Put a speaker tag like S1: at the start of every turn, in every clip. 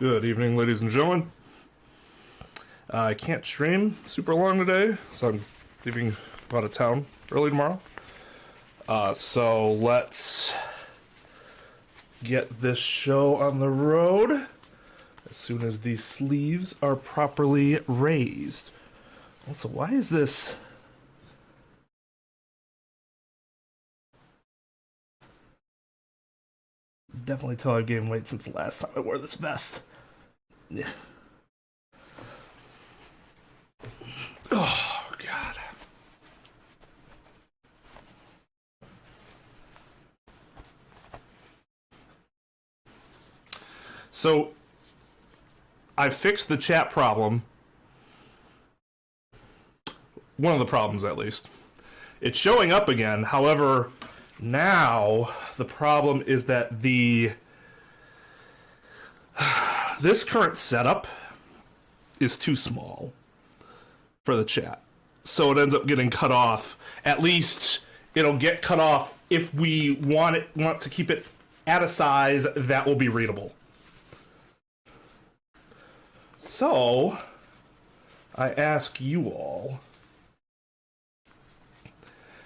S1: Good evening, ladies and gentlemen. I can't stream super long today, so I'm leaving out of town early tomorrow. So let's get this show on the road as soon as the sleeves are properly raised. Also, why is this... Definitely tell I've gained weight since the last time I wore this vest. Yeah. Oh, God. So, I fixed the chat problem. One of the problems, at least. It's showing up again. However, now the problem is that this current setup is too small for the chat. So it ends up getting cut off. At least it'll get cut off if we want to keep it at a size that will be readable. So I ask you all,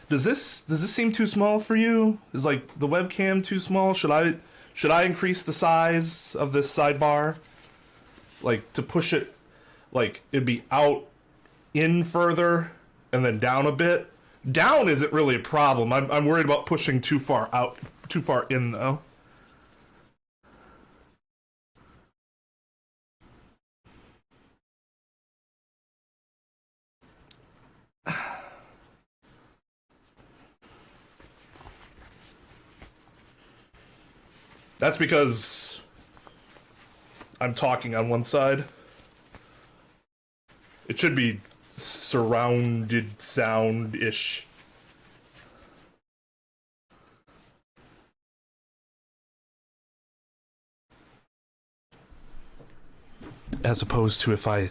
S1: does this seem too small for you? Is like the webcam too small? Should I increase the size of this sidebar? Like to push it, like it'd be out in further and then down a bit. Down isn't really a problem. I'm worried about pushing too far out, too far in though. That's because I'm talking on one side. It should be surrounded sound-ish. As opposed to if I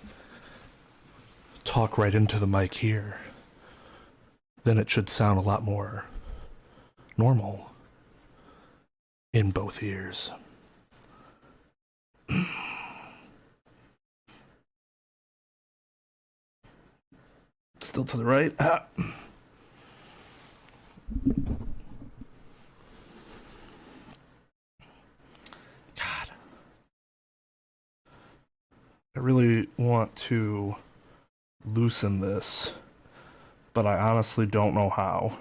S1: talk right into the mic here, then it should sound a lot more normal in both ears. Still to the right. God. I really want to loosen this, but I honestly don't know how.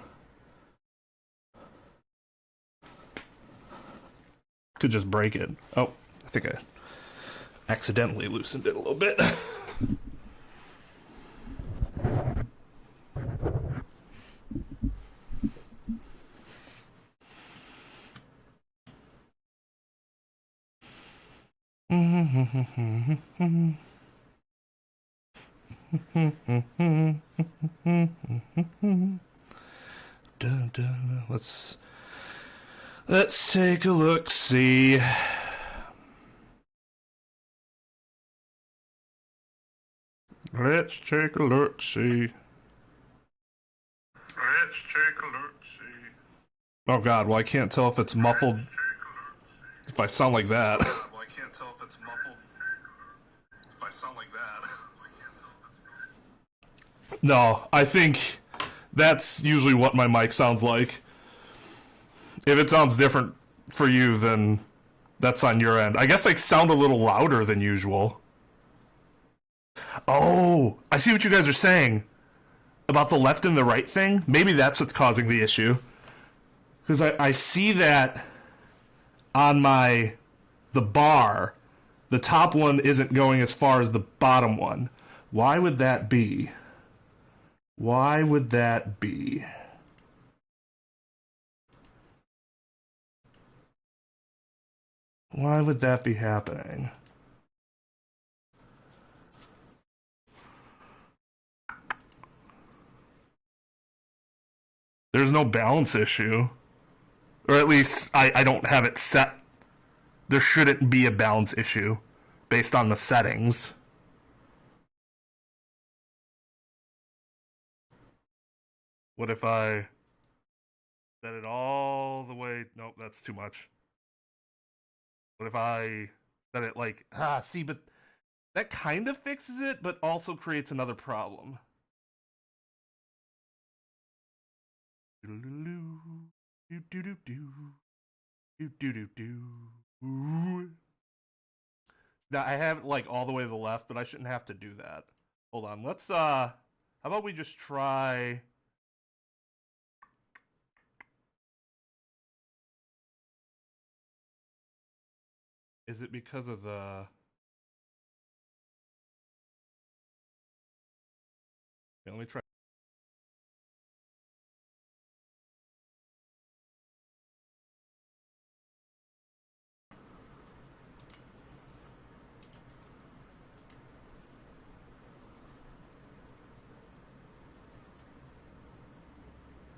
S1: Could just break it. Oh, I think I accidentally loosened it a little bit. Let's take a look, see. Let's take a look, see. Let's take a look, see. Oh God, well I can't tell if it's muffled. If I sound like that. Well, I can't tell if it's muffled. If I sound like that. No, I think that's usually what my mic sounds like. If it sounds different for you, then that's on your end. I guess I sound a little louder than usual. Oh, I see what you guys are saying about the left and the right thing. Maybe that's what's causing the issue. Because I see that on the bar, the top one isn't going as far as the bottom one. Why would that be? Why would that be? Why would that be happening? There's no balance issue. Or at least I don't have it set. There shouldn't be a balance issue based on the settings. What if I set it all the way? Nope, that's too much. What if I That it like see, but that kind of fixes it, but also creates another problem. Now I have it like all the way to the left, but I shouldn't have to do that. Hold on, let's how about we just try. Is it because of the? Yeah, let me try.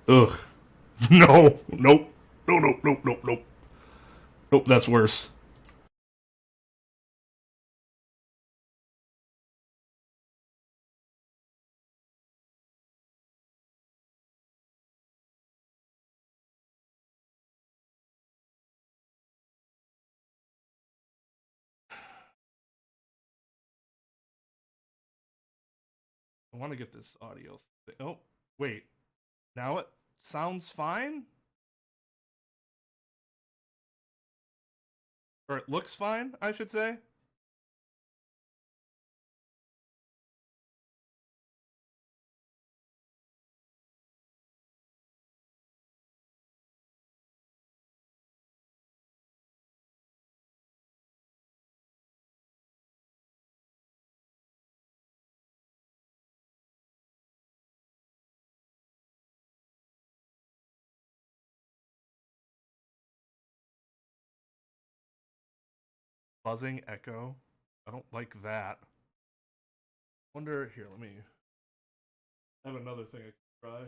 S1: Ugh. No. Nope. No. Nope. Nope. Nope. Nope. Nope. That's worse. I want to get this audio. Oh, wait. Now it sounds fine? Or it looks fine, I should say. Buzzing echo. I don't like that. Wonder, here, let me have another thing I can try.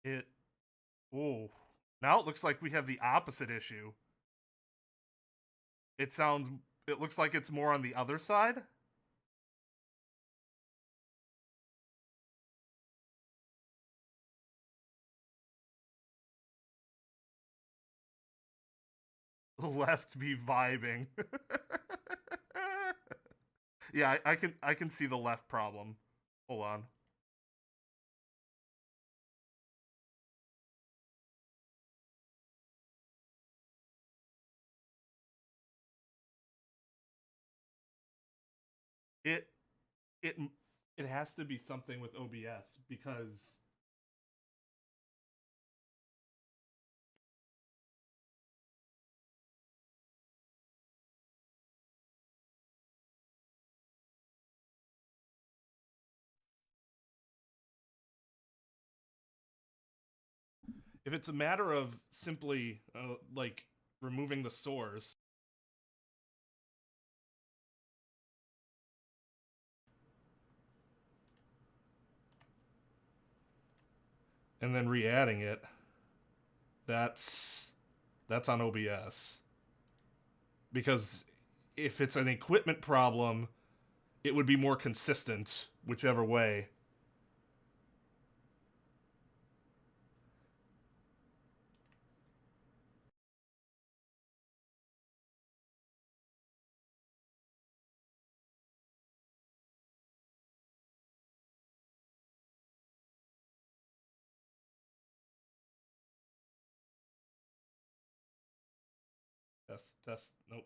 S1: It, oh. Now it looks like we have the opposite issue. It sounds, it looks like it's more on the other side. Left be vibing. Yeah, I can see the left problem. Hold on. It it it has to be something with OBS because if it's a matter of simply like removing the source and then re-adding it, that's on OBS. Because if it's an equipment problem, it would be more consistent whichever way. Test. Nope.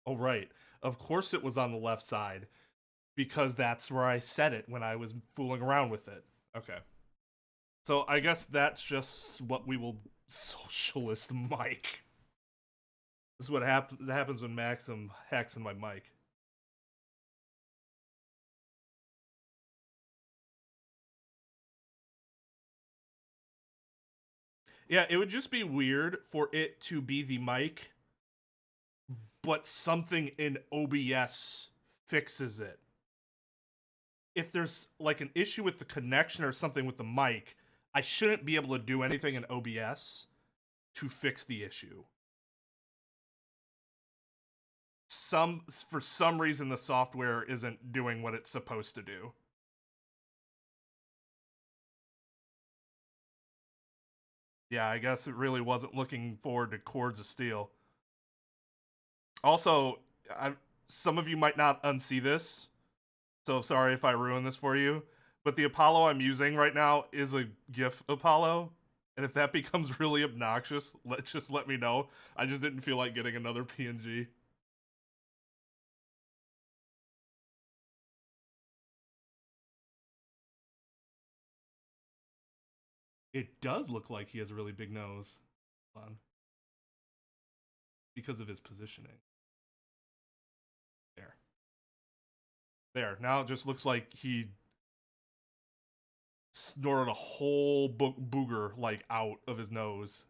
S1: Oh right. Of course it was on the left side because that's where I set it when I was fooling around with it. Okay. So I guess that's just what we will socialist mic. This is what happens when Maxim hacks in my mic. Yeah, it would just be weird for it to be the mic, but something in OBS fixes it. If there's like an issue with the connection or something with the mic, I shouldn't be able to do anything in OBS to fix the issue. For some reason the software isn't doing what it's supposed to do. Yeah, I guess it really wasn't looking forward to Cords of Steel. Also, some of you might not unsee this, so sorry if I ruin this for you, but the Apollo I'm using right now is a GIF Apollo, and if that becomes really obnoxious, just let me know. I just didn't feel like getting another PNG. It does look like he has a really big nose. Hold on. Because of his positioning. There. There. Now it just looks like he snorted a whole booger, like, out of his nose.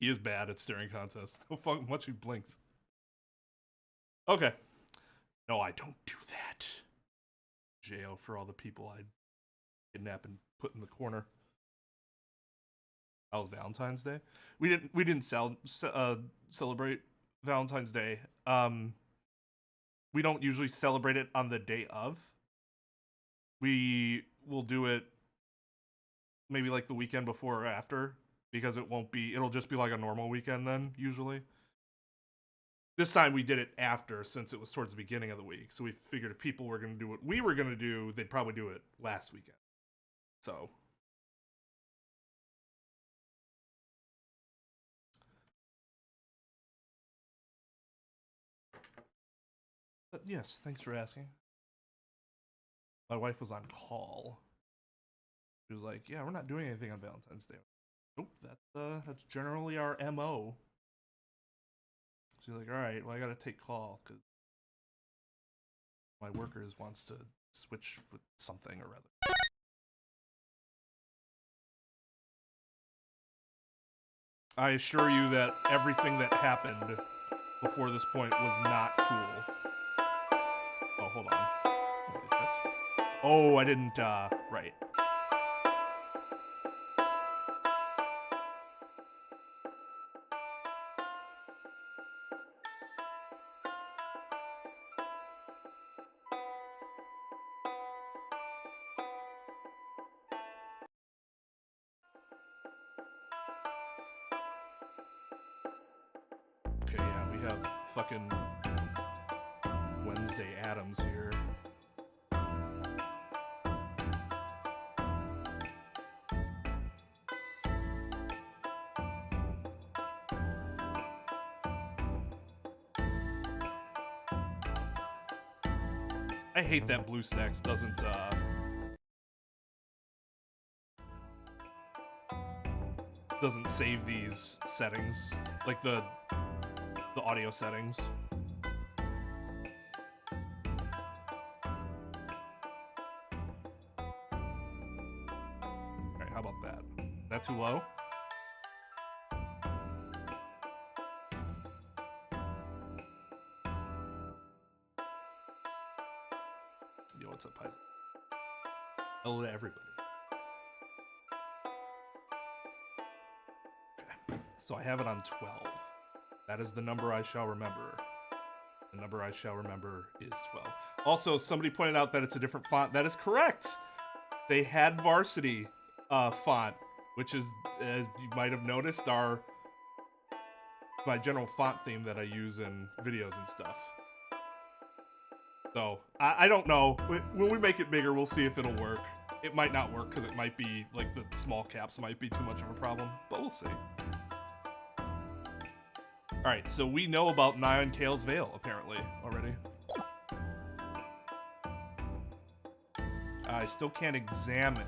S1: He is bad at staring contests. How fucking much he blinks. Okay. No, I don't do that. Jail for all the people I'd kidnap and put in the corner. That was Valentine's Day. We didn't celebrate Valentine's Day. We don't usually celebrate it on the day of. We will do it maybe like the weekend before or after, because it'll just be like a normal weekend then, usually. This time we did it after, since it was towards the beginning of the week. So we figured if people were going to do what we were going to do, they'd probably do it last weekend. So. But yes, thanks for asking. My wife was on call. She was like, yeah, we're not doing anything on Valentine's Day. Nope, that's generally our MO. She's like, all right, well, I gotta take call because my workers wants to switch with something or other. I assure you that everything that happened before this point was not cool. Oh, hold on. Oh, I didn't, right. Okay, yeah, we have fucking Wednesday Addams here. I hate that BlueStacks doesn't save these settings, like the audio settings. Alright, how about that? That too low? Yo, what's up, Paizo? Hello to everybody. Okay, so I have it on 12. That is the number I shall remember. The number I shall remember is 12. Also, somebody pointed out that it's a different font. That is correct! They had Varsity font, which is, as you might have noticed, my general font theme that I use in videos and stuff. So, I don't know. When we make it bigger, we'll see if it'll work. it might not work because it might be, like, the small caps might be too much of a problem, but we'll see. Alright, so we know about Ninetales Vale, apparently, already. I still can't examine.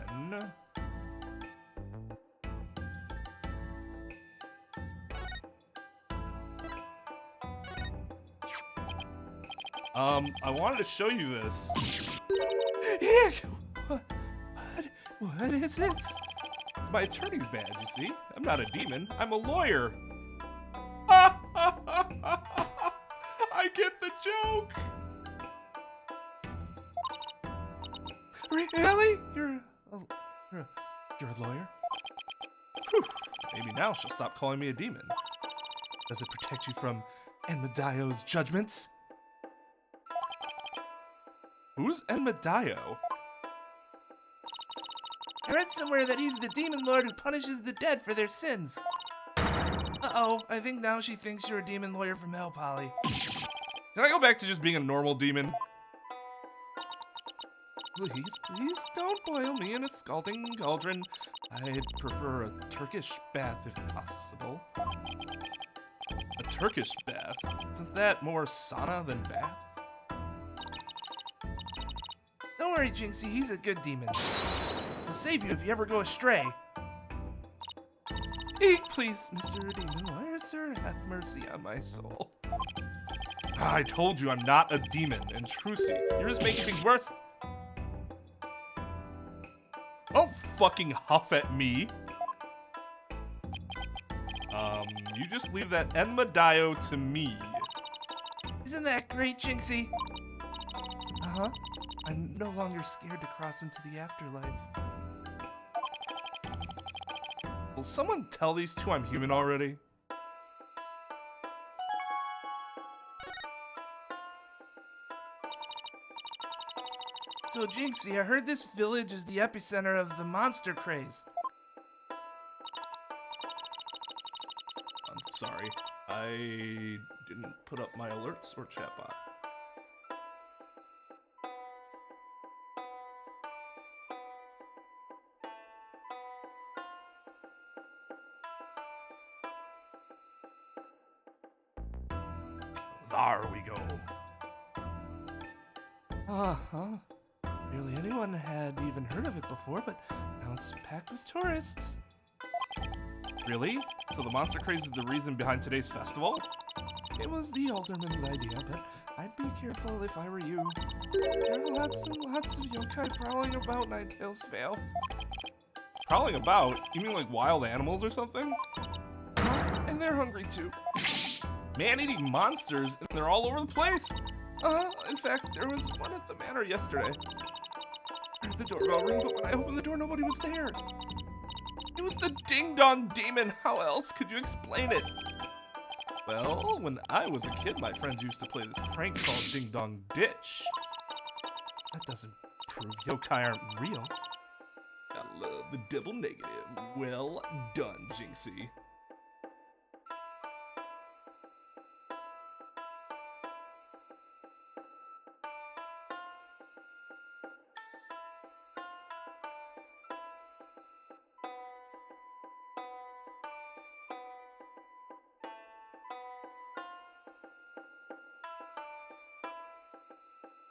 S1: I wanted to show you this. What is it? It's my attorney's badge, you see? I'm not a demon, I'm a lawyer. I get the joke! Really? You're a lawyer? Whew. Maybe now she'll stop calling me a demon. Does it protect you from Enmedio's judgments? Who's Enmedio? I read somewhere that he's the demon lord who punishes the dead for their sins. Uh-oh, I think now she thinks you're a demon lawyer from hell, Polly. Can I go back to just being a normal demon? Please don't boil me in a scalding cauldron. I'd prefer a Turkish bath if possible. A Turkish bath? Isn't that more sauna than bath? Don't worry, Jinxie, he's a good demon. He'll save you if you ever go astray. Please, Mr. Demon Lawyer, sir, have mercy on my soul. I told you I'm not a demon, and Trucy, you're just making things worse. Don't fucking huff at me. You just leave that Enmedio to me. Isn't that great, Jinxie? Uh-huh. I'm no longer scared to cross into the afterlife. Will someone tell these two I'm human already? So, Jinxie, I heard this village is the epicenter of the monster craze. I'm sorry. I didn't put up my alerts or chatbot. There we go. Uh-huh. Barely anyone had even heard of it before, but now it's packed with tourists. Really? So the monster craze is the reason behind today's festival? It was the alderman's idea, but I'd be careful if I were you. There are lots and lots of yokai prowling about Ninetales Vale. Prowling about? You mean like wild animals or something? And they're hungry too. Man-eating monsters, and they're all over the place. In fact, there was one at the manor yesterday. I heard the doorbell ring, but when I opened the door, nobody was there. It was the ding-dong demon. How else could you explain it? Well, when I was a kid, my friends used to play this prank called Ding Dong Ditch. That doesn't prove yokai aren't real. I love the double negative. Well done, Jinxie.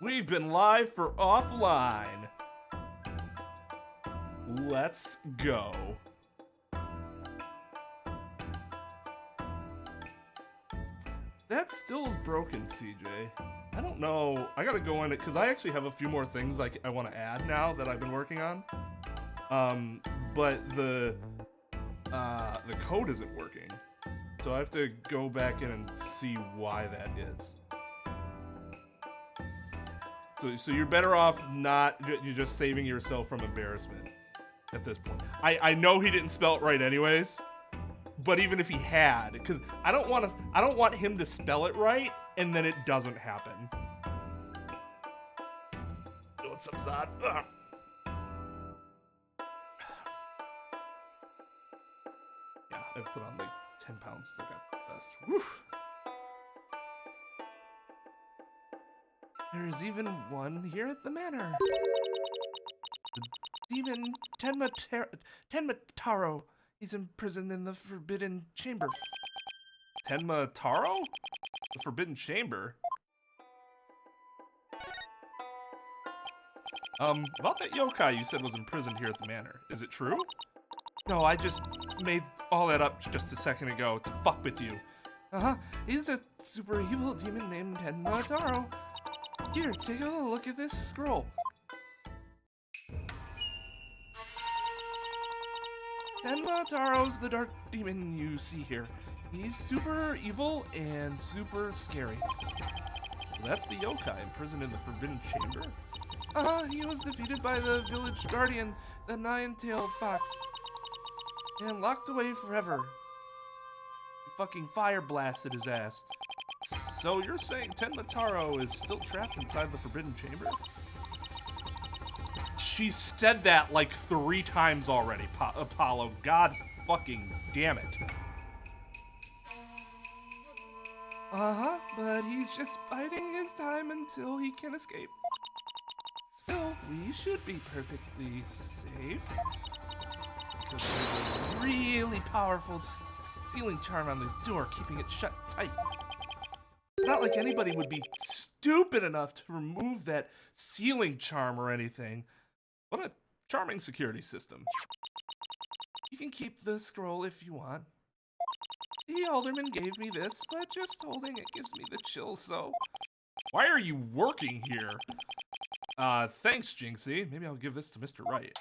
S1: We've been live for offline. Let's go. That still is broken, CJ. I don't know. I gotta go in it because I actually have a few more things I want to add now that I've been working on. But the code isn't working, so I have to go back in and see why that is. So you're better off not, you're just saving yourself from embarrassment at this point. I know he didn't spell it right anyways, but even if he had, because I don't want him to spell it right and then it doesn't happen. What's up, Zod? Ugh. Yeah, I put on like 10 pounds to get the best. Woo. There's even one here at the manor.
S2: demon Tenma Taro. He's imprisoned in the Forbidden Chamber.
S1: Tenma Taro? The Forbidden Chamber? About that yokai you said was imprisoned here at the manor. Is it true?
S2: No, I just made all that up just a second ago to fuck with you. He's a super evil demon named Tenma Taro. Here, take a look at this scroll. Tenma Taro's the dark demon you see here. He's super evil and super scary.
S1: That's the yokai imprisoned in the Forbidden Chamber?
S2: He was defeated by the village guardian, the nine-tailed fox, and locked away forever. He fucking fire blasted his ass.
S1: So you're saying Tenma Taro is still trapped inside the Forbidden Chamber? She said that like 3 times already, Apollo. God fucking damn it.
S2: But he's just biding his time until he can escape. Still, we should be perfectly safe. Because there's a really powerful sealing charm on the door, keeping it shut tight. It's not like anybody would be stupid enough to remove that sealing charm or anything.
S1: What a charming security system.
S2: You can keep the scroll if you want. The alderman gave me this, but just holding it gives me the chills, so...
S1: Why are you working here? Thanks, Jinxie. Maybe I'll give this to Mr. Wright.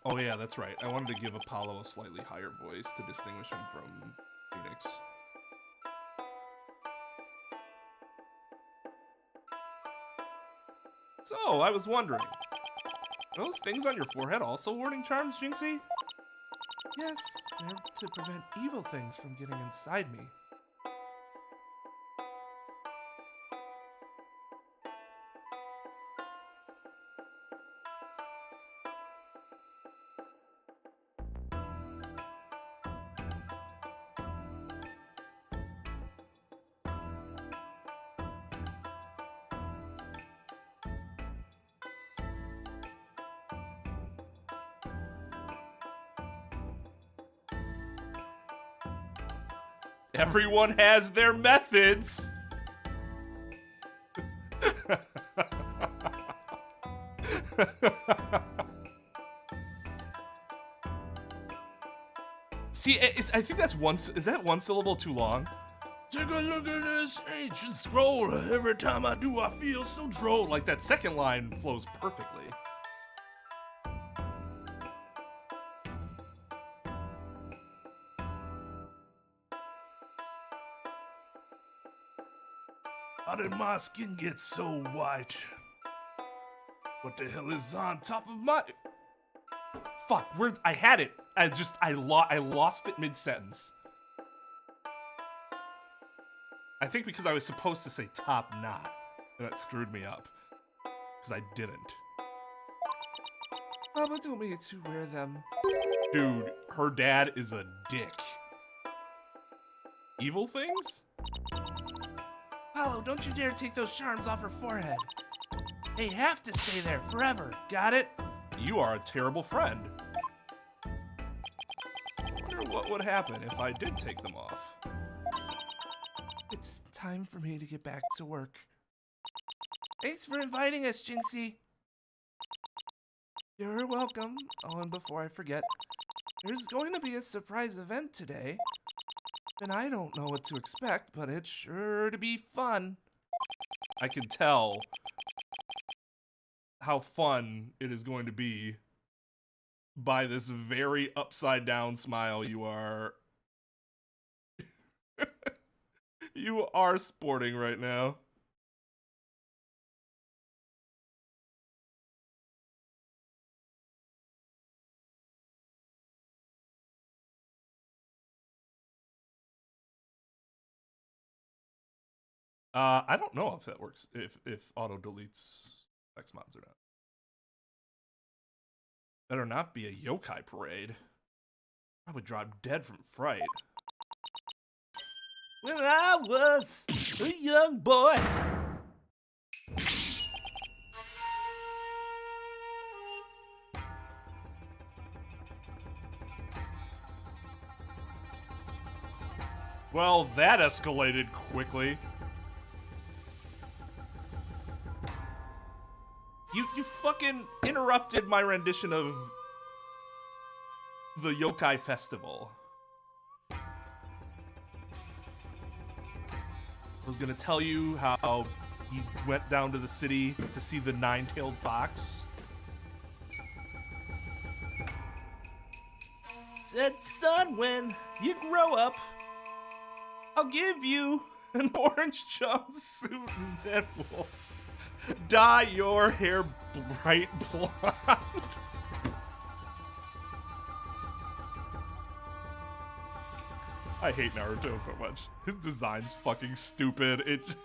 S1: Oh yeah, that's right. I wanted to give Apollo a slightly higher voice to distinguish him from Phoenix. So, I was wondering, are those things on your forehead also warding charms, Jinxie?
S2: Yes, they're to prevent evil things from getting inside me.
S1: Everyone has their methods. See, I think that's is that one syllable too long? Take a look at this ancient scroll. Every time I do, I feel so droll. Like that second line flows perfectly. How did my skin get so white? What the hell is on top of my... Fuck, I had it. I lost it mid-sentence. I think because I was supposed to say top knot, and that screwed me up. Because I didn't.
S2: Mama told me to wear them.
S1: Dude, her dad is a dick. Evil things?
S2: Apollo, don't you dare take those charms off her forehead. They have to stay there forever. Got it?
S1: You are a terrible friend. I wonder what would happen if I did take them off.
S2: It's time for me to get back to work. Thanks for inviting us, Jinxie. You're welcome. Oh, and before I forget, there's going to be a surprise event today. And I don't know what to expect, but it's sure to be fun.
S1: I can tell how fun it is going to be by this very upside down smile you are you are sporting right now. I don't know if that works, if auto deletes X mods or not. Better not be a yokai parade. Probably drop dead from fright. When I was a young boy, Well, that escalated quickly. You fucking interrupted my rendition of the Yokai Festival. I was gonna tell you how he went down to the city to see the nine-tailed fox. Said, son, when you grow up, I'll give you an orange jumpsuit and then we'll dye your hair bright blonde. I hate Naruto so much. His design's fucking stupid. It's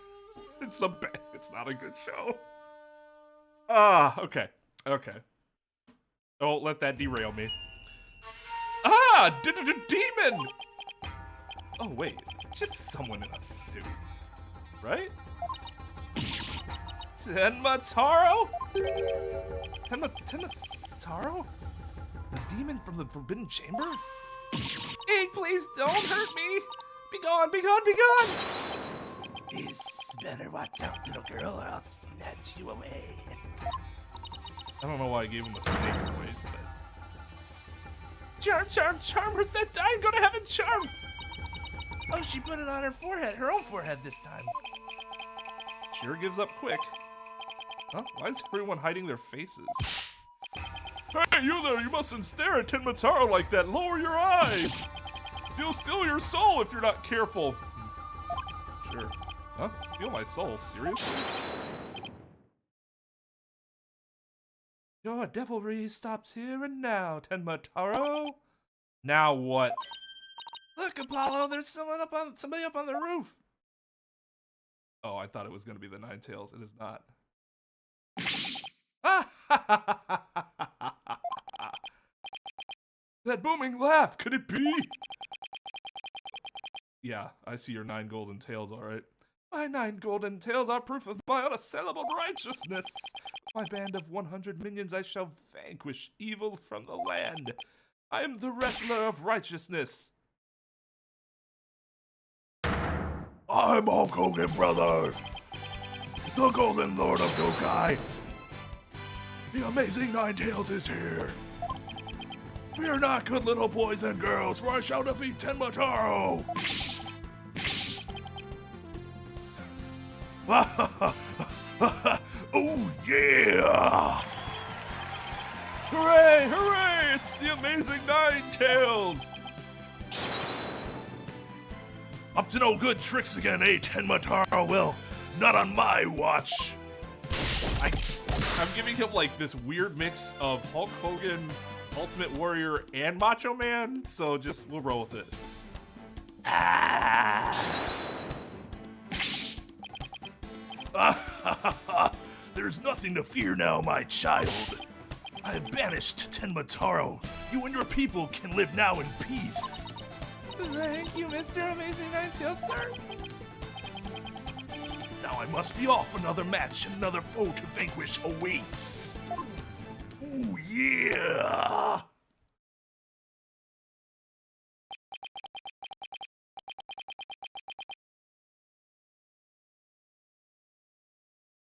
S1: not a good show. Okay. Don't let that derail me. Demon! Oh wait, just someone in a suit, right? Tenmataro? Tenmataro? The demon from the Forbidden Chamber? Hey, please don't hurt me! Be gone, be gone, be gone!
S2: This better watch out, little girl, or I'll snatch you away.
S1: I don't know why I gave him a snake voice, but... Charm, where's that dying? Go to heaven, Charm!
S2: Oh, she put it on her forehead, her own forehead this time.
S1: Sure gives up quick. Huh? Why is everyone hiding their faces? Hey, you there! You mustn't stare at Tenmataro like that! Lower your eyes! You'll steal your soul if you're not careful! Sure. Huh? Steal my soul? Seriously? Your devilry stops here and now, Tenmataro! Now what?
S2: Look, Apollo, there's somebody up on the roof!
S1: Oh, I thought it was gonna be the Nine Tails. It is not. That booming laugh, could it be? Yeah, I see your 9 golden tails, alright. My 9 golden tails are proof of my unassailable righteousness. My band of 100 minions, I shall vanquish evil from the land. I am the wrestler of righteousness.
S2: I'm Hulk Hogan, brother! The Golden Lord of Yokai! The amazing Nine Tails is here! Fear not, good little boys and girls, for I shall defeat Tenmataro! Oh yeah!
S1: Hooray, hooray! It's the amazing Nine Tails!
S2: Up to no good tricks again, eh, Tenmataro? Well, not on my watch.
S1: I'm giving him like this weird mix of Hulk Hogan, Ultimate Warrior, and Macho Man, so just we'll roll with it.
S2: There's nothing to fear now, my child. I have banished Tenmataro. You and your people can live now in peace.
S1: Thank you, Mr. Amazing Nine Tails, sir.
S2: Now I must be off. Another match and another foe to vanquish awaits. Ooh, yeah!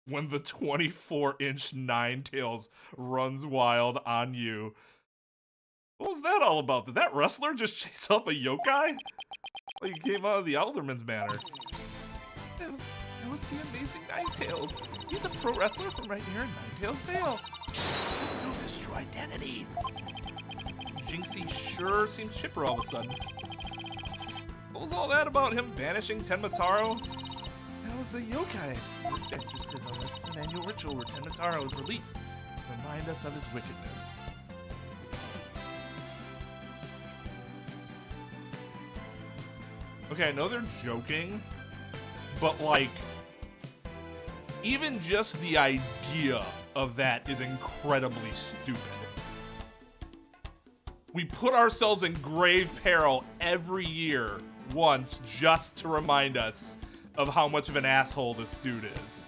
S1: When the 24-inch Nine Tails runs wild on you. What was that all about? Did that wrestler just chase off a yokai? Like he came out of the Alderman's Manor. It was the amazing Nine Tails. He's a pro wrestler from right here in Nine Tails Vale.
S2: Who knows his true identity?
S1: Jinxie sure seems chipper all of a sudden. What was all that about him banishing Tenmataro? That was a yokai exorcism. It's an annual ritual where Tenmataro is released to remind us of his wickedness. Okay, I know they're joking, but like, even just the idea of that is incredibly stupid. We put ourselves in grave peril every year once just to remind us of how much of an asshole this dude is.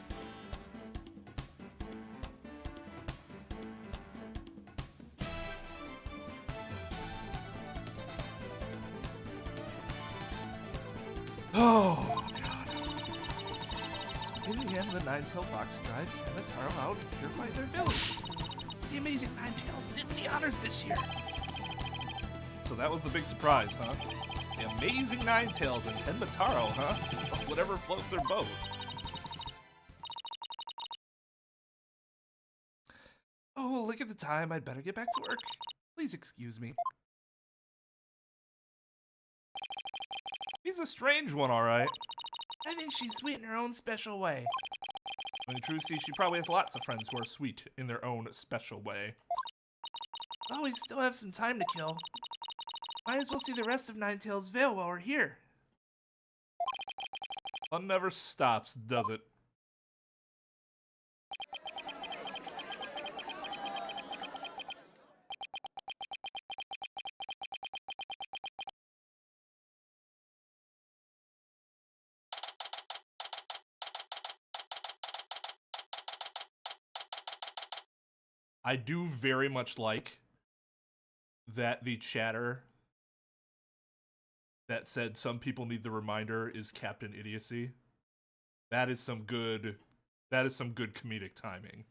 S2: Oh, God. In the end, the Ninetail Fox drives Temitaro out and purifies their village. The amazing Ninetails did the honors this year. So that was the big surprise, huh? The amazing Ninetails and Temitaro, huh? Whatever floats their boat. Oh, look at the time. I'd better get back to work. Please excuse me. He's a strange one, all right. I think she's sweet in her own special way. In truth, she probably has lots of friends who are sweet in their own special way. Oh, we still have some time to kill. Might as well see the rest of Ninetail's Vale while we're here. Fun never stops, does it? I do very much like that the chatter that said some people need the reminder is Captain Idiocy. That is some good comedic timing.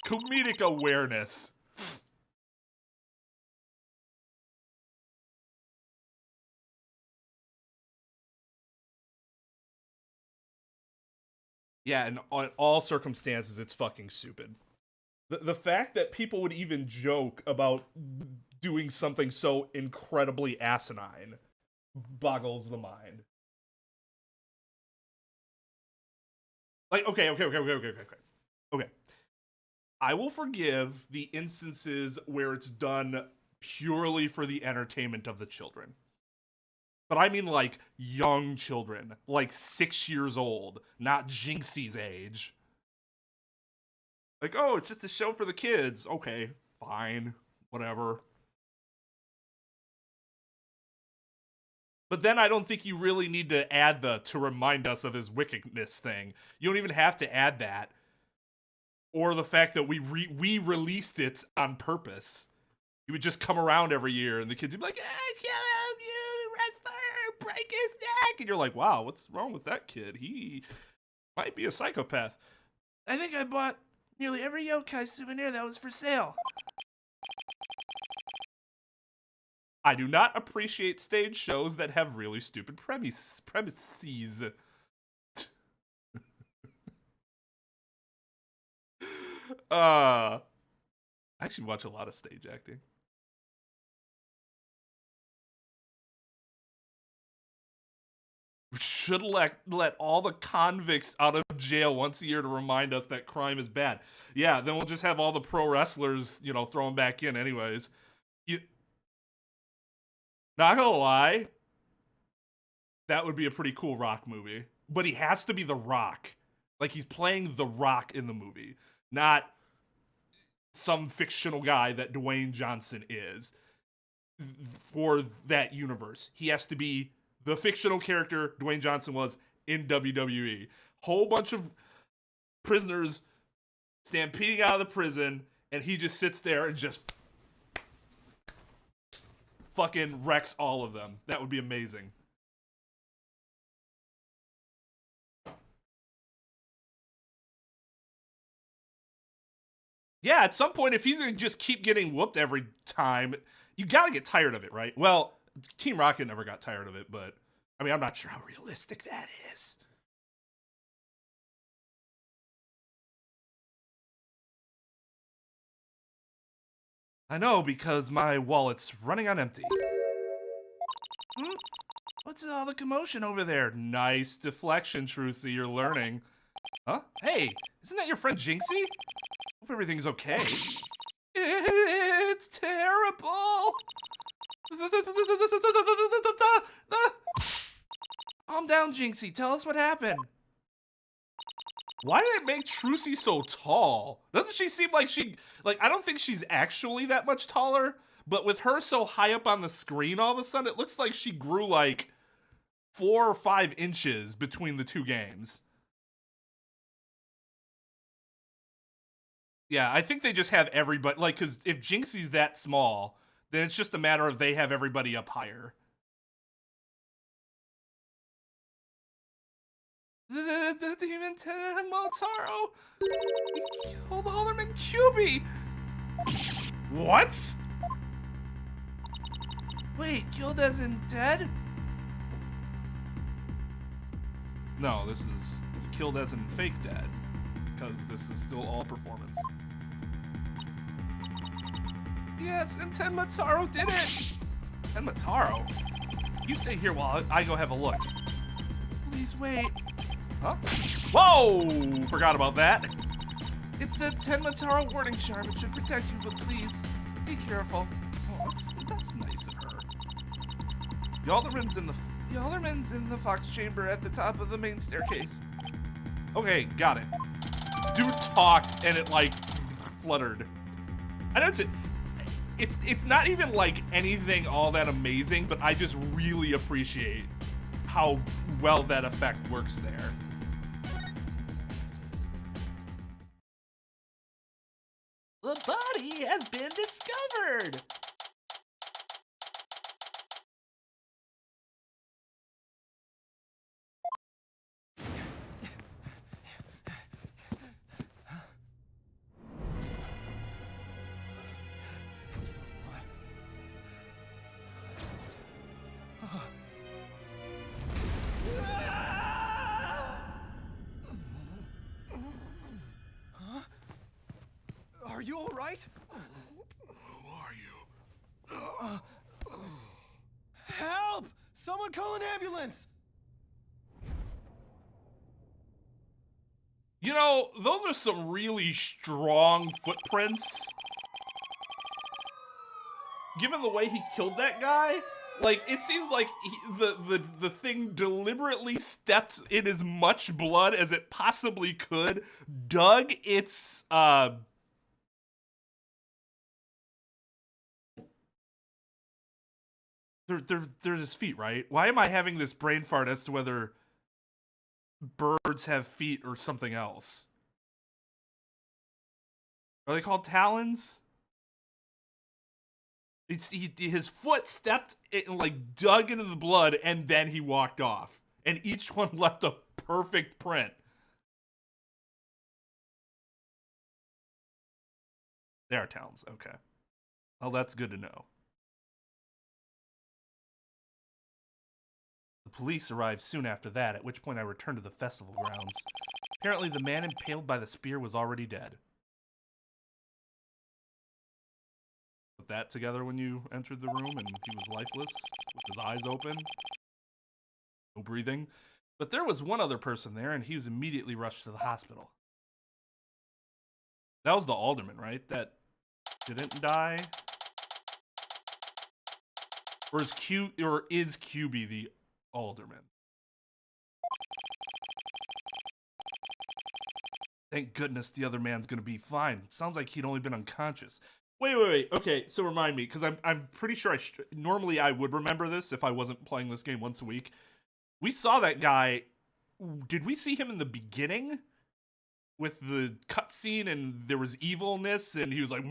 S2: Comedic awareness. Yeah, in all circumstances, it's fucking stupid. The fact that people would even joke about doing something so incredibly asinine boggles the mind. Like, okay. Okay. I will forgive the instances where it's done purely for the entertainment of the children. But I mean like young children, like 6 years old, not Jinxie's age. Like, oh, it's just a show for the kids. Okay, fine, whatever. But then I don't think you really need to add the to remind us of his wickedness thing. You don't even have to add that. Or the fact that we released it on purpose. He would just come around every year and the kids would be like, kill him, you wrestler, break his neck. And you're like, wow, what's wrong with that kid? He might be a psychopath. I think I bought nearly every yokai souvenir that was for sale. I do not appreciate stage shows that have really stupid premises. I actually watch a lot of stage acting. Should let all the convicts out of jail once a year to remind us that crime is bad. Yeah, then we'll just have all the pro wrestlers, throw them back in anyways. Not gonna lie, that would be a pretty cool Rock movie. But he has to be The Rock. Like, he's playing The Rock in the movie, not some fictional guy that Dwayne Johnson is for that universe. He has to be the fictional character Dwayne Johnson was in WWE. Whole bunch of prisoners stampeding out of the prison, and he just sits there and just fucking wrecks all of them. That would be amazing. Yeah, at some point, if he's gonna just keep getting whooped every time, you gotta get tired of it, right? Well, Team Rocket never got tired of it, but I mean, I'm not sure how realistic that is. I know, because my wallet's running on empty. What's all the commotion over there? Nice deflection, Trucy, you're learning. Huh? Hey, isn't that your friend Jinxie? Hope everything's okay. It's terrible! Calm down, Jinxie. Tell us what happened. Why did it make Trucy so tall? Doesn't she seem like I don't think she's actually that much taller, but with her so high up on the screen all of a sudden, it looks like she grew like 4 or 5 inches between the two games. Yeah, I think they just have everybody, like, because if Jinxie's that small,
S1: then it's just a matter of they have everybody up higher.
S2: The demon tenant Motaro! He killed Alderman QB!
S1: What?
S2: Wait, killed as in dead?
S1: No, this is killed as in fake dead, because this is still all performance.
S2: Yes, and Tenmataro did it!
S1: Tenmataro? You stay here while I go have a look.
S2: Please wait.
S1: Huh? Whoa! Forgot about that.
S2: It's a Tenmataro warning charm. It should protect you, but please, be careful.
S1: Oh, that's nice of her.
S2: The Alderman's in the Fox Chamber at the top of the main staircase.
S1: Okay, got it. Dude talked and it like fluttered. I know it's not even like anything all that amazing, but I just really appreciate how well that effect works there.
S2: The body has been discovered!
S3: Are you all right?
S2: Who are you?
S3: Help! Someone call an ambulance!
S1: You know, those are some really strong footprints. Given the way he killed that guy, like, it seems like the thing deliberately stepped in as much blood as it possibly could, dug its, There's his feet, right? Why am I having this brain fart as to whether birds have feet or something else? Are they called talons? His foot stepped and like dug into the blood, and then he walked off. And each one left a perfect print. They are talons, okay. Well, that's good to know. The police arrived soon after that, at which point I returned to the festival grounds. Apparently, the man impaled by the spear was already dead. Put that together when you entered the room and he was lifeless, with his eyes open. No breathing. But there was one other person there, and he was immediately rushed to the hospital. That was the alderman, right? That didn't die? Or is QB the alderman? Thank goodness the other man's gonna be fine. Sounds like he'd only been unconscious. Wait. Okay, so remind me, because I'm pretty sure normally I would remember this if I wasn't playing this game once a week. We saw that guy. Did we see him in the beginning with the cutscene and there was evilness and he was like,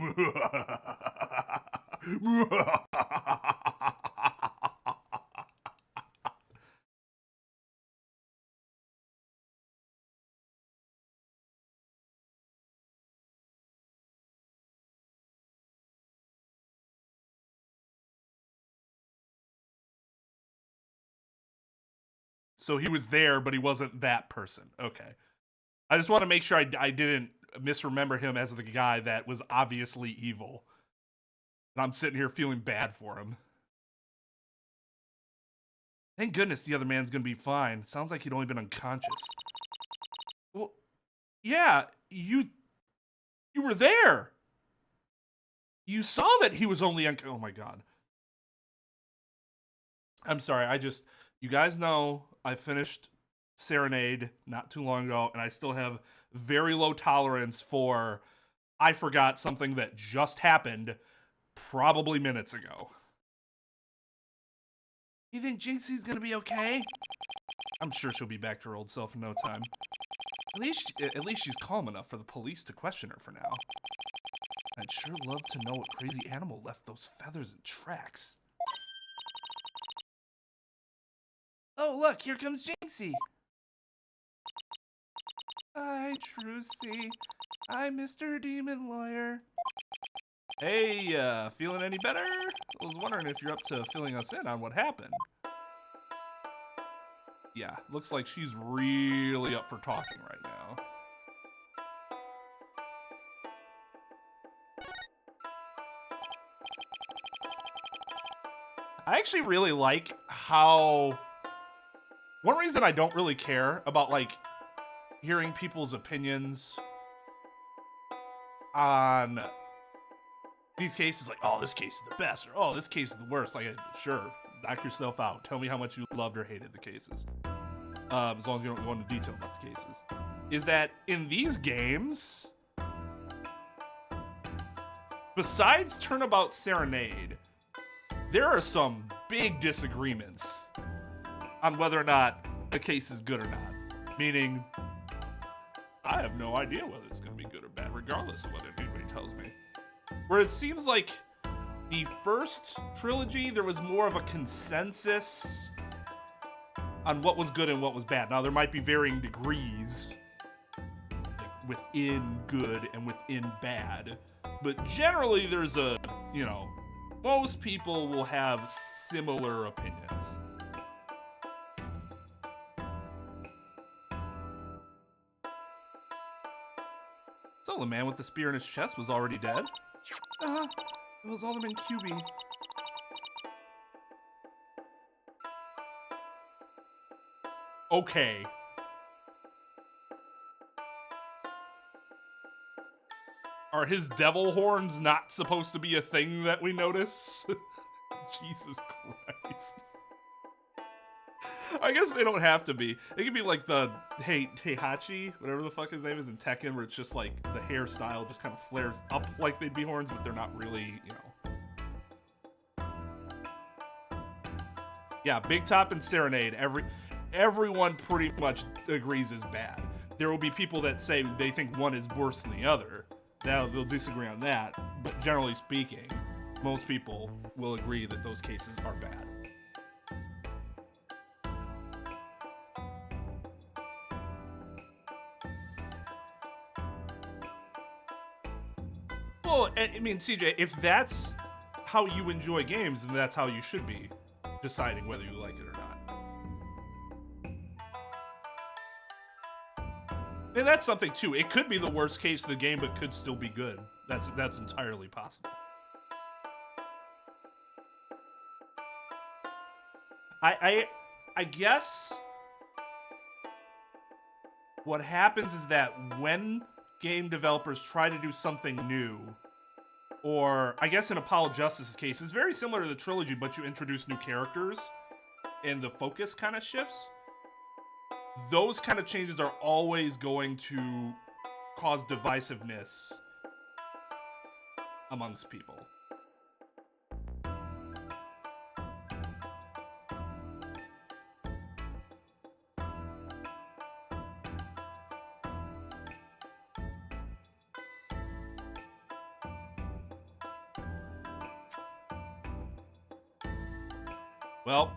S1: so he was there, but he wasn't that person. Okay. I just want to make sure I didn't misremember him as the guy that was obviously evil. And I'm sitting here feeling bad for him. Thank goodness the other man's gonna be fine. Sounds like he'd only been unconscious. Well, yeah, you were there. You saw that he was only oh my god. I'm sorry, you guys know I finished Serenade not too long ago, and I still have very low tolerance for I forgot something that just happened probably minutes ago.
S2: You think Jinxie's gonna be okay?
S1: I'm sure she'll be back to her old self in no time. At least she's calm enough for the police to question her for now.
S2: I'd sure love to know what crazy animal left those feathers and tracks. Oh, look, here comes Jinxie. Hi, Trucy. I'm Mr. Demon Lawyer. Hey, feeling any better? I was wondering if you're up to filling us in on what happened. Yeah, looks like she's really up for talking right now. I actually really like how... One reason I don't really care about, like, hearing people's opinions on these cases, like, oh, this case is the best, or oh, this case is the worst. Like, sure, knock yourself out. Tell me how much you loved or hated the cases. As long as you don't go into detail about the cases. Is that in these games, besides Turnabout Serenade, there are some big disagreements on whether or not the case is good or not. Meaning, I have no idea whether it's going to be good or bad, regardless of whether anybody tells me. Where it seems like the first trilogy, there was more of a consensus on what was good and what was bad. Now, there might be varying degrees, like, within good and within bad. But generally, there's a, you know, most people will have similar opinions. So the man with the spear in his chest was already dead? It was Alderman QB. Okay. Are his devil horns not supposed to be a thing that we notice? Jesus Christ. I guess they don't have to be. They could be like the Heihachi, whatever the fuck his name is in Tekken, where it's just like the hairstyle just kind of flares up like they'd be horns, but they're not really, you know. Yeah, Big Top and Serenade, everyone pretty much agrees is bad. There will be people that say they think one is worse than the other. Now they'll disagree on that, but generally speaking, most people will agree that those cases are bad. Well, I mean, CJ, if that's how you enjoy games, then that's how you should be deciding whether you like it or not. And that's something too. It could be the worst case of the game, but could still be good. That's entirely possible. I guess what happens is that when game developers try to do something new, or I guess in Apollo Justice's case, it's very similar to the trilogy, but you introduce new characters and the focus kind of shifts. Those kind of changes are always going to cause divisiveness amongst people. Well,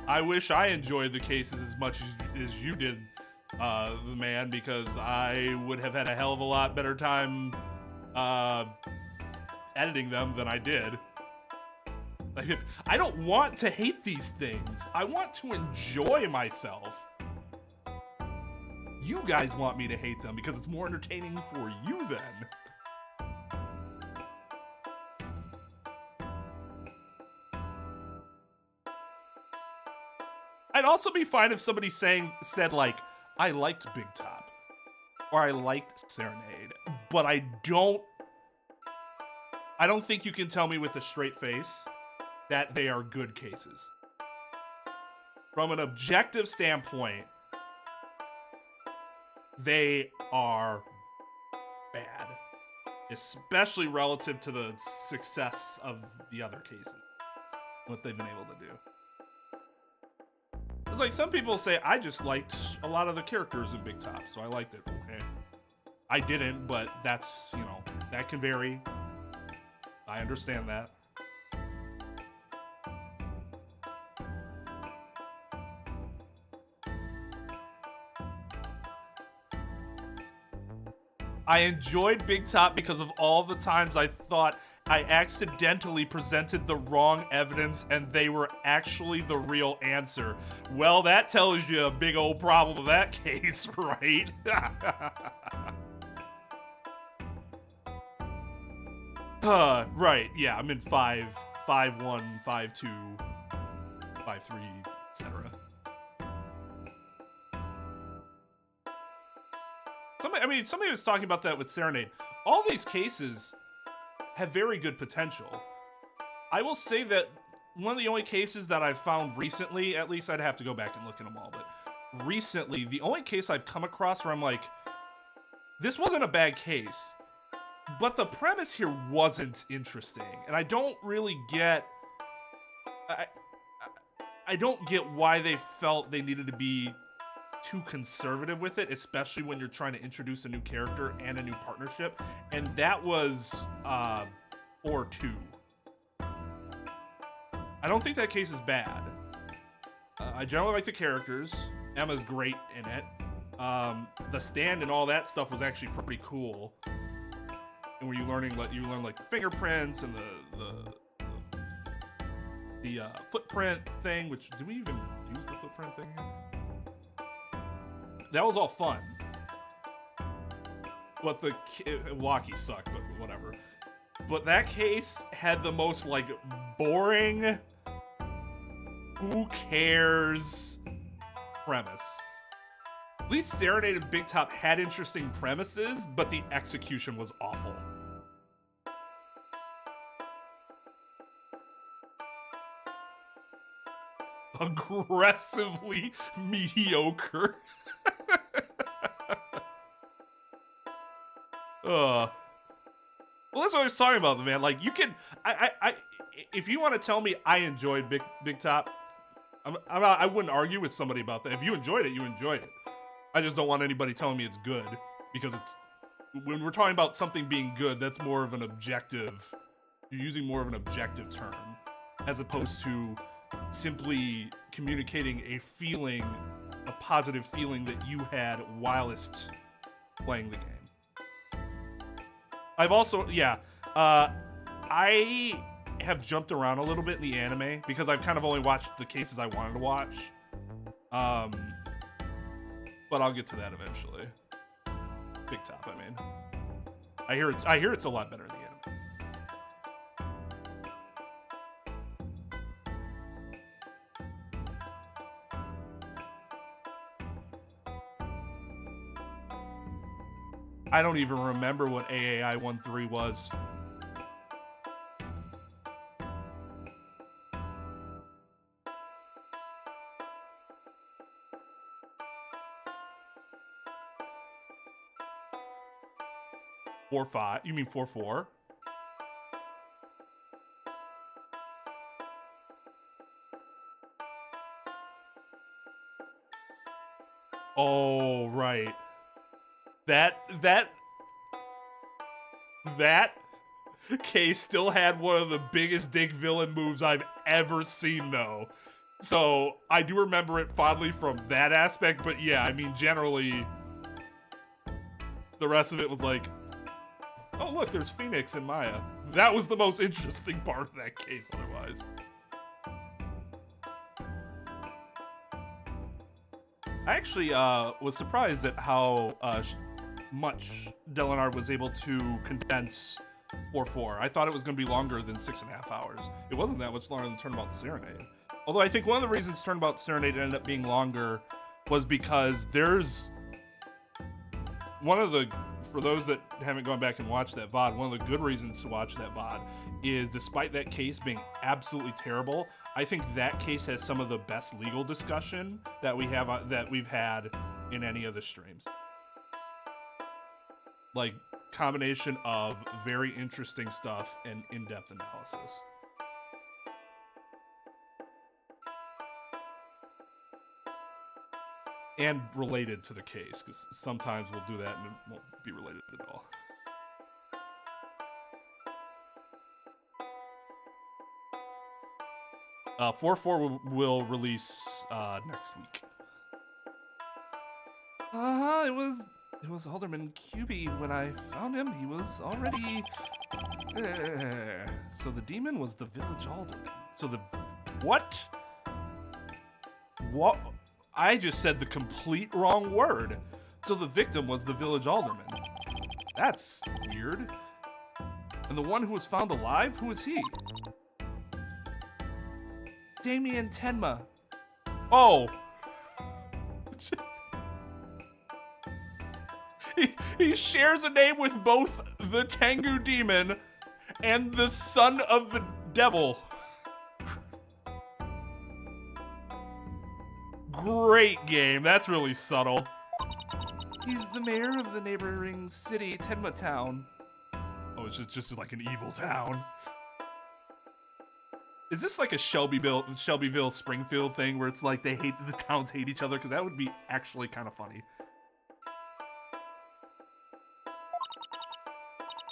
S2: I wish I enjoyed the cases as much as you did, the man, because I would have had a hell of a lot better time editing them than I did. Like, I don't want to hate these things. I want to enjoy myself. You guys want me to hate them because it's more entertaining for you then. I'd also be fine if somebody said like, I liked Big Top, or I liked Serenade, but I don't think you can tell me with a straight face that they are good cases. From an objective standpoint, they are bad, especially relative to the success of the other cases, what they've been able to do. It's like some people say, I just liked a lot of the characters in Big Top, so I liked it. Okay. I didn't, but that's, you know,
S1: That can vary. I understand that.
S2: I enjoyed Big Top because of all the times I thought I accidentally presented the wrong evidence and they were actually the real answer. Well, that tells you a big old problem with that case, right? Right, yeah, I'm in 5, 5-1, 5-2, 5-3, etc. Somebody was talking about that with Serenade. All these cases have very good potential. I will say that one of the only cases that I've found recently, at least I'd have to go back and look at them all, but recently, the only case I've come across where I'm like, this wasn't a bad case, but the premise here wasn't interesting, and I don't really get... I don't get why they felt they needed to be too conservative with it, especially when you're trying to introduce a new character and a new partnership, and that was 4-2. I don't think that case is bad. I generally like the characters. Emma's great in it. The stand and all that stuff was actually pretty cool. And where you learn like the fingerprints and the footprint thing. Which, do we even use the footprint thing here? That was all fun. But the walkie sucked, but whatever. But that case had the most, like, boring, who cares premise. At least Serenade and Big Top had interesting premises, but the execution was awful. Aggressively mediocre. Well, that's what I was talking about, man. Like, you can, if you want to tell me I enjoyed Big Top, I wouldn't argue with somebody about that. If you enjoyed it, you enjoyed it. I just don't want anybody telling me it's good, because it's, when we're talking about something being good, that's more of an objective. You're using more of an objective term, as opposed to simply communicating a feeling, a positive feeling that you had whilst playing the game. I've also, I have jumped around a little bit in the anime because I've kind of only watched the cases I wanted to watch. But I'll get to that eventually. Big Top, I mean. I hear it's a lot better in the anime. I don't even remember what AAI 1-3 was. Four five? You mean 4-4? Oh, right. That case still had one of the biggest dick villain moves I've ever seen, though. So I do remember it fondly from that aspect, but yeah, I mean, generally, the rest of it was like, oh look, there's Phoenix and Maya. That was the most interesting part of that case, otherwise. I actually was surprised at how much Delinar was able to condense 4-4. I thought it was going to be longer than 6.5 hours. It wasn't that much longer than Turnabout Serenade. Although I think one of the reasons Turnabout Serenade ended up being longer was because there's one of the, for those that haven't gone back and watched that VOD, one of the good reasons to watch that VOD is, despite that case being absolutely terrible, I think that case has some of the best legal discussion that we've had in any of the streams. Like, combination of very interesting stuff and in-depth analysis. And related to the case, because sometimes we'll do that and it won't be related at all.
S1: 4-4 will release next week.
S2: It was Alderman QB. When I found him, he was already there. So the demon was the village alderman.
S1: So the what? What? I just said the complete wrong word. So the victim was the village alderman. That's weird. And the one who was found alive, who is he?
S2: Damien Tenma.
S1: Oh. He shares a name with both the Tengu demon and the son of the devil. Great game. That's really subtle.
S2: He's the mayor of the neighboring city, Tenma Town.
S1: Oh, it's just like an evil town. Is this like a Shelbyville, Springfield thing where it's like the towns hate each other? Because that would be actually kind of funny.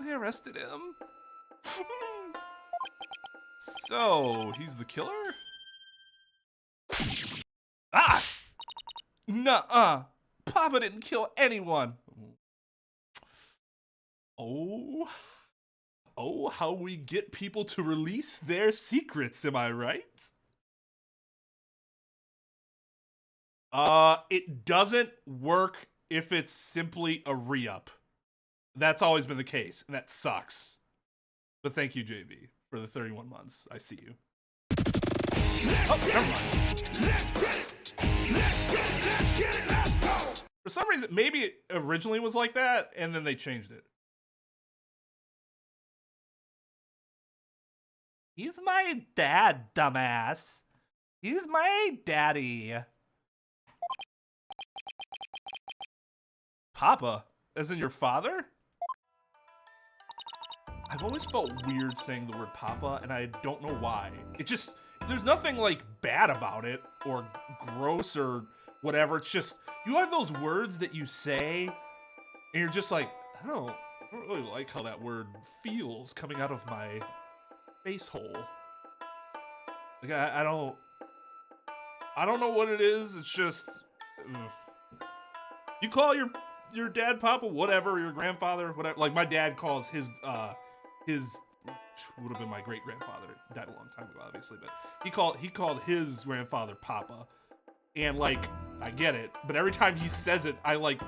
S2: They arrested him.
S1: So, he's the killer? Ah!
S2: Nuh-uh. Papa didn't kill anyone.
S1: Oh, how we get people to release their secrets, am I right? It doesn't work if it's simply a re-up. That's always been the case, and that sucks. But thank you, JV, for the 31 months. I see you. Oh, never mind. Let's get it! Let's get it! Let's go! For some reason, maybe it originally was like that, and then they changed it.
S2: He's my dad, dumbass. He's my daddy.
S1: Papa? As in your father? I've always felt weird saying the word Papa, and I don't know why. There's nothing like bad about it, or gross, or whatever. It's just, you have those words that you say, and you're just like, I don't really like how that word feels coming out of my face hole. Like, I don't know what it is, it's just, you call your dad Papa, whatever, your grandfather, whatever. Like, my dad calls his would have been my great grandfather, died a long time ago, obviously, but he called his grandfather Papa, and like, I get it, but every time he says it, I like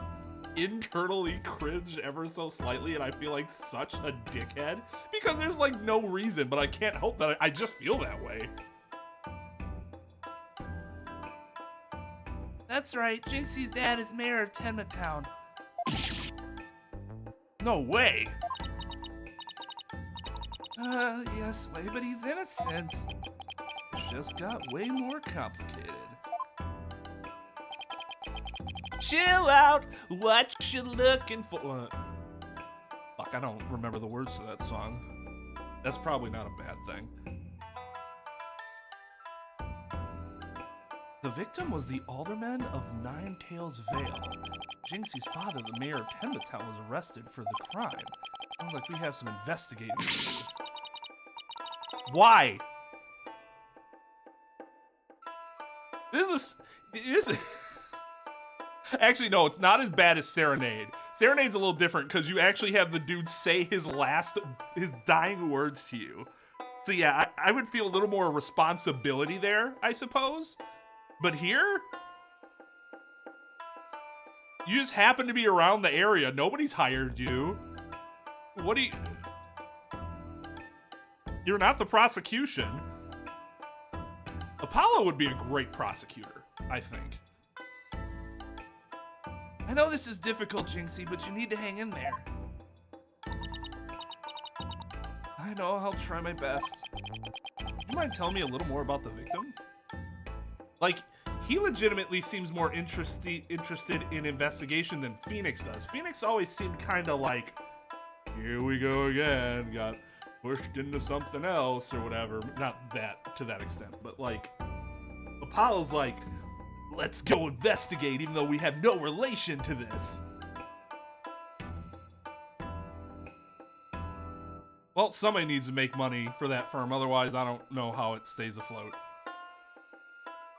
S1: internally cringe ever so slightly, and I feel like such a dickhead because there's like no reason, but I can't help that. I just feel that way.
S2: That's right, Jinxie's dad is mayor of Tenma Town.
S1: No way.
S2: Yes, way, but he's innocent. It just got way more complicated.
S1: Chill out, what you looking for? Fuck, I don't remember the words to that song. That's probably not a bad thing.
S2: The victim was the alderman of Nine Tails Vale. Jinxie's father, the mayor of Tenma Town, was arrested for the crime. Sounds like we have some investigating to do.
S1: Why? This is actually, no, it's not as bad as Serenade. Serenade's a little different because you actually have the dude say his dying words to you. So yeah, I would feel a little more responsibility there, I suppose. But here, you just happen to be around the area. Nobody's hired you. What do you... You're not the prosecution. Apollo would be a great prosecutor, I think.
S2: I know this is difficult, Jinxie, but you need to hang in there. I know, I'll try my best.
S1: Do you mind telling me a little more about the victim? Like, he legitimately seems more interested in investigation than Phoenix does. Phoenix always seemed kind of like, here we go again, got pushed into something else or whatever. Not that to that extent, but like, Apollo's like, let's go investigate even though we have no relation to this. Well, somebody needs to make money for that firm, otherwise I don't know how it stays afloat.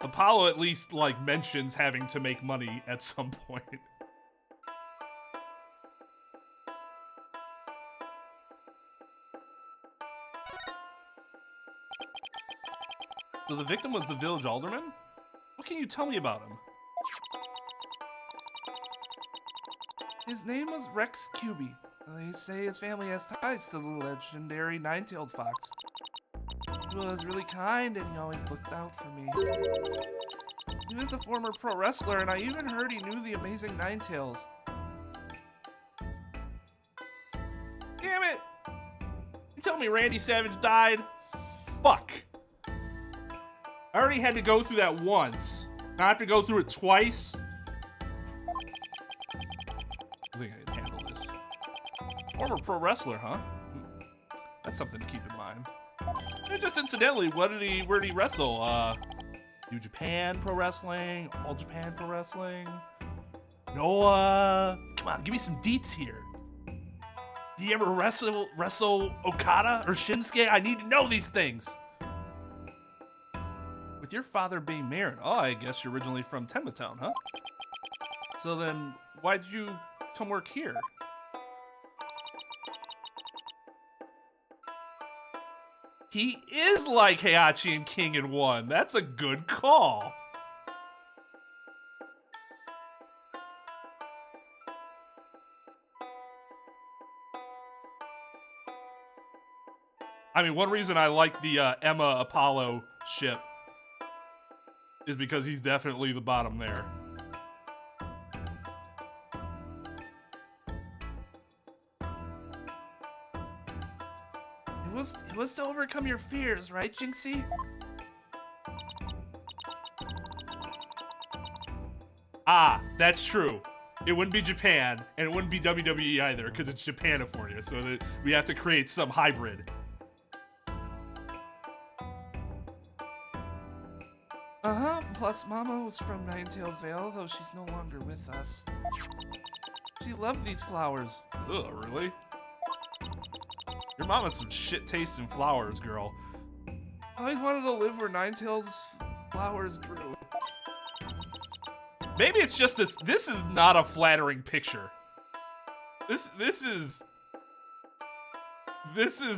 S1: Apollo at least, like, mentions having to make money at some point. So the victim was the village alderman? What can you tell me about him?
S2: His name was Rex Cuby. They say his family has ties to the legendary nine-tailed fox. He was really kind and he always looked out for me. He was a former pro wrestler and I even heard he knew the amazing Nine Tails.
S1: Damn it! You tell me Randy Savage died? Fuck. I already had to go through that once. Now I have to go through it twice. I think I can handle this. Former pro wrestler, huh? That's something to keep in mind. And just incidentally, where did he wrestle? New Japan Pro Wrestling, All Japan Pro Wrestling. Noah, come on, give me some deets here. Did he ever wrestle Okada or Shinsuke? I need to know these things. With your father being married, oh, I guess you're originally from Tenmatown, huh? So then, why'd you come work here? He is like Heihachi and King in one. That's a good call. I mean, one reason I like the Emma Apollo ship is because he's definitely the bottom there.
S2: It was to overcome your fears, right, Jinxie?
S1: Ah, that's true. It wouldn't be Japan, and it wouldn't be WWE either, because it's Japanifornia, so that we have to create some hybrid.
S2: Uh-huh, plus Mama was from Ninetails Vale, though she's no longer with us. She loved these flowers.
S1: Ugh, really? Your mom has some shit taste in flowers, girl.
S2: I always wanted to live where Ninetails flowers grew.
S1: Maybe it's just this. This is not a flattering picture. This is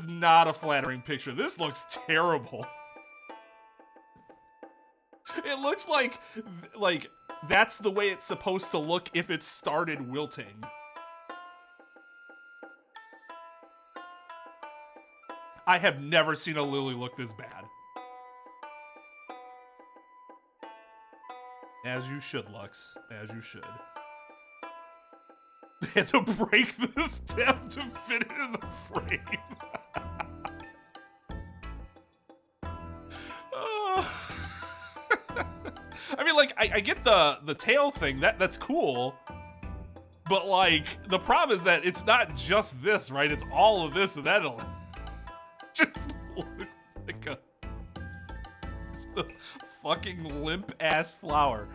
S1: not a flattering picture. This looks terrible. It looks like that's the way it's supposed to look if it started wilting. I have never seen a lily look this bad. As you should, Lux. As you should. They had to break the stem to fit it in the frame. I mean, like, I get the tail thing. That's cool. But, like, the problem is that it's not just this, right? It's all of this and that'll just looks like just a fucking limp-ass flower.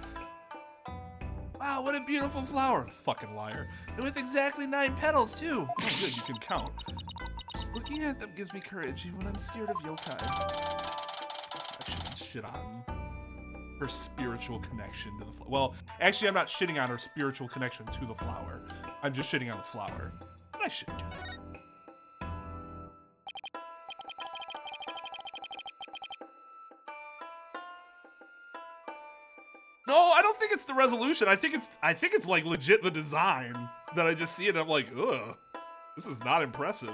S2: Wow, what a beautiful flower.
S1: Fucking liar.
S2: And with exactly 9 petals, too.
S1: Oh, good, you can count.
S2: Just looking at them gives me courage, even when I'm scared of yokai.
S1: I shouldn't shit on her spiritual connection to the flower. Well, actually, I'm not shitting on her spiritual connection to the flower. I'm just shitting on the flower. But I shouldn't do that. No, I don't think it's the resolution. I think it's like legit the design that I just see it and I'm like, ugh, this is not impressive.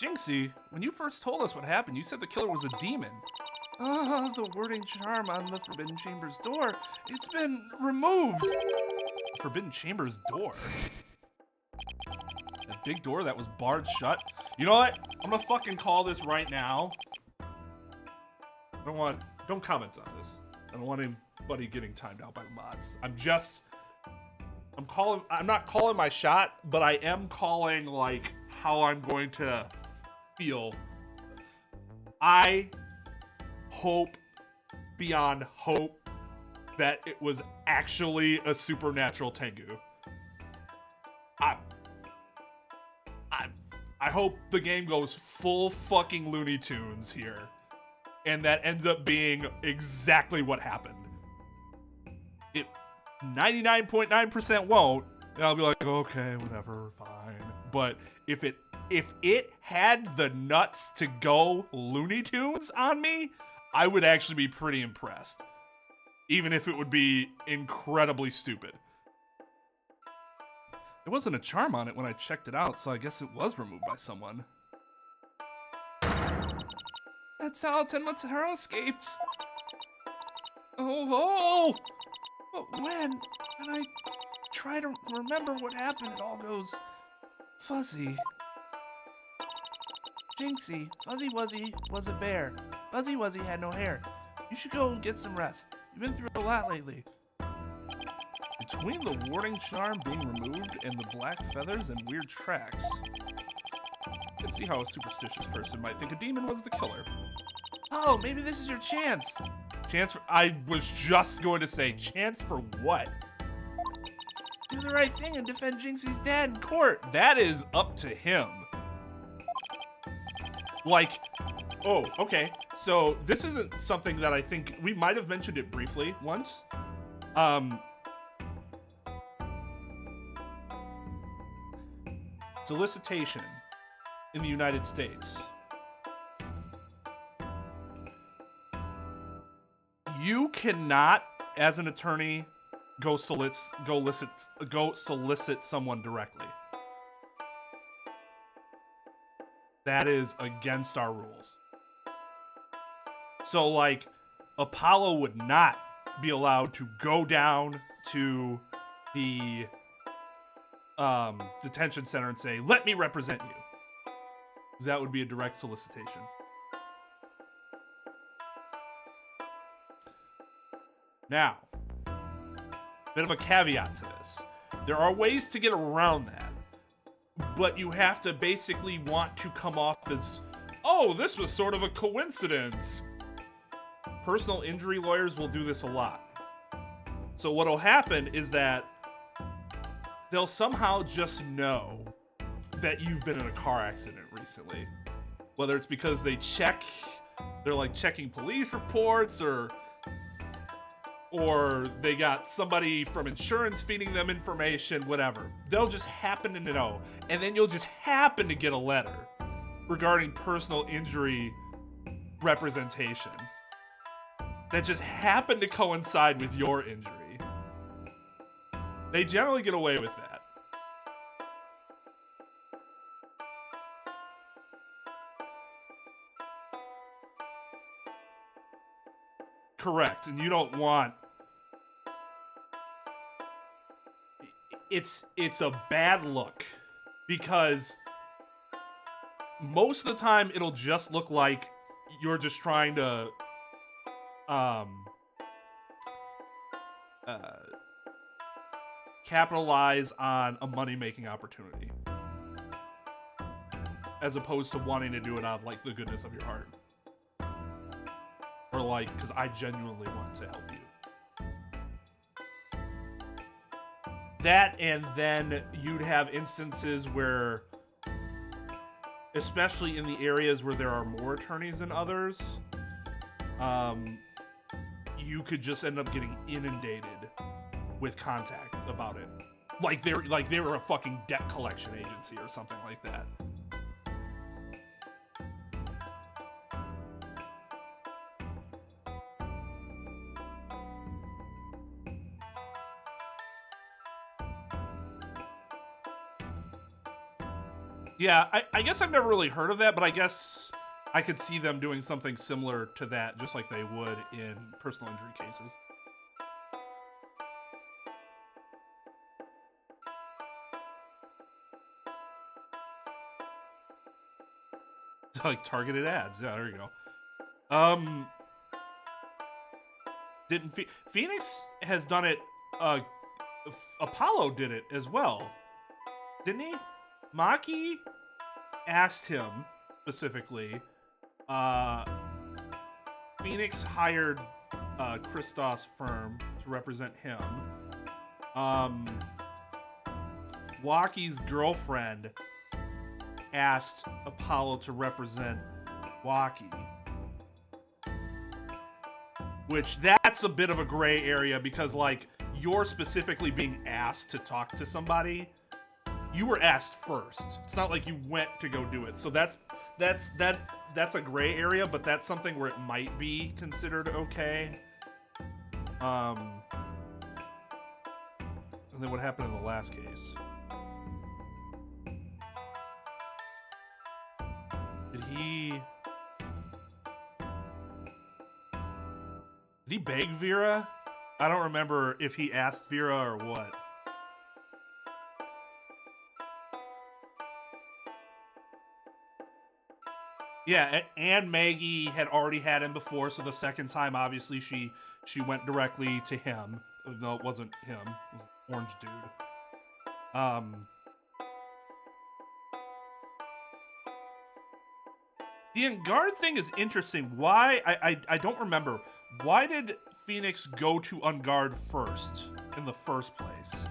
S2: Jinxie, when you first told us what happened, you said the killer was a demon. The wording charm on the Forbidden Chamber's door, it's been removed.
S1: Forbidden Chamber's door? That big door that was barred shut? You know what? I'm gonna fucking call this right now. Don't comment on this. I don't want anybody getting timed out by the mods. I'm not calling my shot, but I am calling, like, how I'm going to feel. I hope beyond hope that it was actually a supernatural Tengu.
S2: I hope the game goes full fucking Looney Tunes here. And that ends up being exactly what happened. It 99.9% won't. And I'll be like, okay, whatever, fine. But if it had the nuts to go Looney Tunes on me, I would actually be pretty impressed. Even if it would be incredibly stupid. There wasn't a charm on it when I checked it out, so I guess it was removed by someone. That's how Tenmataro escaped. Oh! But when I try to remember what happened, it all goes fuzzy. Jinxie, Fuzzy Wuzzy was a bear. Fuzzy Wuzzy had no hair. You should go and get some rest. You've been through a lot lately. Between the warding charm being removed and the black feathers and weird tracks, I can see how a superstitious person might think a demon was the killer. Oh, maybe this is your chance. Chance for— I was just going to say, chance for what? Do the right thing and defend Jinxie's dad in court. That is up to him. Like, oh, okay. So this isn't something that I think we might have mentioned it briefly once. Solicitation in the United States. You cannot, as an attorney, go solicit someone directly. That is against our rules. So, like, Apollo would not be allowed to go down to the detention center and say, "Let me represent you." Because that would be a direct solicitation. Now, bit of a caveat to this. There are ways to get around that, but you have to basically want to come off as, oh, this was sort of a coincidence. Personal injury lawyers will do this a lot. So what'll happen is that they'll somehow just know that you've been in a car accident recently. Whether it's because they're like checking police reports, or they got somebody from insurance feeding them information, whatever. They'll just happen to know. And then you'll just happen to get a letter regarding personal injury representation that just happened to coincide with your injury. They generally get away with that. Correct, and you don't want... It's a bad look, because most of the time it'll just look like you're just trying to capitalize on a money-making opportunity, as opposed to wanting to do it out of, like, the goodness of your heart. Or, like, because I genuinely want to help you. That, and then you'd have instances where, especially in the areas where there are more attorneys than others, you could just end up getting inundated with contact about it. Like they were a fucking debt collection agency or something like that. Yeah, I guess I've never really heard of that, but I guess I could see them doing something similar to that, just like they would in personal injury cases. Like targeted ads. Yeah, there you go. Didn't Phoenix has done it? Apollo did it as well, didn't he? Maki asked him specifically. Phoenix hired Kristoff's firm to represent him. Waki's girlfriend
S1: asked Apollo to represent Waki. Which, that's a bit of a gray area because, like, you're specifically being asked to talk to somebody. You were asked first. It's not like you went to go do it. So that's a gray area, but that's something where it might be considered okay. And then what happened in the last case? Did he beg Vera? I don't remember if he asked Vera or what. Yeah, and Maggie had already had him before, so the second time, obviously, she went directly to him. No, it wasn't him. It was an orange dude. The Ungard thing is interesting. Why? I don't remember. Why did Phoenix go to Ungard first in the first place?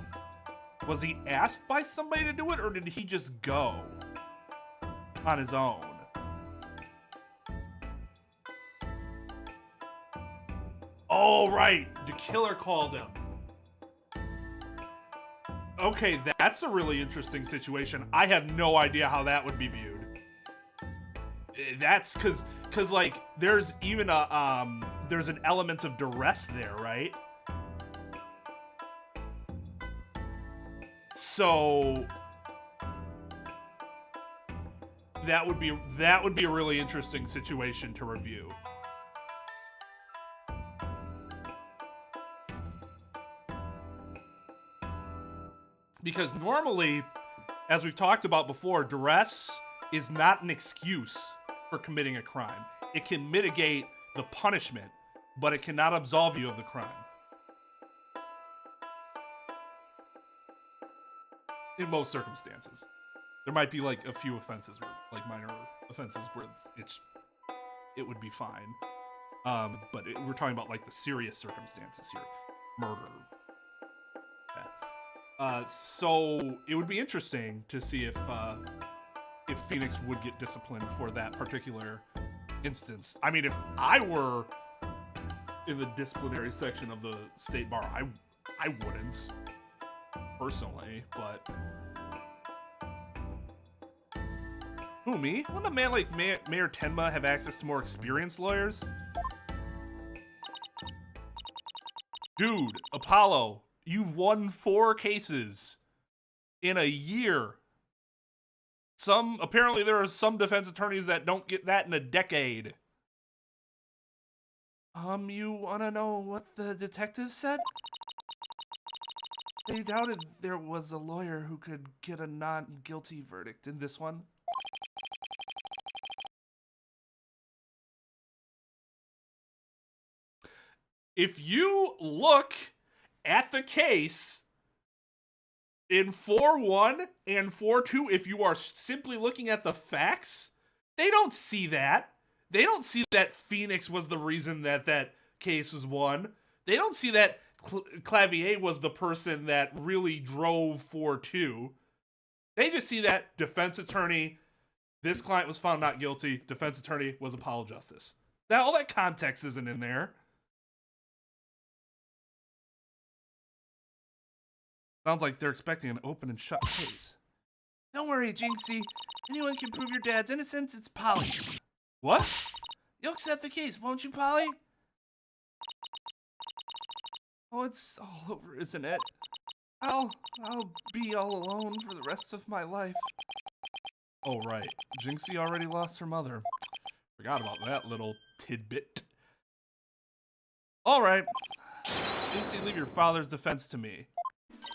S1: Was he asked by somebody to do it, or did he just go on his own? Oh, right. The killer called him. Okay, that's a really interesting situation. I have no idea how that would be viewed. That's because like, there's even there's an element of duress there, right? So that would be a really interesting situation to review. Because normally, as we've talked about before, duress is not an excuse for committing a crime. It can mitigate the punishment, but it cannot absolve you of the crime. In most circumstances. There might be like a few offenses, where, like minor offenses, where it would be fine. But we're talking about like the serious circumstances here. Murder. So it would be interesting to see if Phoenix would get disciplined for that particular instance. I mean, if I were in the disciplinary section of the state bar, I wouldn't personally, but who, me? Wouldn't a man like Mayor Tenma have access to more experienced lawyers? Dude, Apollo, you've won 4 cases in a year. Apparently there are some defense attorneys that don't get that in a decade. You wanna know what the detective said? They doubted there was a lawyer who could get a non-guilty verdict in this one. If you look at the case in 4-1 and 4-2, if you are simply looking at the facts, they don't see that. They don't see that Phoenix was the reason that that case was won. They don't see that Clavier was the person that really drove 4-2. They just see that defense attorney, this client was found not guilty, defense attorney was Apollo Justice. Now, all that context isn't in there. Sounds like they're expecting an open and shut case. Don't worry, Jinxie. Anyone can prove your dad's innocence, it's Polly. What? You'll accept the case, won't you, Polly? Oh, it's all over, isn't it? I'll be all alone for the rest of my life. Oh, right. Jinxie already lost her mother. Forgot about that little tidbit. All right. Jinxie, leave your father's defense to me.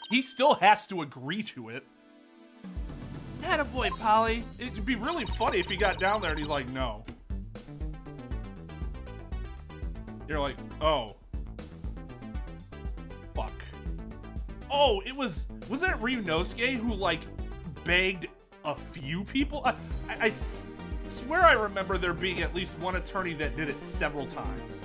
S1: He still has to agree to it. Attaboy, Polly. It'd be really funny if he got down there and he's like, no. You're like, oh. Fuck. Oh, wasn't it Ryunosuke who, like, begged a few people? I swear I remember there being at least one attorney that did it several times.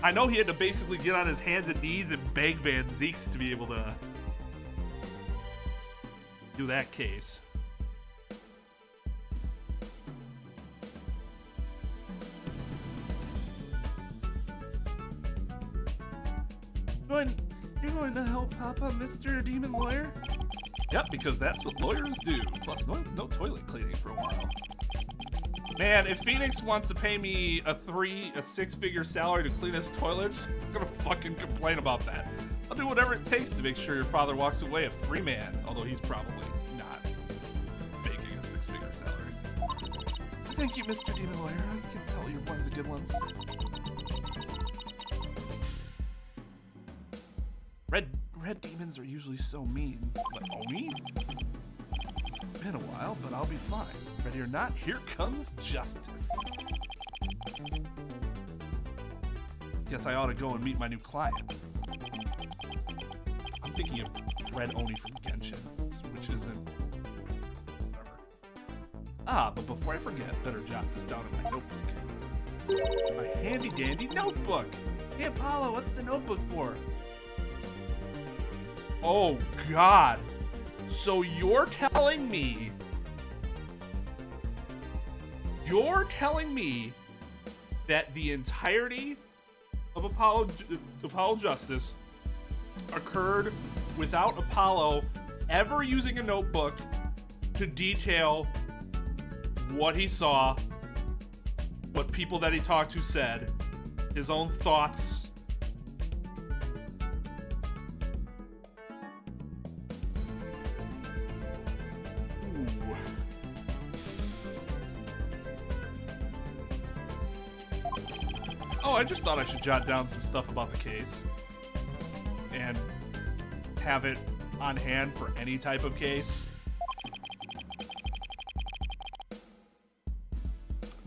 S2: I know he had to basically get on his hands and knees and beg Van Zeeks to be able to do that case.
S3: You're going to help Papa, Mr. Demon Lawyer?
S2: Yep, because that's what lawyers do. Plus, no toilet cleaning for a while. Man, if Phoenix wants to pay me a 6-figure salary to clean his toilets, I'm gonna fucking complain about that. I'll do whatever it takes to make sure your father walks away a free man, although he's probably not making a 6-figure salary.
S3: Thank you, Mr. Demon Lawyer. I can tell you're one of the good ones. Red demons are usually so mean.
S2: But Oni?
S3: It's been a while, but I'll be fine. Ready or not, here comes justice.
S2: Guess I ought to go and meet my new client. I'm thinking of Red Oni from Genshin, which isn't... whatever. Ah, but before I forget, better jot this down in my notebook. My handy-dandy notebook!
S3: Hey, Apollo, what's the notebook for?
S2: Oh, God. So you're telling me that the entirety of Apollo Justice occurred without Apollo ever using a notebook to detail what he saw, what people that he talked to said, his own thoughts. Oh, I just thought I should jot down some stuff about the case and have it on hand for any type of case.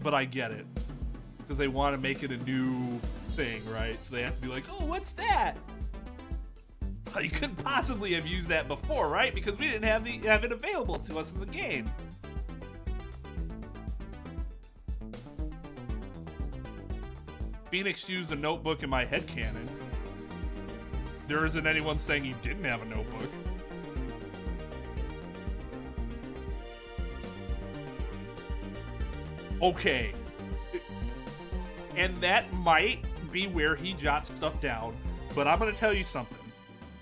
S2: But I get it, because they want to make it a new thing, right? So they have to be like, oh, what's that? Well, you couldn't possibly have used that before, right? Because we didn't have it available to us in the game. Phoenix used a notebook in my headcanon. There isn't anyone saying he didn't have a notebook. Okay. And that might be where he jots stuff down, but I'm gonna tell you something.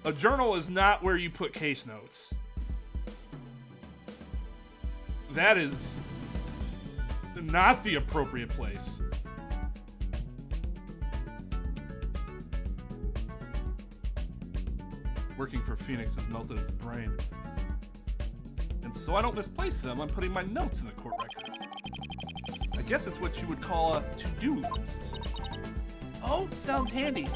S2: A journal is not where you put case notes. That is not the appropriate place. Working for Phoenix has melted his brain. And so I don't misplace them, I'm putting my notes in the court record. I guess it's what you would call a to-do list.
S3: Oh, sounds handy.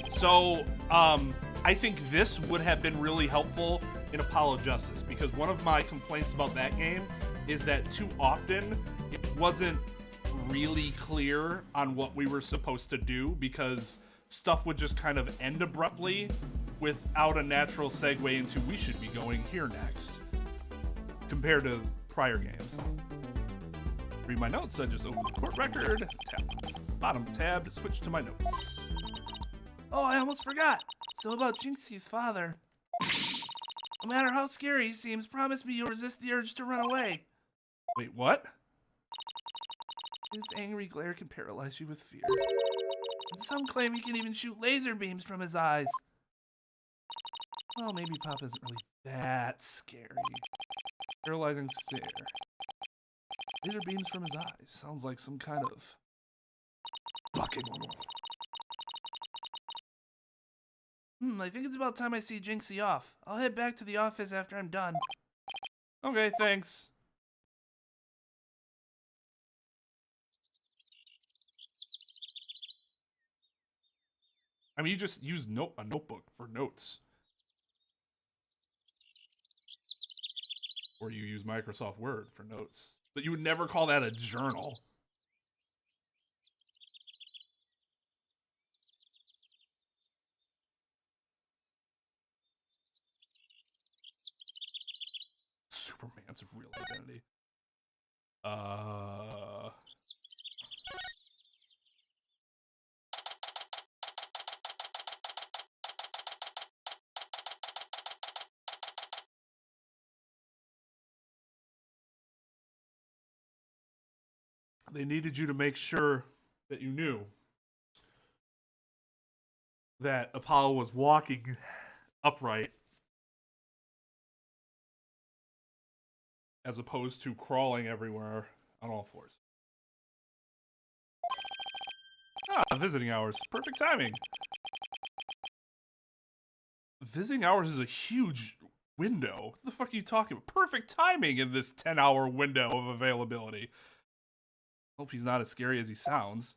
S2: So, I think this would have been really helpful in Apollo Justice, because one of my complaints about that game is that too often it wasn't really clear on what we were supposed to do, because stuff would just kind of end abruptly without a natural segue into we should be going here next, compared to prior games. Read my notes, I just open the court record, tap bottom tab to switch to my notes.
S3: Oh, I almost forgot. So about Jinxie's father. No matter how scary he seems, promise me you'll resist the urge to run away.
S2: Wait, what?
S3: His angry glare can paralyze you with fear. And some claim he can even shoot laser beams from his eyes. Well, maybe Pop isn't really that scary.
S2: Paralyzing stare.
S3: Laser beams from his eyes. Sounds like some kind of bucket. I think it's about time I see Jinxie off. I'll head back to the office after I'm done.
S2: Okay, thanks. I mean, you just use a notebook for notes. Or you use Microsoft Word for notes. But you would never call that a journal. Superman's real identity.
S1: they needed you to make sure that you knew that Apollo was walking upright as opposed to crawling everywhere on all fours. Ah, visiting hours. Perfect timing. Visiting hours is a huge window. What the fuck are you talking about? Perfect timing in this 10-hour window of availability. Hope he's not as scary as he sounds.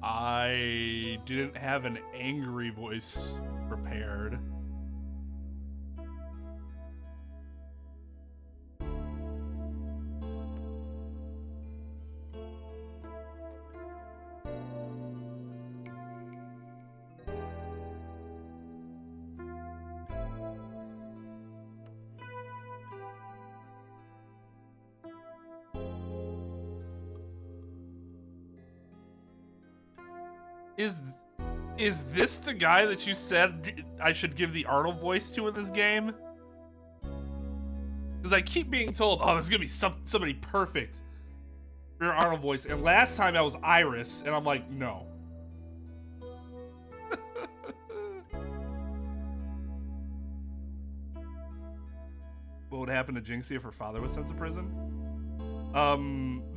S1: I didn't have an angry voice prepared. Is this the guy that you said I should give the Arnold voice to in this game? Because I keep being told, oh, there's gonna be somebody perfect for your Arnold voice. And last time I was Iris, and I'm like, no. What would happen to Jinxie if her father was sent to prison?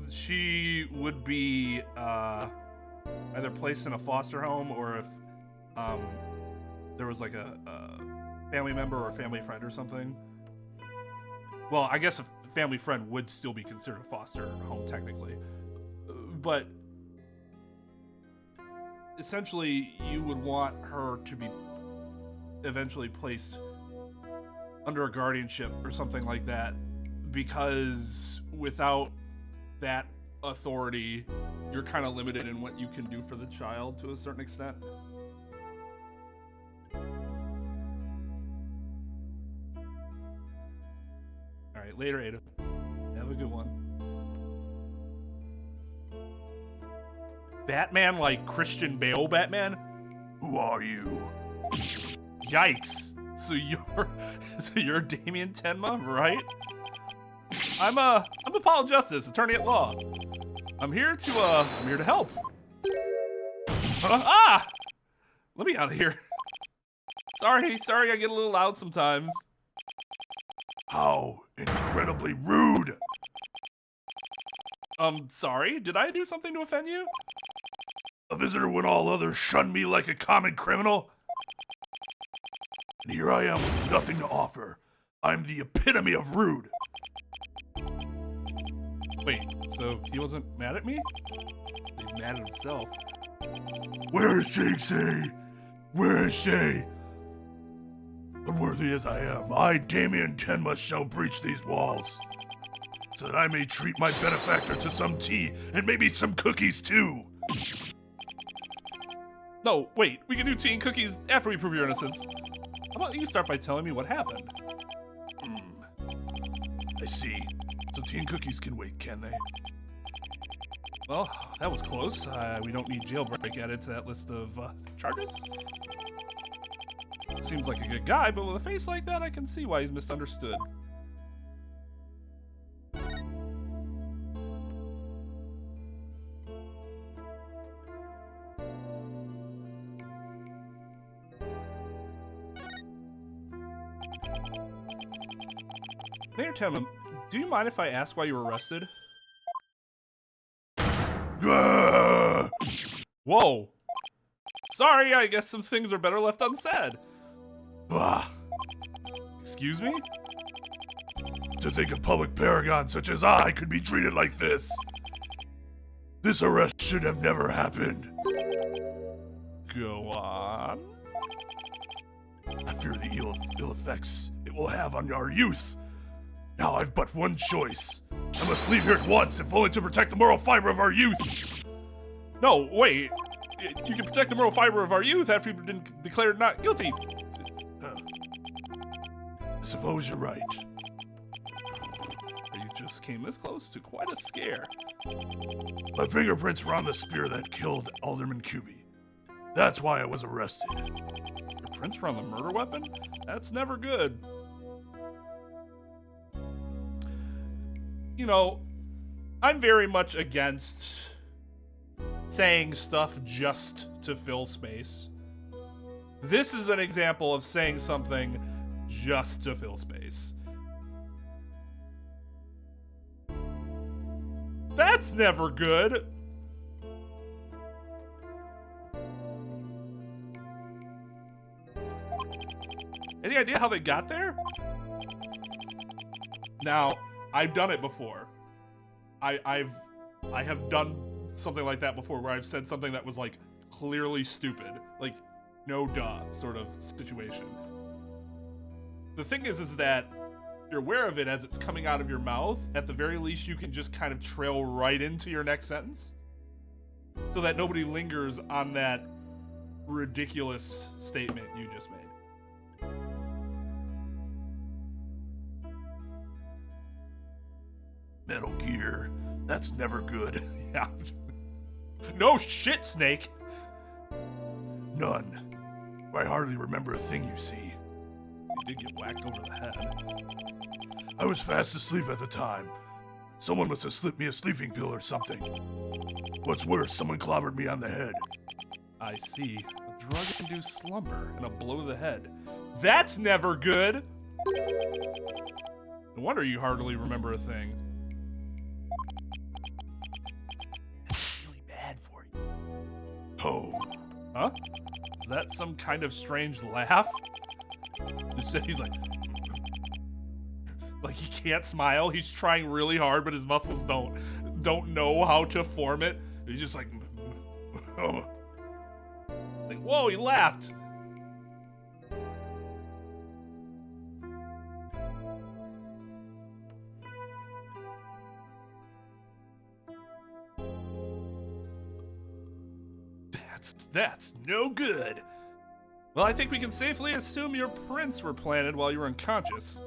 S1: She would be, either placed in a foster home, or if there was like a family member or a family friend or something. Well, I guess a family friend would still be considered a foster home technically, but essentially you would want her to be eventually placed under a guardianship or something like that, because without that authority, you're kind of limited in what you can do for the child to a certain extent. All right, later, Ada. Have a good one. Batman, like Christian Bale Batman? Who are you? Yikes. So you're Damien Tenma, right? I'm Apollo Justice, attorney at law. I'm here to help. Let me out of here. Sorry, I get a little loud sometimes. How incredibly rude. Sorry, did I do something to offend you? A visitor when all others shun me like a common criminal? And here I am with nothing to offer. I'm the epitome of rude. Wait, so he wasn't mad at me? He's mad at himself. Where is Jinxie? Where is she? Unworthy as I am, I, Damien Tenma, shall breach these walls, so that I may treat my benefactor to some tea and maybe some cookies too. No, wait, we can do tea and cookies after we prove your innocence. How about you start by telling me what happened? I see. So tea and cookies can wait, can they? Well, that was close. We don't need jailbreak added to that list of charges. Seems like a good guy, but with a face like that, I can see why he's misunderstood. Mayor Tenma, do you mind if I ask why you were arrested? Whoa! Sorry, I guess some things are better left unsaid. Bah! Excuse me? To think a public paragon such as I could be treated like this. This arrest should have never happened. Go on. I fear the ill effects it will have on our youth. Now I've but one choice. I must leave here at once, if only to protect the moral fiber of our youth. No, wait. You can protect the moral fiber of our youth after you've been declared not guilty. I suppose you're right. You just came this close to quite a scare.
S4: My fingerprints were on the spear that killed Alderman Cuby. That's why I was arrested.
S1: Your prints were on the murder weapon? That's never good. You know, I'm very much against saying stuff just to fill space. This is an example of saying something just to fill space. That's never good. Any idea how they got there? Now, I've done it before. I have done something like that before, where I've said something that was like clearly stupid, like no duh sort of situation. The thing is that you're aware of it as it's coming out of your mouth. At the very least, you can just kind of trail right into your next sentence, so that nobody lingers on that ridiculous statement you just made.
S4: Metal Gear, that's never good.
S1: Yeah. No shit, Snake.
S4: None. I hardly remember a thing, you see.
S1: You did get whacked over the head.
S4: I was fast asleep at the time. Someone must have slipped me a sleeping pill or something. What's worse, someone clobbered me on the head.
S1: I see. A drug-induced slumber and a blow to the head. That's never good! No wonder you hardly remember a thing.
S4: It's really bad for you. Oh.
S1: Huh? Is that some kind of strange laugh? You said he's like he can't smile. He's trying really hard, but his muscles don't know how to form it. He's just like, like, whoa, he laughed. That's no good. Well, I think we can safely assume your prints were planted while you were unconscious.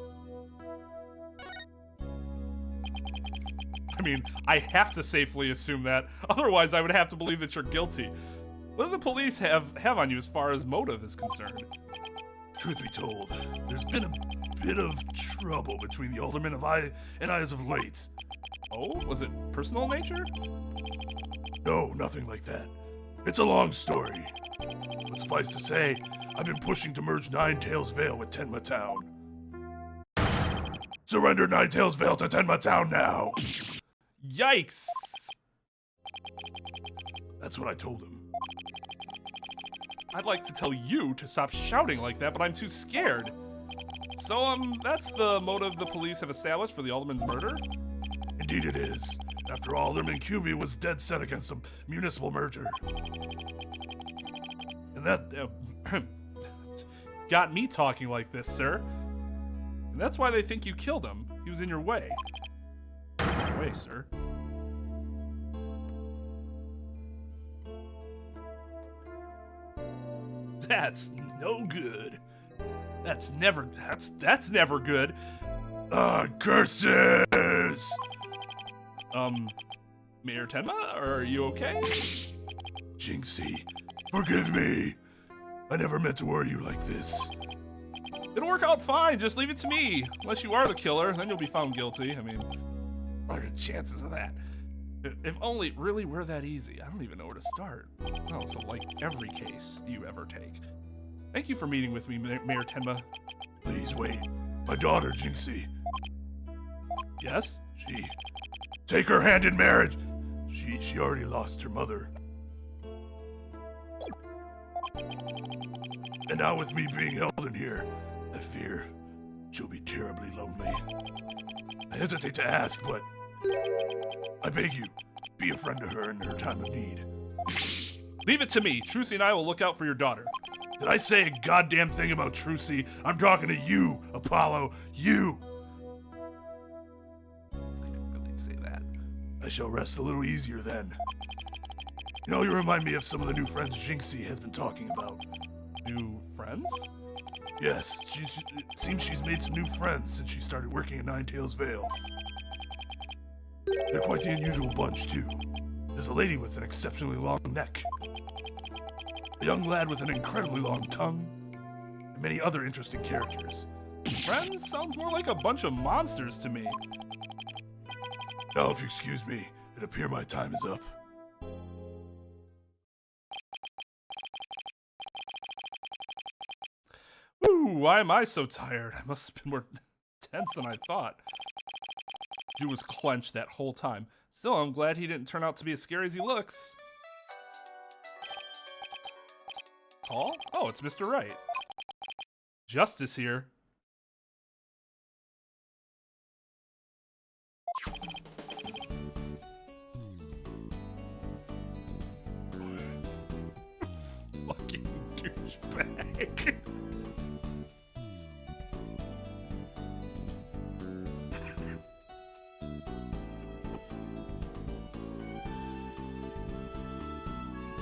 S1: I mean, I have to safely assume that. Otherwise, I would have to believe that you're guilty. What do the police have on you as far as motive is concerned?
S4: Truth be told, there's been a bit of trouble between the alderman and I as of late.
S1: Oh, was it personal nature?
S4: No, nothing like that. It's a long story. But suffice to say, I've been pushing to merge Ninetails Vale with Tenma Town. Surrender Ninetails Vale to Tenma Town now!
S1: Yikes!
S4: That's what I told him.
S1: I'd like to tell you to stop shouting like that, but I'm too scared. So, that's the motive the police have established for the Alderman's murder?
S4: Indeed it is. After all, Alderman Cuby was dead set against a municipal merger.
S1: And that got me talking like this, sir. And that's why they think you killed him. He was in your way. In your way, sir. That's no good. That's never good.
S4: Curses!
S1: Mayor Tenma, are you okay?
S4: Jinxie, forgive me. I never meant to worry you like this.
S1: It'll work out fine, just leave it to me. Unless you are the killer, then you'll be found guilty. I mean, what are the chances of that? If only it really were that easy. I don't even know where to start. Oh, so like every case you ever take. Thank you for meeting with me, Mayor Tenma.
S4: Please wait. My daughter, Jinxie.
S1: Yes?
S4: Take her hand in marriage. She already lost her mother. And now with me being held in here, I fear she'll be terribly lonely. I hesitate to ask, but I beg you, be a friend to her in her time of need.
S1: Leave it to me. Trucy and I will look out for your daughter.
S4: Did I say a goddamn thing about Trucy? I'm talking to you, Apollo. You!
S1: I didn't really say that.
S4: I shall rest a little easier then. You know, you remind me of some of the new friends Jinxie has been talking about.
S1: New friends?
S4: Yes, it seems she's made some new friends since she started working at Ninetails Vale. They're quite the unusual bunch, too. There's a lady with an exceptionally long neck, a young lad with an incredibly long tongue, and many other interesting characters.
S2: Friends sounds more like a bunch of monsters to me.
S4: Now, if you excuse me, it appears my time is up.
S2: Ooh, why am I so tired? I must have been more tense than I thought. Dude was clenched that whole time. Still, I'm glad he didn't turn out to be as scary as he looks. Call? Oh, it's Mr. Wright. Justice here.
S4: Fucking douchebag.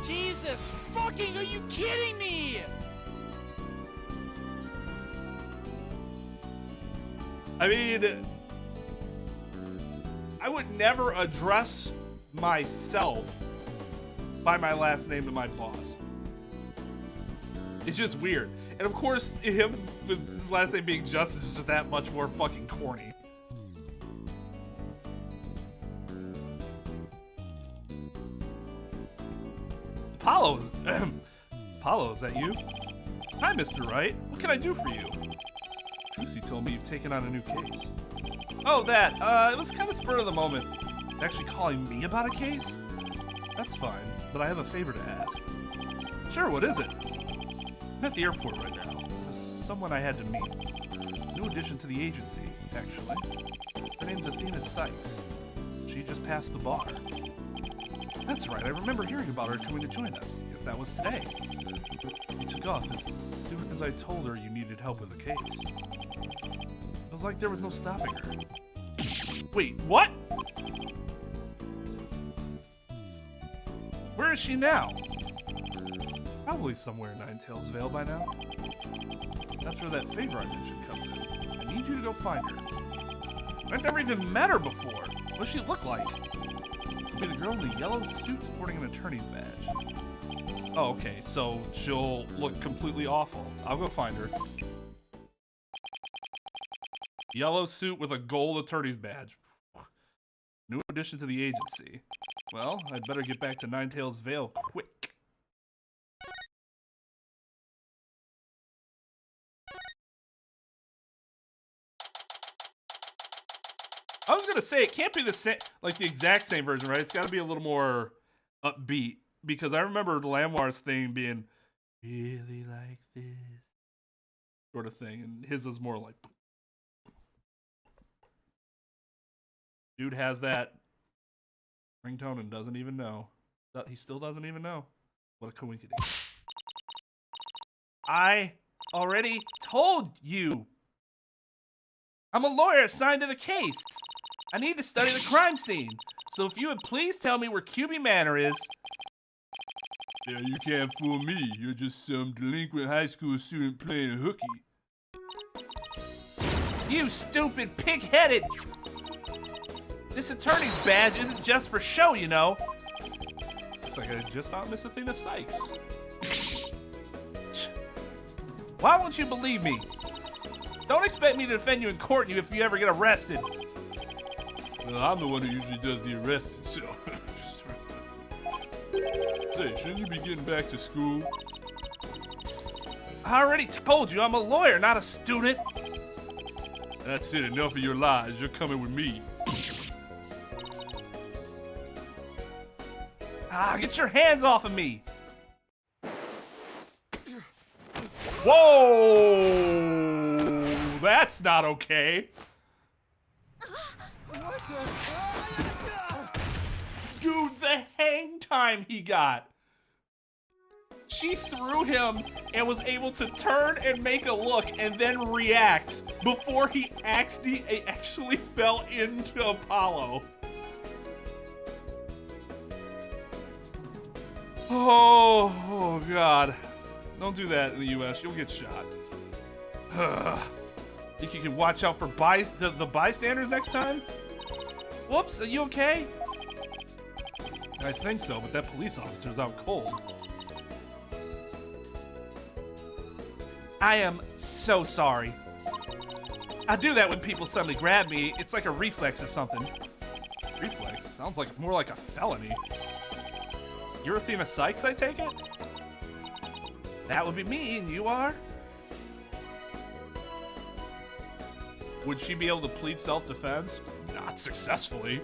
S5: Jesus fucking, are you kidding me?
S2: I mean, I would never address myself by my last name to my boss. It's just weird. And of course, him with his last name being Justice is just that much more fucking corny. Apollo, is that you? Hi, Mr. Wright. What can I do for you? Trucy told me you've taken on a new case. Oh, that. It was kind of spur of the moment. Actually calling me about a case? That's fine, but I have a favor to ask. Sure, what is it? I'm at the airport right now. There's someone I had to meet. New addition to the agency, actually. Her name's Athena Sykes. She just passed the bar. That's right, I remember hearing about her coming to join us. Guess that was today. You took off as soon as I told her you needed help with the case. It was like there was no stopping her. Wait, what? Where is she now? Probably somewhere in Ninetales Vale by now. That's where that favor I mentioned comes in. I need you to go find her. I've never even met her before. What does she look like? Be the girl in the yellow suit sporting an attorney's badge. Oh, okay, so she'll look completely awful. I'll go find her. Yellow suit with a gold attorney's badge. New addition to the agency. Well, I'd better get back to Ninetales Vale quick. I was gonna say it can't be the same, like the exact same version, right? It's got to be a little more upbeat because I remember Lamwar's thing being really like this sort of thing, and his was more like. Dude has that ringtone and doesn't even know. He still doesn't even know. What a coincidence! I already told you. I'm a lawyer assigned to the case. I need to study the crime scene. So if you would please tell me where QB Manor is.
S4: Yeah, you can't fool me. You're just some delinquent high school student playing hooky.
S2: You stupid pig-headed! This attorney's badge isn't just for show, you know. Looks like I just found Miss Athena Sykes. Why won't you believe me? Don't expect me to defend you in court if you ever get arrested.
S4: Well, I'm the one who usually does the arresting, so. Say, shouldn't you be getting back to school?
S2: I already told you I'm a lawyer, not a student.
S4: That's it, enough of your lies. You're coming with me.
S2: Get your hands off of me. Whoa! That's not okay. Dude, the hang time he got. She threw him and was able to turn and make a look and then react before he actually fell into Apollo. Oh God. Don't do that in the US, you'll get shot. Think you can watch out for the bystanders next time?
S3: Whoops, are you okay?
S1: I think so, but that police officer's out cold.
S3: I am so sorry. I do that when people suddenly grab me. It's like a reflex or something.
S1: Reflex? Sounds like more like a felony. You're Athena Sykes, I take it?
S3: That would be me, and you are?
S1: Would she be able to plead self-defense? Not successfully.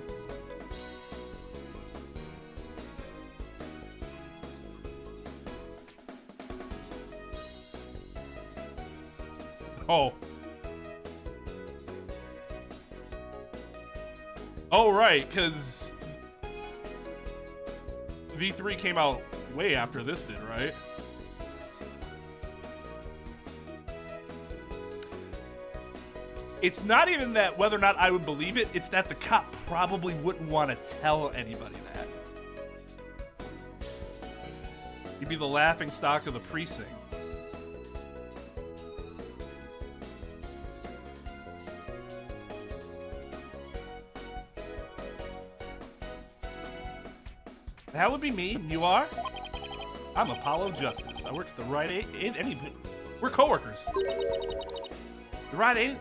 S1: Oh. Oh, right, because V3 came out way after this did, right? It's not even that whether or not I would believe it, it's that the cop probably wouldn't want to tell anybody that. You'd be the laughing stock of the precinct.
S3: That would be me, and you are?
S1: I'm Apollo Justice. I work at the Wright We're coworkers.
S3: The Right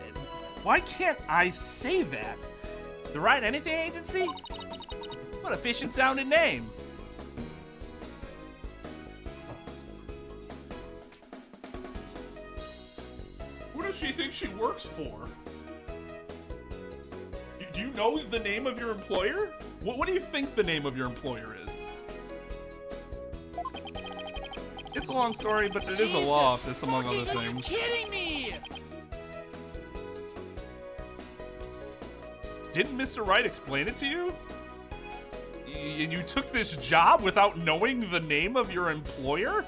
S3: Why can't I say that? The Right Anything Agency? What a efficient sounding name.
S1: Who does she think she works for? Do you know the name of your employer? What do you think the name of your employer is? It's a long story, but it is a law office, among other things.
S5: Are you kidding me?
S1: Didn't Mr. Wright explain it to you? And you took this job without knowing the name of your employer?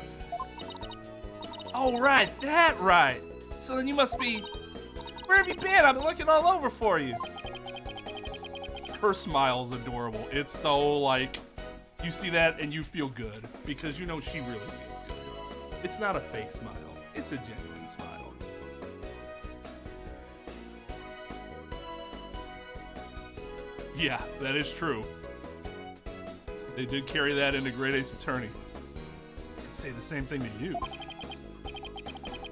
S3: Oh, right, that right. So then you must be... Where have you been? I've been looking all over for you.
S1: Her smile's adorable. It's so like, you see that and you feel good because you know she really feels good. It's not a fake smile. It's a genuine smile. Yeah, that is true. They did carry that into Grade Ace Attorney. I could say the same thing to you.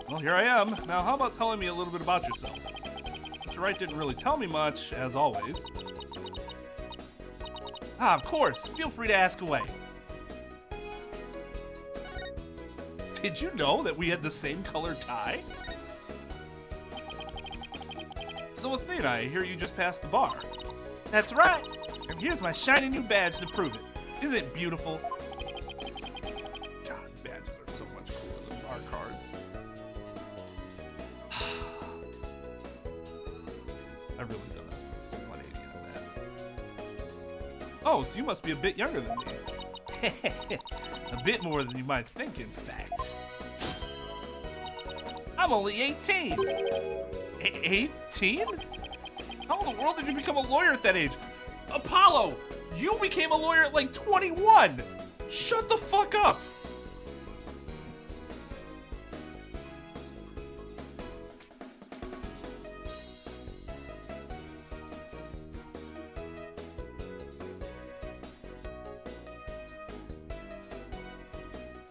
S1: Well, here I am. Now, how about telling me a little bit about yourself? Mr. Wright didn't really tell me much, as always.
S3: Ah, of course. Feel free to ask away.
S1: Did you know that we had the same colored tie?
S3: So, Athena, I hear you just passed the bar. That's right. And here's my shiny new badge to prove it. Isn't it beautiful?
S1: God, badges are so much cooler than bar cards. I really done a 180 on that. Oh, so you must be a bit younger than me.
S3: A bit more than you might think, in fact. I'm only 18.
S1: 18? How in the world did you become a lawyer at that age? Apollo, you became a lawyer at like 21. Shut the fuck up.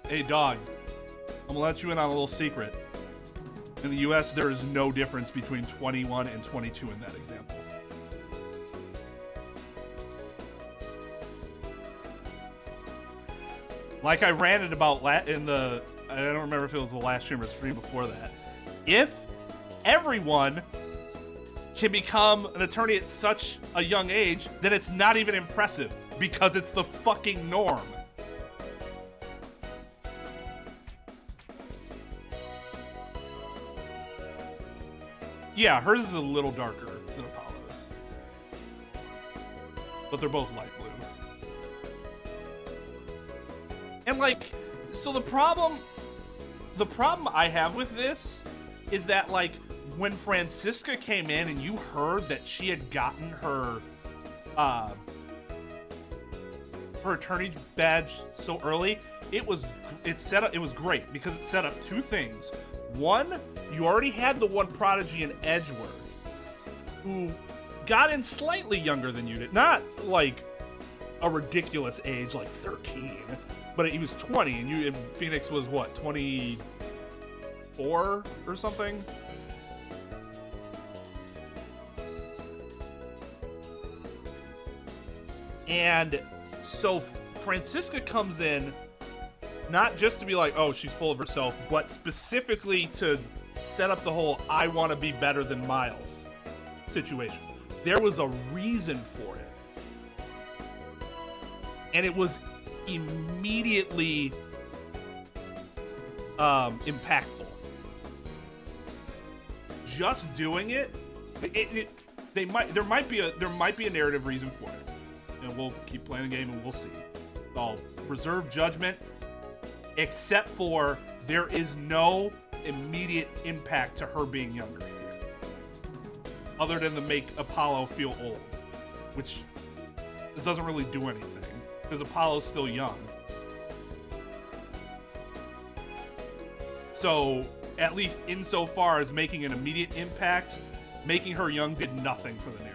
S1: Hey, dog. I'm gonna let you in on a little secret. In the US, there is no difference between 21 and 22 in that example. Like I ranted about in the, I don't remember if it was the last stream or stream before that. If everyone can become an attorney at such a young age, then it's not even impressive because it's the fucking norm. Yeah, hers is a little darker than Apollo's. But they're both light blue. And like, so the problem I have with this is that like when Francisca came in and you heard that she had gotten her attorney badge so early, it was great because it set up two things. One, you already had the one prodigy in Edgeworth who got in slightly younger than you did. Not like a ridiculous age, like 13, but he was 20, and Phoenix was what, 24 or something? And so Francisca comes in not just to be like, oh, she's full of herself, but specifically to set up the whole I want to be better than Miles situation. There was a reason for it. And it was immediately impactful. Just doing it, there might be a narrative reason for it. And we'll keep playing the game and we'll see. I'll reserve judgment, except for there is no immediate impact to her being younger here, other than to make Apollo feel old, which it doesn't really do anything because Apollo's still young. So at least insofar as making an immediate impact, making her young did nothing for the narrative.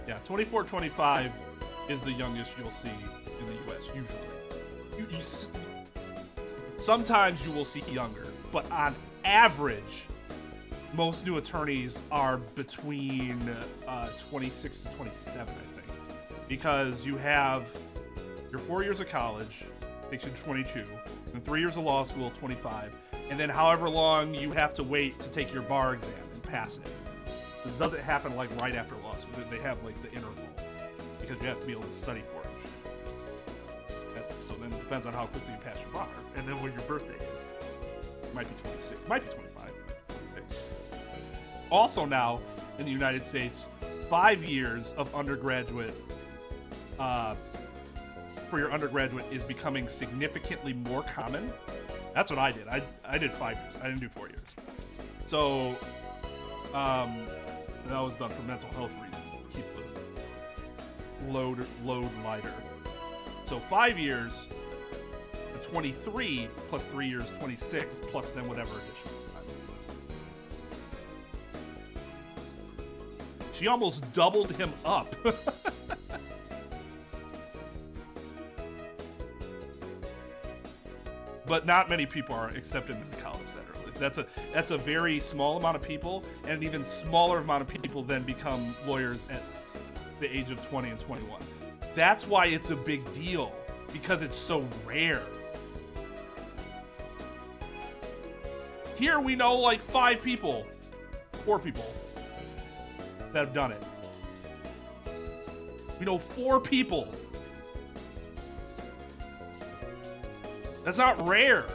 S1: Yeah, 24, 25 is the youngest you'll see in the U.S. usually. Sometimes you will see younger, but on average, most new attorneys are between 26 to 27, I think. Because you have your 4 years of college, takes you to 22, and 3 years of law school, 25, and then however long you have to wait to take your bar exam and pass it. It doesn't happen like right after law school. They have like the interval because you have to be able to study for it and shit. So then it depends on how quickly you pass your bar, and then when your birthday is. It might be 26, might be 25. Also now in the United States, 5 years of undergraduate for your undergraduate is becoming significantly more common. That's what I did. I did 5 years. I didn't do 4 years. So that was done for mental health reasons, to keep the load lighter. So 5 years, 23 plus 3 years, 26 plus then whatever additional time. She almost doubled him up. But not many people are accepted into college that early. That's a very small amount of people, and an even smaller amount of people then become lawyers at the age of 20 and 21. That's why it's a big deal, because it's so rare. Here we know like 4 people that have done it. We know 4 people. That's not rare.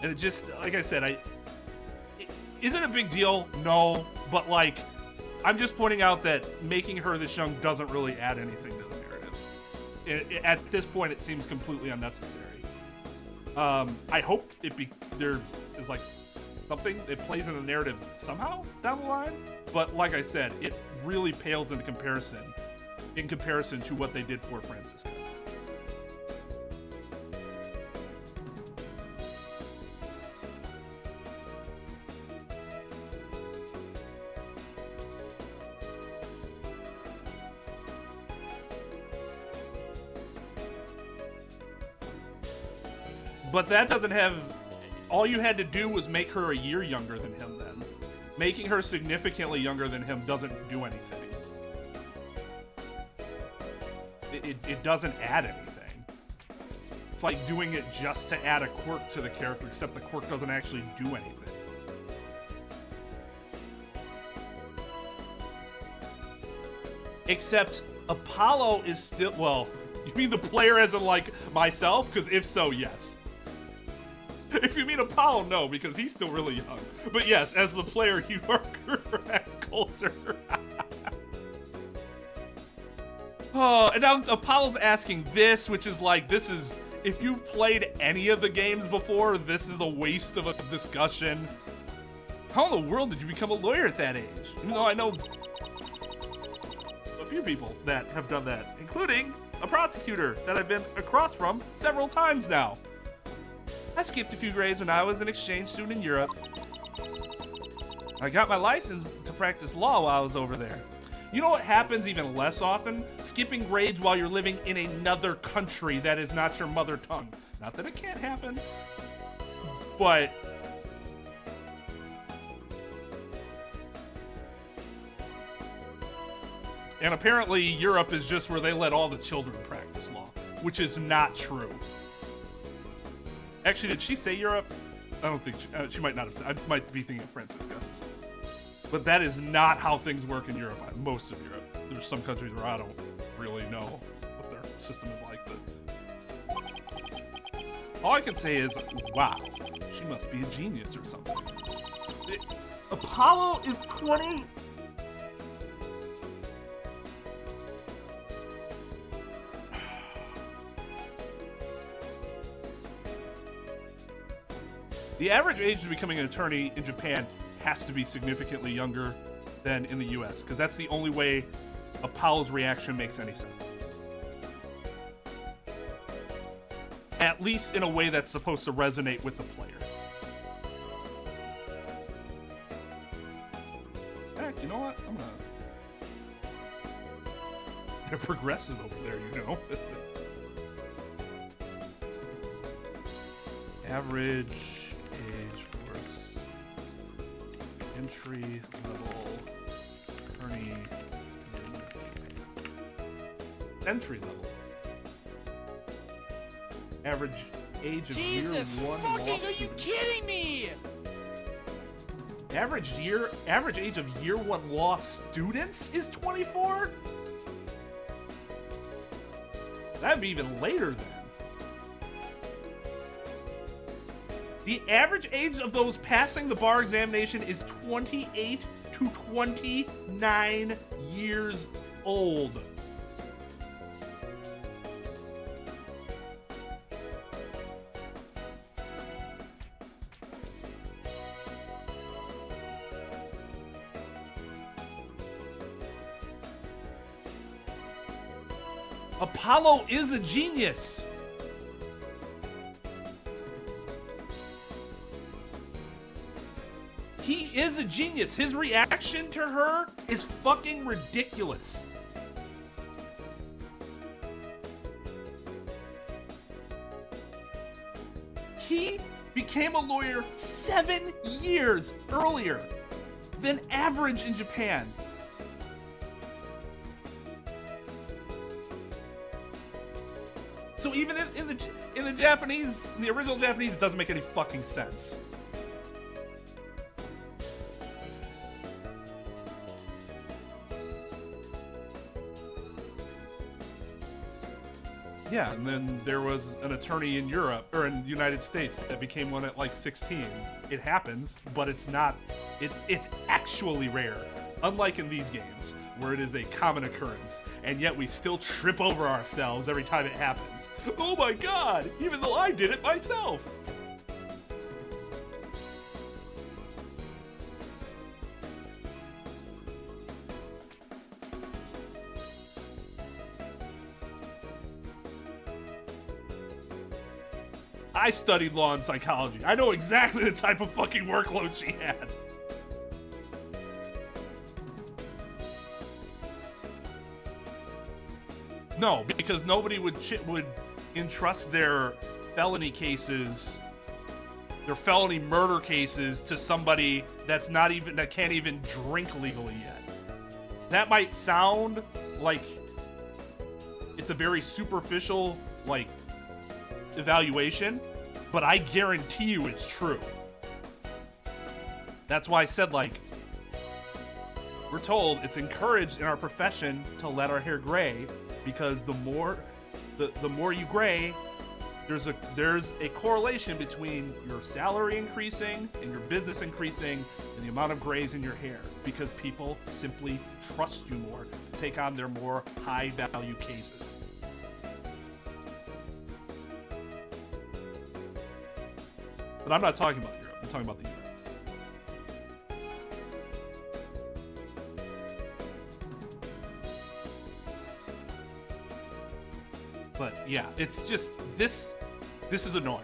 S1: And it just, like I said, is it a big deal? No, but like, I'm just pointing out that making her this young doesn't really add anything to the narrative. At this point, it seems completely unnecessary. I hope there is like something that plays in the narrative somehow down the line. But like I said, it really pales in comparison to what they did for Francisco. But that doesn't have... All you had to do was make her a year younger than him then. Making her significantly younger than him doesn't do anything. It doesn't add anything. It's like doing it just to add a quirk to the character, except the quirk doesn't actually do anything. Except Apollo is still... Well, you mean the player as in like myself? Because if so, yes. If you mean Apollo, no, because he's still really young. But yes, as the player, you are correct, Coulter.
S3: Oh, and now Apollo's asking this, which is like, this is, if you've played any of the games before, this is a waste of a discussion. How in the world did you become a lawyer at that age? Even though I know a few people that have done that, including a prosecutor that I've been across from several times now. I skipped a few grades when I was an exchange student in Europe. I got my license to practice law while I was over there. You know what happens even less often? Skipping grades while you're living in another country that is not your mother tongue. Not that it can't happen, but and apparently Europe is just where they let all the children practice law, which is not true. Actually, did she say Europe? I don't think she might not have said. I might be thinking of Francisco. But that is not how things work in Europe. Most of Europe. There's some countries where I don't really know what their system is like. But all I can say is, wow, she must be a genius or something. Apollo is 20. The average age of becoming an attorney in Japan has to be significantly younger than in the US, because that's the only way Apollo's reaction makes any sense. At least in a way that's supposed to resonate with the player. Heck, you know what? They're progressive over there, you know. Average age for entry level attorney in Japan. Entry level. Average age of
S5: Jesus
S3: year one
S5: fucking,
S3: law
S5: are you
S3: student.
S5: kidding me?
S3: Average age of year one law students is 24? That'd be even later then. The average age of those passing the bar examination is 28 to 29 years old. Apollo is a genius. He is a genius. His reaction to her is fucking ridiculous. He became a lawyer 7 years earlier than average in Japan. So even in the Japanese, in the original Japanese, it doesn't make any fucking sense. Yeah, and then there was an attorney in Europe, or in the United States, that became one at like 16. It happens, but it's not, it's actually rare. Unlike in these games, where it is a common occurrence, and yet we still trip over ourselves every time it happens. Oh my god, even though I did it myself! I studied law and psychology. I know exactly the type of fucking workload she had. No, because nobody would entrust their felony cases, their felony murder cases, to somebody that can't even drink legally yet. That might sound like it's a very superficial, like, evaluation, but I guarantee you it's true. That's why I said, like, we're told it's encouraged in our profession to let our hair gray, because the more you gray,
S1: there's a correlation between your salary increasing and your business increasing and the amount of grays in your hair, because people simply trust you more to take on their more high value cases. But I'm not talking about Europe, I'm talking about the US. But yeah, it's just this is annoying.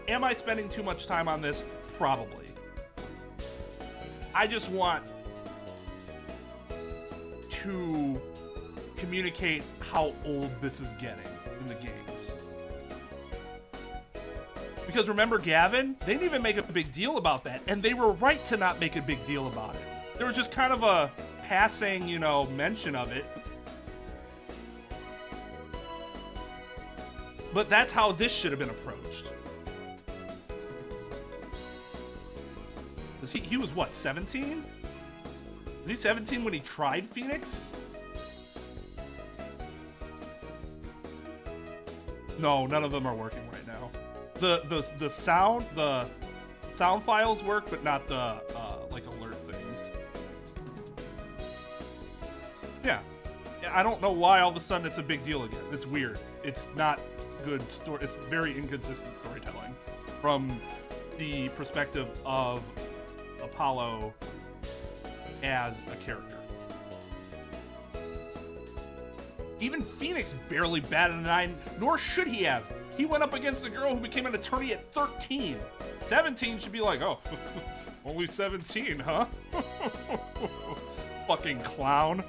S1: Am I spending too much time on this? Probably. I just want to communicate how old this is getting in the games. Because remember Gavin? They didn't even make a big deal about that, and they were right to not make a big deal about it. There was just kind of a passing, mention of it. But that's how this should have been approached. He was what, 17? Was he 17 when he tried Phoenix? No, none of them are working right now. The sound files work, but not the like alert things. Yeah, I don't know why all of a sudden it's a big deal again. It's weird. It's not good story. It's very inconsistent storytelling from the perspective of Apollo as a character. Even Phoenix barely batted an eye, nor should he have. He went up against a girl who became an attorney at 13. 17 should be like, oh, only 17, huh? Fucking clown.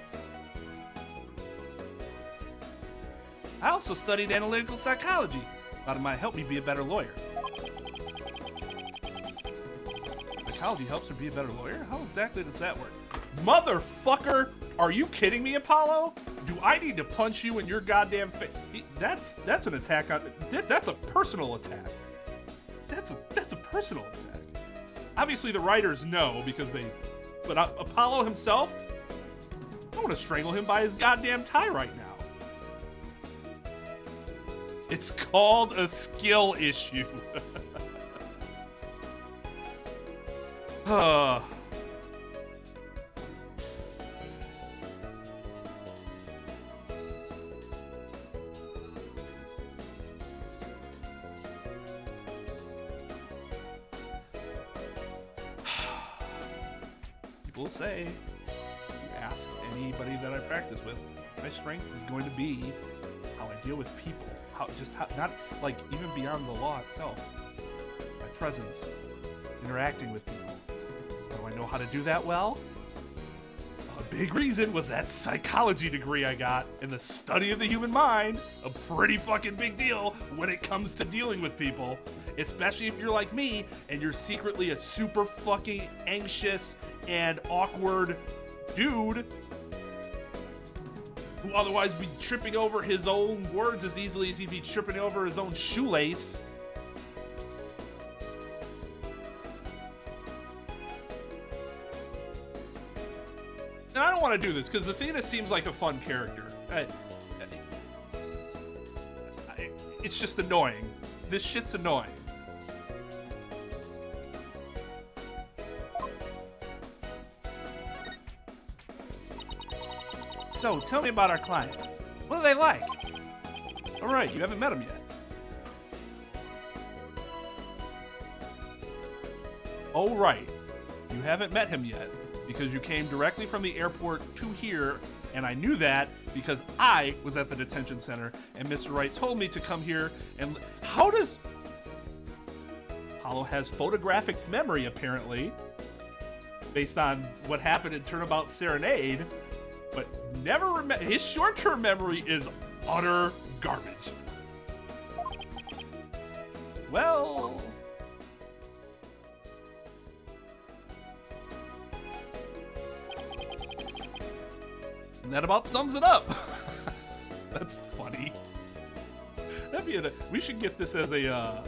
S3: I also studied analytical psychology. Thought it might help me be a better lawyer. Psychology helps her be a better lawyer? How exactly does that work?
S1: Motherfucker! Are you kidding me, Apollo? Do I need to punch you in your goddamn face? That's an attack on... That's a personal attack. That's a personal attack. Obviously, the writers know because they... But Apollo himself? I want to strangle him by his goddamn tie right now. It's called a skill issue. People say, if you ask anybody that I practice with, my strength is going to be how I deal with people. How not like even beyond the law itself. My presence, interacting with people. Do I know how to do that well? A big reason was that psychology degree I got in the study of the human mind. A pretty fucking big deal when it comes to dealing with people. Especially if you're like me and you're secretly a super fucking anxious and awkward dude who otherwise be tripping over his own words as easily as he'd be tripping over his own shoelace. And I don't want to do this because Athena seems like a fun character. It's just annoying. This shit's annoying.
S3: So, tell me about our client. What are they like?
S1: All right, you haven't met him yet. Oh, right. You haven't met him yet because you came directly from the airport to here, and I knew that because I was at the detention center, and Mr. Wright told me to come here. And how does... Apollo has photographic memory, apparently, based on what happened in Turnabout Serenade, but never remember. His short-term memory is utter garbage. Well... And that about sums it up. That's funny. That'd be we should get this as a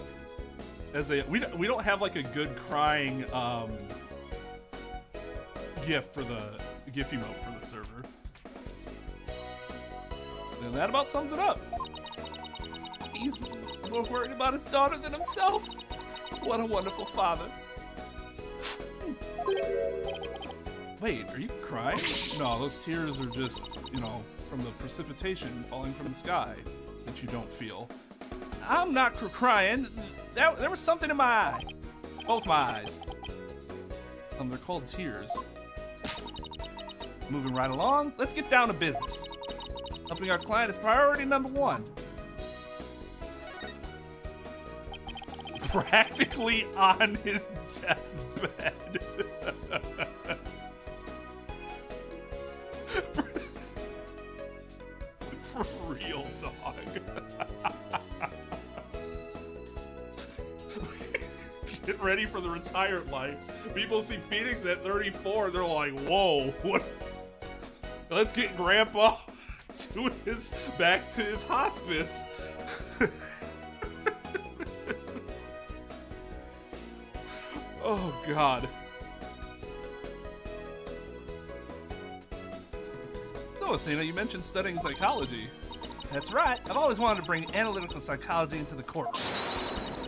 S1: we don't have like a good crying GIF for the GIF emote for the server.
S3: And that about sums it up. He's more worried about his daughter than himself. What a wonderful father. Wait, are you crying? No, those tears are just, you know, from the precipitation falling from the sky that you don't feel. I'm not crying. There was something in my eye. Both my eyes. They're called tears. Moving right along, let's get down to business. Helping our client is priority number one. Practically on his deathbed. For real, dog. Get ready for the retired life. People see Phoenix at 34, they're like, whoa, what? Let's get Grandpa back to his hospice. Oh, God. So, Athena, you mentioned studying psychology. That's right. I've always wanted to bring analytical psychology into the courtroom.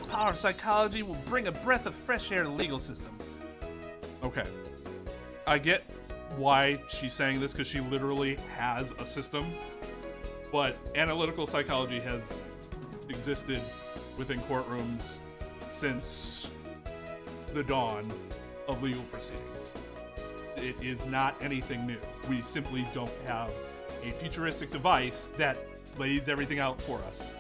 S3: The power of psychology will bring a breath of fresh air to the legal system. Okay. I get why she's saying this, because she literally has a system. But analytical psychology has existed within courtrooms since the dawn of legal proceedings. It is not anything new. We simply don't have a futuristic device that lays everything out for us.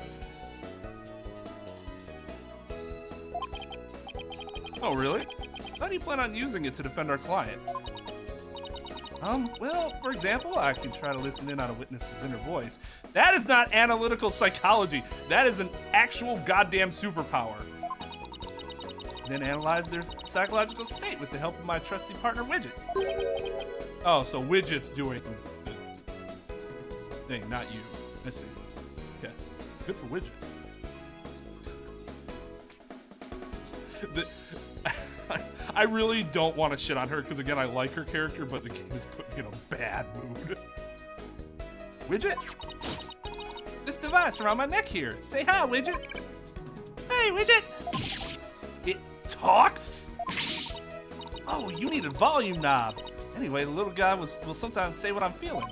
S3: Oh, really? How do you plan on using it to defend our client? Well, for example, I can try to listen in on a witness's inner voice. That is not analytical psychology. That is an actual goddamn superpower. Then analyze their psychological state with the help of my trusty partner, Widget. Oh, so Widget's doing the thing, not you. I see. Okay. Good for Widget. I really don't want to shit on her, because again, I like her character, but the game is putting me in a bad mood. Widget? This device around my neck here. Say hi, Widget. Hey, Widget. It talks? Oh, you need a volume knob. Anyway, the little guy will sometimes say what I'm feeling.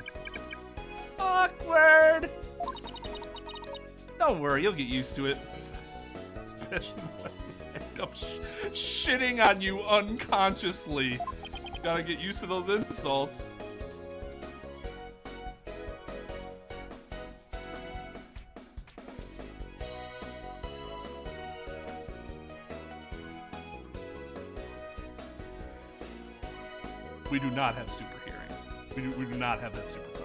S3: Awkward. Don't worry, you'll get used to it. Especially when I end up shitting on you unconsciously. Gotta get used to those insults. We do not have super hearing. We do not have that superpower.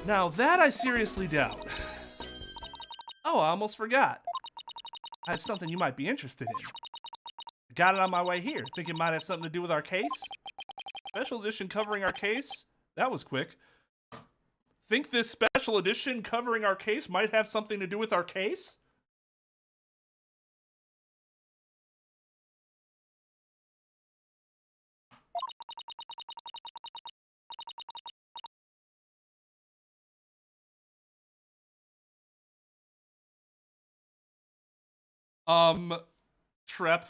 S3: Now that I seriously doubt. Oh, I almost forgot. I have something you might be interested in. Got it on my way here. Think it might have something to do with our case? Special edition covering our case? That was quick. Think this special edition covering our case might have something to do with our case? Trep,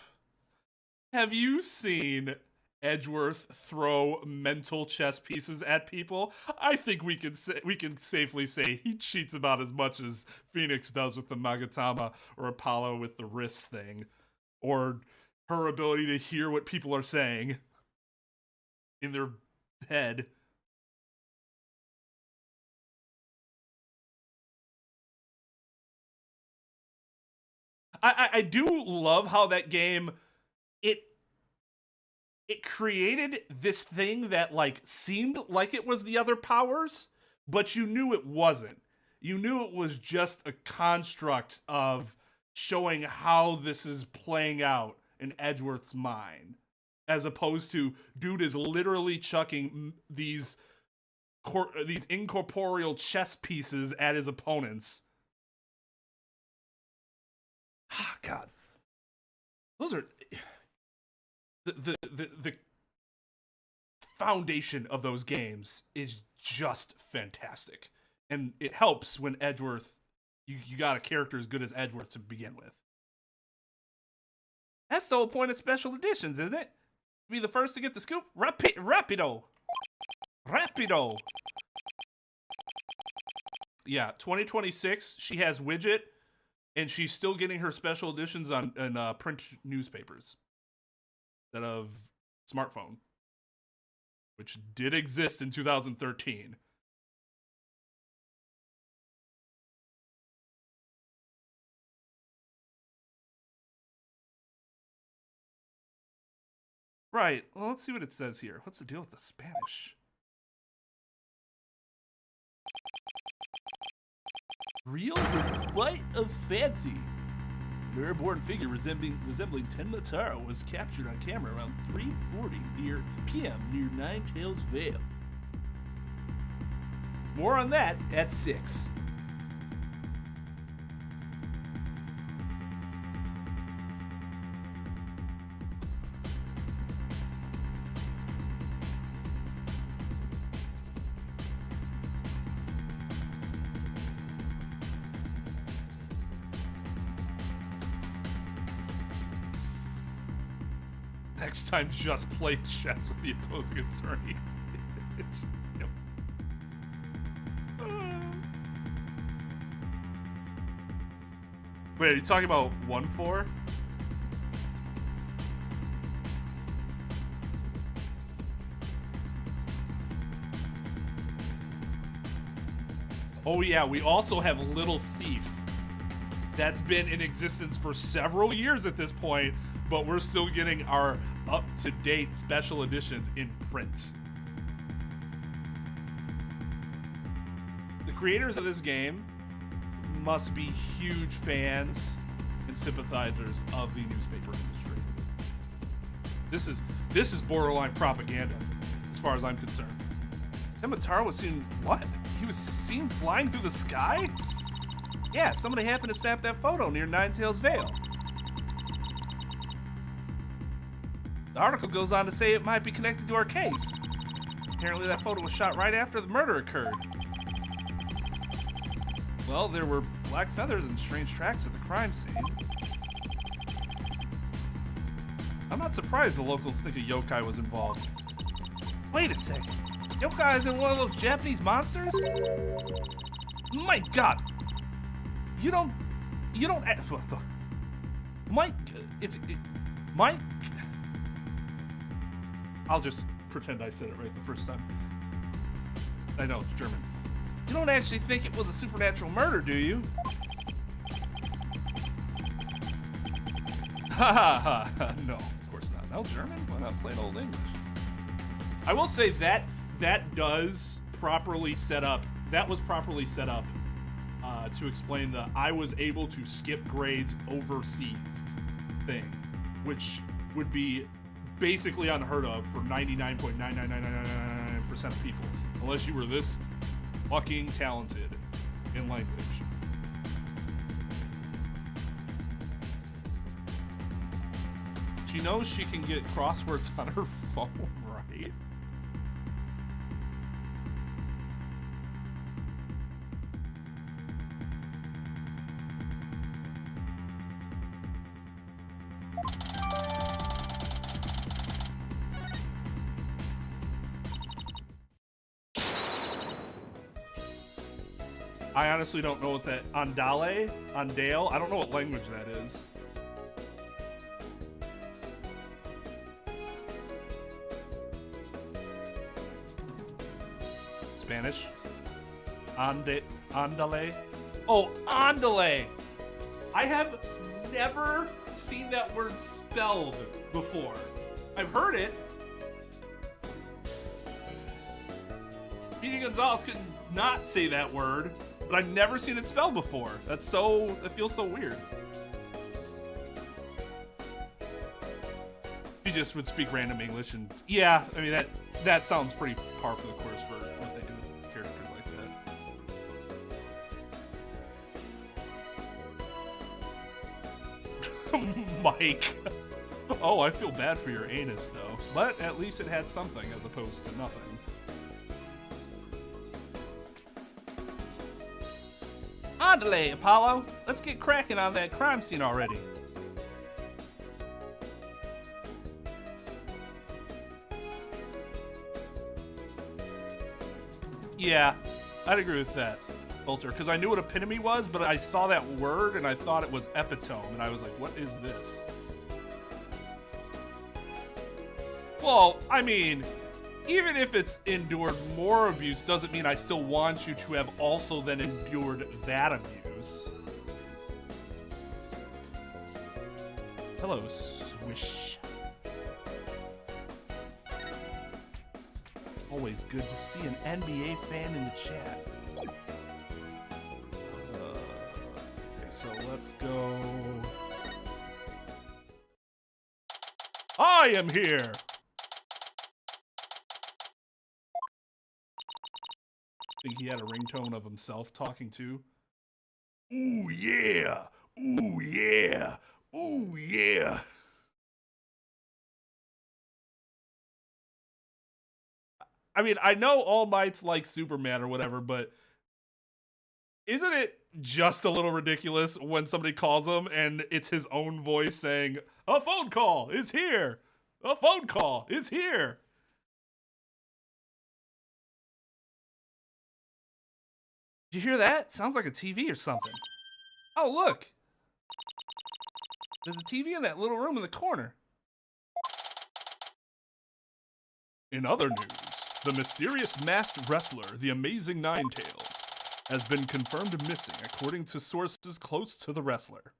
S3: have you seen Edgeworth throw mental chess pieces at people? I think we can safely say he cheats about as much as Phoenix does with the Magatama, or Apollo with the wrist thing, or her ability to hear what people are saying in their head. I do love how that game, it created this thing that like seemed like it was the other powers, but you knew it wasn't. You knew it was just a construct of showing how this is playing out in Edgeworth's mind, as opposed to dude is literally chucking these incorporeal chess pieces at his opponents. God, those are
S1: the foundation of those games is just fantastic, and it helps when Edgeworth, you got a character as good as Edgeworth to begin with.
S3: That's the whole point of special editions, isn't it? Be the first to get the scoop? Rapido!
S1: Yeah, 2026, she has Widget, and she's still getting her special editions on print newspapers instead of smartphone, which did exist in 2013.
S3: Right. Well, let's see what it says here. What's the deal with the Spanish? Real with flight of fancy. An airborne figure resembling Tenmataro was captured on camera around 3:40 p.m. near Nine Tails Vale. More on that at 6.
S1: Next time, just play chess with the opposing attorney. Yep. Wait, are you talking about 1-4? Oh yeah, we also have Little Thief. That's been in existence for several years at this point, but we're still getting our up-to-date special editions in print. The creators of this game must be huge fans and sympathizers of the newspaper industry. This is borderline propaganda, as far as I'm concerned.
S3: Tenmataro was seen what? He was seen flying through the sky? Yeah, somebody happened to snap that photo near Nine Tails Vale. The article goes on to say it might be connected to our case. Apparently that photo was shot right after the murder occurred. Well, there were black feathers and strange tracks at the crime scene. I'm not surprised the locals think a yokai was involved. Wait a second. Yokai isn't one of those Japanese monsters? My God. You don't what the Mike, Mike.
S1: I'll just pretend I said it right the first time. I know, it's German.
S3: You don't actually think it was a supernatural murder, do you?
S1: Ha ha ha. No, of course not. No German? Why not plain old English? I will say that does properly set up, that was properly set up to explain the I was able to skip grades overseas thing, which would be basically unheard of for 99.99999% of people, unless you were this fucking talented in language. She knows she can get crosswords on her phone, right? I honestly don't know what that Andale, I don't know what language that is. Spanish. Andale. Oh, andale. I have never seen that word spelled before. I've heard it. Petey Gonzalez could not say that word, but I've never seen it spelled before. That feels so weird. He just would speak random English, and yeah, I mean that sounds pretty par for the course for what they do with characters like that. Mike. Oh, I feel bad for your anus, though. But at least it had something as opposed to nothing.
S3: Andale, Apollo. Let's get cracking on that crime scene already. Yeah, I'd agree with that, Vulture, because I knew what epitome was, but I saw that word and I thought it was epitome, and I was like, what is this? Well, I mean, even if it's endured more abuse doesn't mean I still want you to have also then endured that abuse. Hello, Swish. Always good to see an NBA fan in the chat. Okay, so let's go. I am here! I think he had a ringtone of himself talking to.
S4: Ooh, yeah. Ooh, yeah. Ooh, yeah.
S1: I mean, I know All Might's like Superman or whatever, but isn't it just a little ridiculous when somebody calls him and it's his own voice saying, "A phone call is here! A phone call is here!" Did you hear that? Sounds like a TV or something. Oh, look! There's a TV in that little room in the corner. In other news, the mysterious masked wrestler, the Amazing Ninetales, has been confirmed missing according to sources close to the wrestler.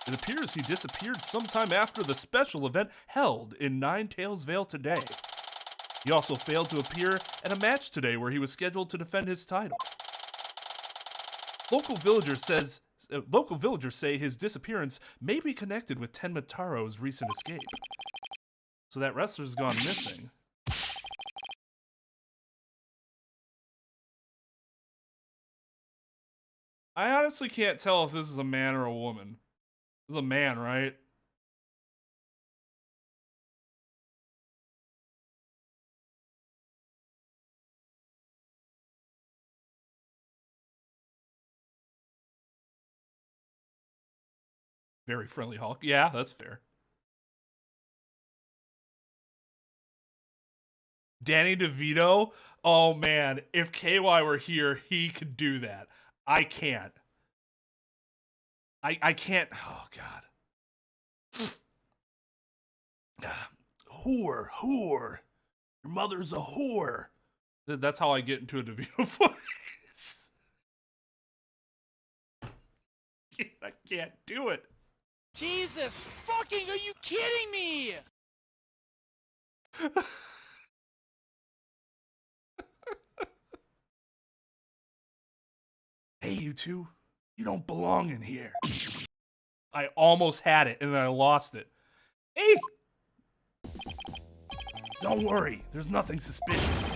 S1: It appears he disappeared sometime after the special event held in Ninetales Vale today. He also failed to appear at a match today where he was scheduled to defend his title. Local villagers say his disappearance may be connected with Tenmataro's recent escape. So that wrestler's gone missing. I honestly can't tell if this is a man or a woman. This is a man, right? Very friendly Hulk. Yeah, that's fair. Danny DeVito? Oh man, if KY were here, he could do that. I can't. I can't. Oh god.
S4: Whore, whore. Your mother's a whore.
S1: That's how I get into a DeVito voice. I can't do it.
S5: Jesus fucking, are you kidding me?
S4: Hey, you two. You don't belong in here.
S1: I almost had it and then I lost it. Hey!
S4: Don't worry, there's nothing suspicious.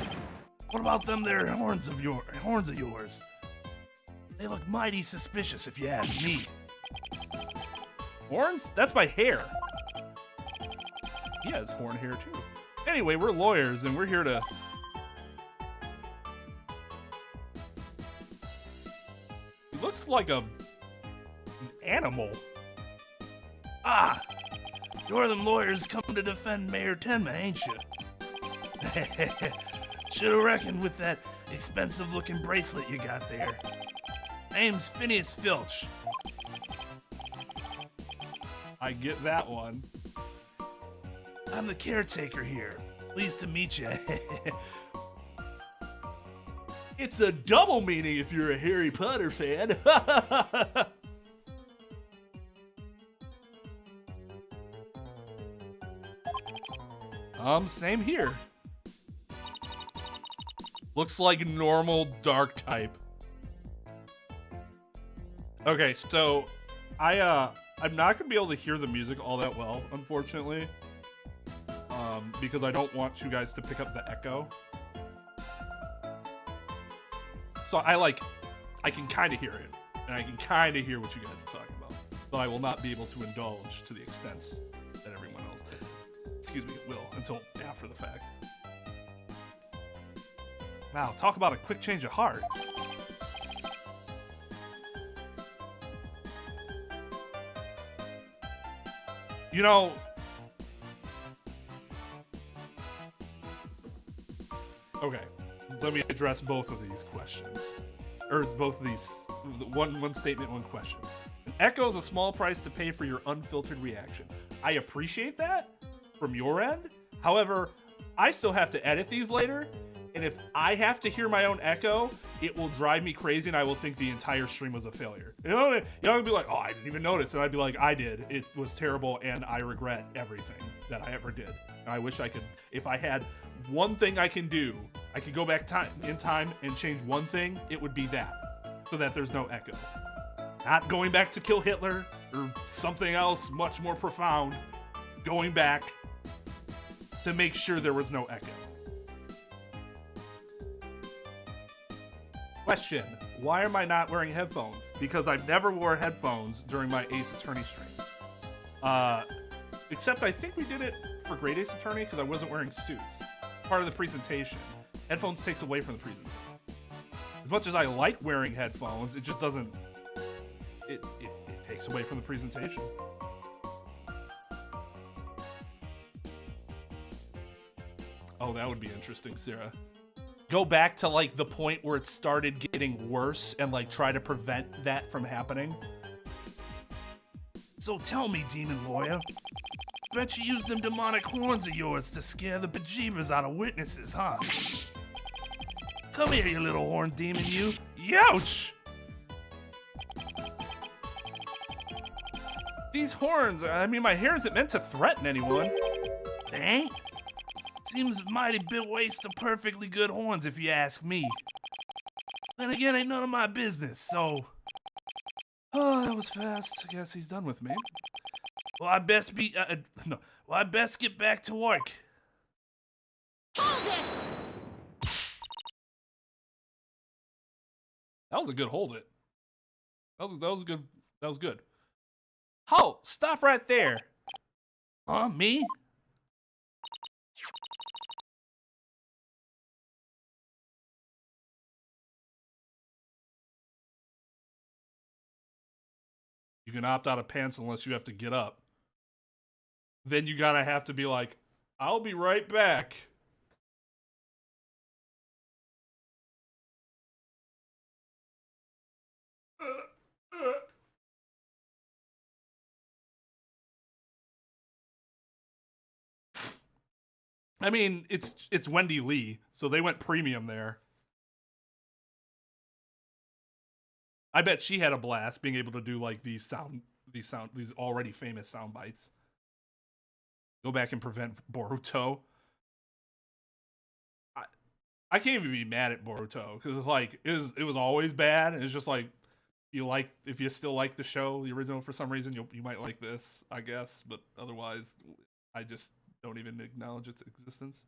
S4: What about them there horns of yours? They look mighty suspicious if you ask me.
S1: Horns? That's my hair. He has horn hair too. Anyway, we're lawyers and we're here to... He looks like an animal.
S4: Ah! You're them lawyers coming to defend Mayor Tenma, ain't you? Should've reckoned with that expensive-looking bracelet you got there. Name's Phineas Filch.
S1: I get that one.
S4: I'm the caretaker here. Pleased to meet you.
S1: It's a double meaning if you're a Harry Potter fan. Same here. Looks like normal dark type. Okay, so I'm not gonna be able to hear the music all that well, unfortunately. Because I don't want you guys to pick up the echo. So I can kind of hear it, and I can kind of hear what you guys are talking about. but I will not be able to indulge to the extent that everyone else, excuse me, will until after the fact. Wow, talk about a quick change of heart. You know, okay, let me address both of these questions. Or both of these, one statement, one question. An echo is a small price to pay for your unfiltered reaction. I appreciate that from your end. However, I still have to edit these later, and if I have to hear my own echo, it will drive me crazy, and I will think the entire stream was a failure. You'll be like, oh, I didn't even notice, and I'd be like, I did. It was terrible, and I regret everything that I ever did. And I wish I could, if I had one thing I can do, I could go back in time and change one thing, it would be that, so that there's no echo. Not going back to kill Hitler, or something else much more profound, going back to make sure there was no echo. Question, why am I not wearing headphones? Because I've never wore headphones during my Ace Attorney streams. Except I think we did it for Great Ace Attorney because I wasn't wearing suits. Part of the presentation. Headphones takes away from the presentation. As much as I like wearing headphones, it just doesn't, it takes away from the presentation. Oh, that would be interesting, Sarah. Go back to like the point where it started getting worse and like try to prevent that from happening.
S3: So tell me, demon lawyer, bet you used them demonic horns of yours to scare the bejeebers out of witnesses, huh? Come here, you little horn demon, you. Youch!
S1: These horns, I mean, my hair isn't meant to threaten anyone.
S3: They ain't? Seems a mighty bit waste of perfectly good horns, if you ask me. Then again, ain't none of my business, so...
S1: Oh, that was fast. I guess he's done with me.
S3: Well, I best be... no. Well, I best get back to work.
S6: Hold it!
S1: That was a good hold it. That was good. That was good. Halt! Stop right there.
S3: Huh? Me?
S1: You can opt out of pants unless you have to get up. Then you gotta have to be like, I'll be right back. I mean, it's Wendy Lee, so they went premium there. I bet she had a blast being able to do like these already famous sound bites. Go back and prevent Boruto. I can't even be mad at Boruto because like it was always bad, and it's just like if you still like the show, the original, for some reason you might like this, I guess, but otherwise I just don't even acknowledge its existence.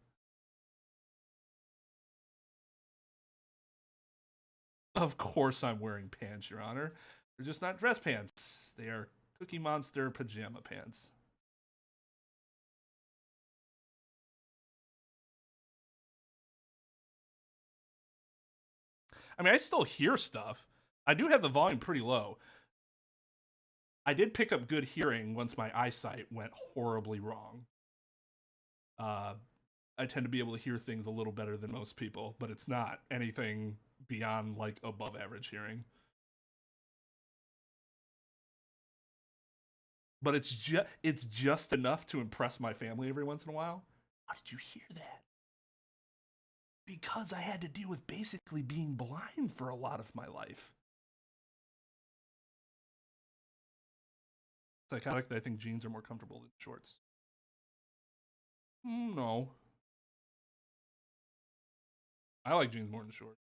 S1: Of course I'm wearing pants, Your Honor. They're just not dress pants. They are Cookie Monster pajama pants. I mean, I still hear stuff. I do have the volume pretty low. I did pick up good hearing once my eyesight went horribly wrong. I tend to be able to hear things a little better than most people, but it's not anything beyond like above average hearing. But it's just enough to impress my family every once in a while. How did you hear that? Because I had to deal with basically being blind for a lot of my life. Psychotic, I think jeans are more comfortable than shorts. No. I like jeans more than shorts.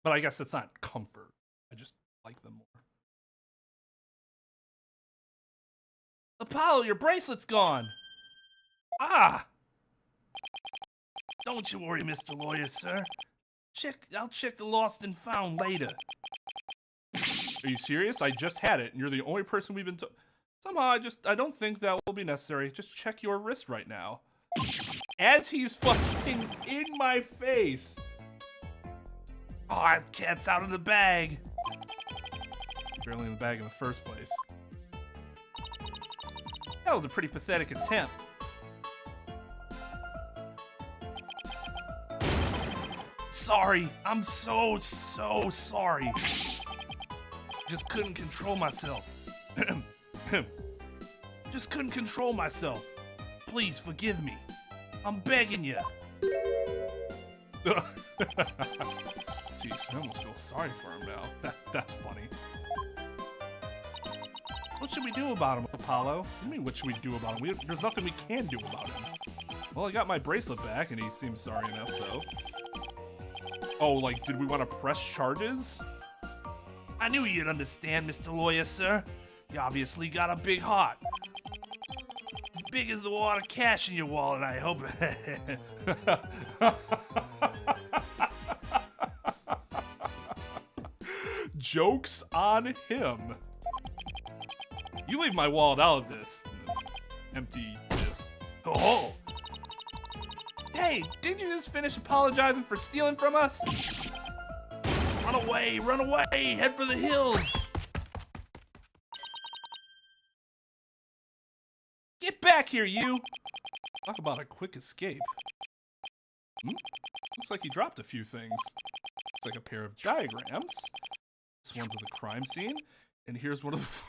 S1: But I guess it's not comfort. I just like them more.
S3: Apollo, your bracelet's gone. Ah! Don't you worry, Mr. Lawyer, sir. I'll check the lost and found later.
S1: Are you serious? I just had it, and you're the only person we've been Somehow, I don't think that will be necessary. Just check your wrist right now. As he's fucking in my face.
S3: Oh, cat's out of the bag.
S1: Barely in the bag in the first place.
S3: That was a pretty pathetic attempt. Sorry. I'm so sorry. Just couldn't control myself. Just couldn't control myself. Please forgive me. I'm begging you.
S1: Jeez, I almost feel sorry for him now. That's funny. What should we do about him, Apollo? What do you mean, what should we do about him? There's nothing we can do about him. Well, I got my bracelet back, and he seems sorry enough, so. Oh, like, did we want to press charges?
S3: I knew you'd understand, Mr. Lawyer, sir. You obviously got a big heart. As big as the wad of cash in your wallet, I hope.
S1: Joke's on him. You leave my wallet out of this. It's empty this.
S3: Oh! Hey, didn't you just finish apologizing for stealing from us? Run away, head for the hills. Get back here, you!
S1: Talk about a quick escape. Looks like he dropped a few things. It's like a pair of diagrams. This one's of the crime scene, and here's one of the...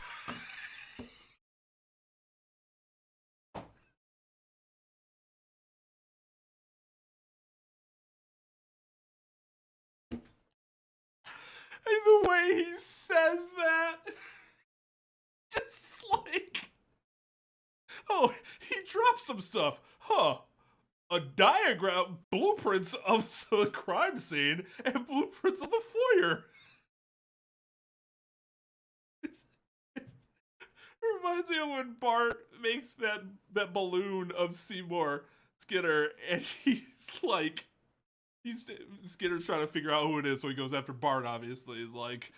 S1: And the way he says that, just like, oh, he dropped some stuff, huh? A diagram, blueprints of the crime scene, and blueprints of the foyer. It reminds me of when Bart makes that balloon of Seymour Skinner, and he's like, Skinner's trying to figure out who it is, so he goes after Bart, obviously. He's like,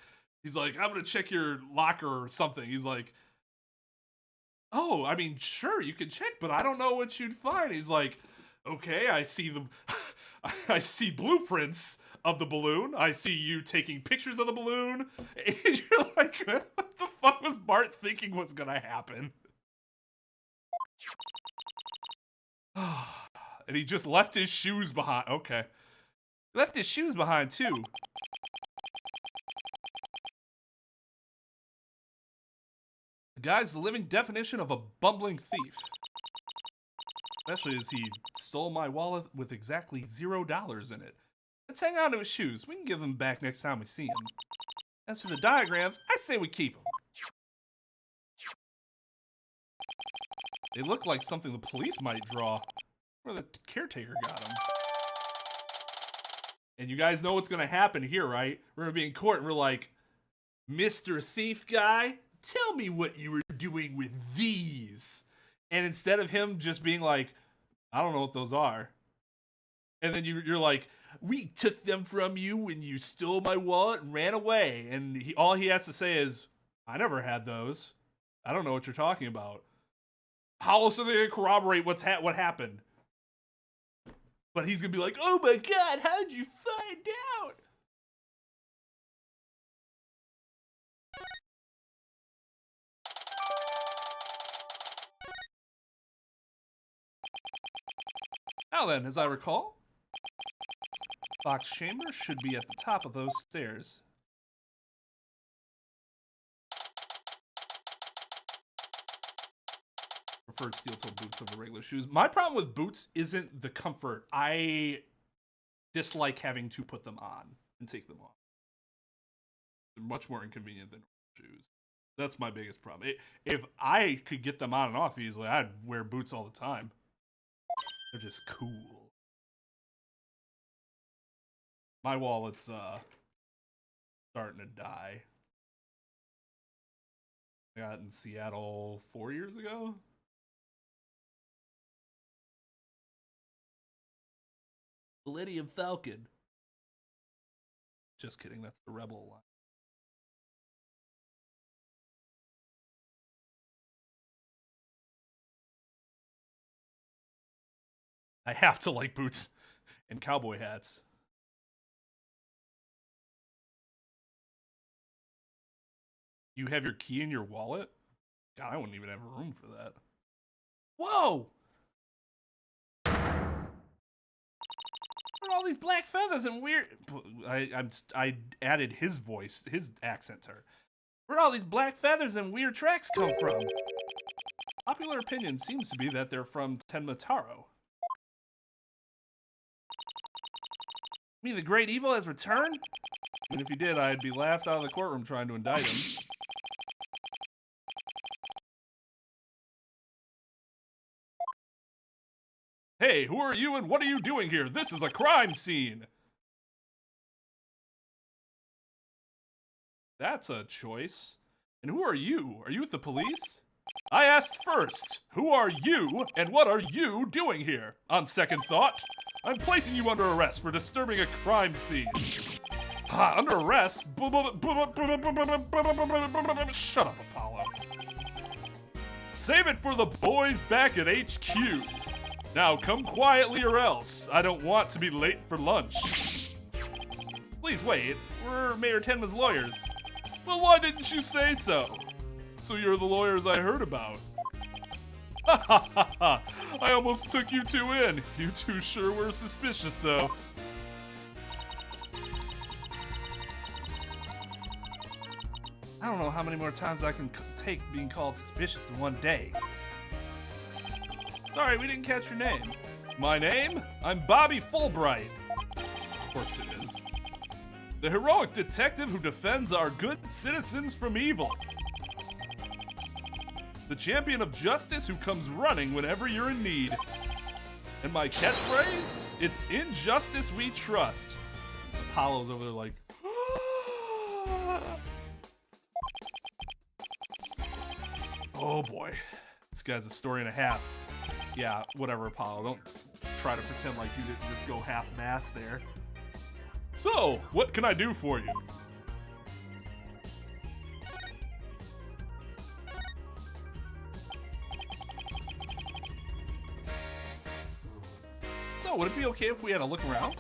S1: I'm gonna check your locker or something. He's like, oh, I mean, sure, you can check, but I don't know what you'd find. He's like, okay, I see blueprints of the balloon. I see you taking pictures of the balloon. And you're like, what the fuck was Bart thinking was gonna happen? And he just left his shoes behind. Okay. Left his shoes behind, too. The guy's the living definition of a bumbling thief. Especially as he stole my wallet with exactly $0 in it. Let's hang on to his shoes. We can give them back next time we see him. As for the diagrams, I say we keep them. They look like something the police might draw. Or the caretaker got them. And you guys know what's going to happen here, right? We're going to be in court and we're like, Mr. Thief Guy, tell me what you were doing with these. And instead of him just being like, I don't know what those are. And then you're like, we took them from you when you stole my wallet and ran away. And all he has to say is, I never had those. I don't know what you're talking about. How else are they going to corroborate what happened? But he's going to be like, oh my God, how'd you find out? Now then, as I recall, Fox Chamber should be at the top of those stairs. Preferred steel-toed boots over regular shoes. My problem with boots isn't the comfort. I dislike having to put them on and take them off. They're much more inconvenient than shoes. That's my biggest problem. If I could get them on and off easily, I'd wear boots all the time. They're just cool. My wallet's starting to die. I got it in Seattle 4 years ago. Millennium Falcon. Just kidding, that's the Rebel line.
S2: I have to like boots and cowboy hats. You have your key in your wallet? God, I wouldn't even have room for that. Whoa! What are all these black feathers and weird... I added his voice, his accent to her. Where all these black feathers and weird tracks come from? Popular opinion seems to be that they're from Tenmataro. You mean the great evil has returned? And if he did, I'd be laughed out of the courtroom trying to indict him. Hey, who are you and what are you doing here? This is a crime scene! That's a choice. And who are you? Are you with the police? I asked first, who are you and what are you doing here? On second thought, I'm placing you under arrest for disturbing a crime scene. Under arrest? Shut up, Apollo. Save it for the boys back at HQ. Now come quietly or else. I don't want to be late for lunch. Please wait, we're Mayor Tenma's lawyers. Well, why didn't you say so? So you're the lawyers I heard about. Ha ha ha ha! I almost took you two in. You two sure were suspicious, though. I don't know how many more times I can take being called suspicious in one day. Sorry, we didn't catch your name. My name? I'm Bobby Fulbright. Of course it is. The heroic detective who defends our good citizens from evil. The champion of justice who comes running whenever you're in need. And my catchphrase? It's in justice we trust. Apollo's over there like... Oh boy. This guy's a story and a half. Yeah, whatever, Apollo. Don't try to pretend like you didn't just go half-mast there. So, what can I do for you? So, would it be okay if we had a look around?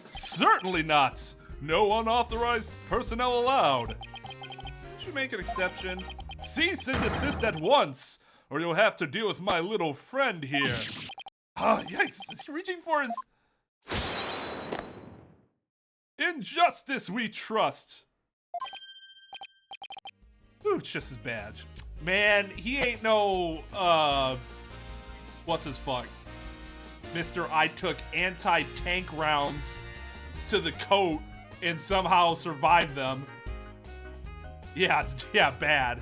S2: Certainly not! No unauthorized personnel allowed. Should you make an exception? Cease and desist at once, or you'll have to deal with my little friend here. Ah, yikes, is he reaching for his... In justice we trust. Ooh, it's just his badge. Man, he ain't no, what's his fuck? Mr. I took anti-tank rounds to the coat and somehow survived them. Yeah, bad.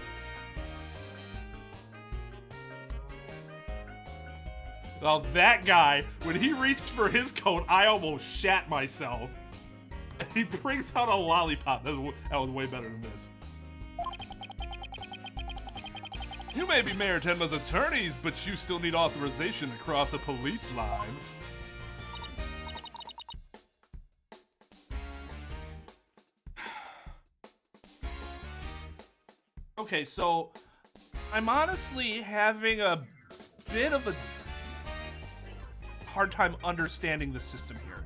S2: Well, that guy, when he reached for his coat, I almost shat myself. And he brings out a lollipop. That was way better than this. You may be Mayor Tenma's attorneys, but you still need authorization to cross a police line. Okay, so I'm honestly having a bit of a hard time understanding the system here.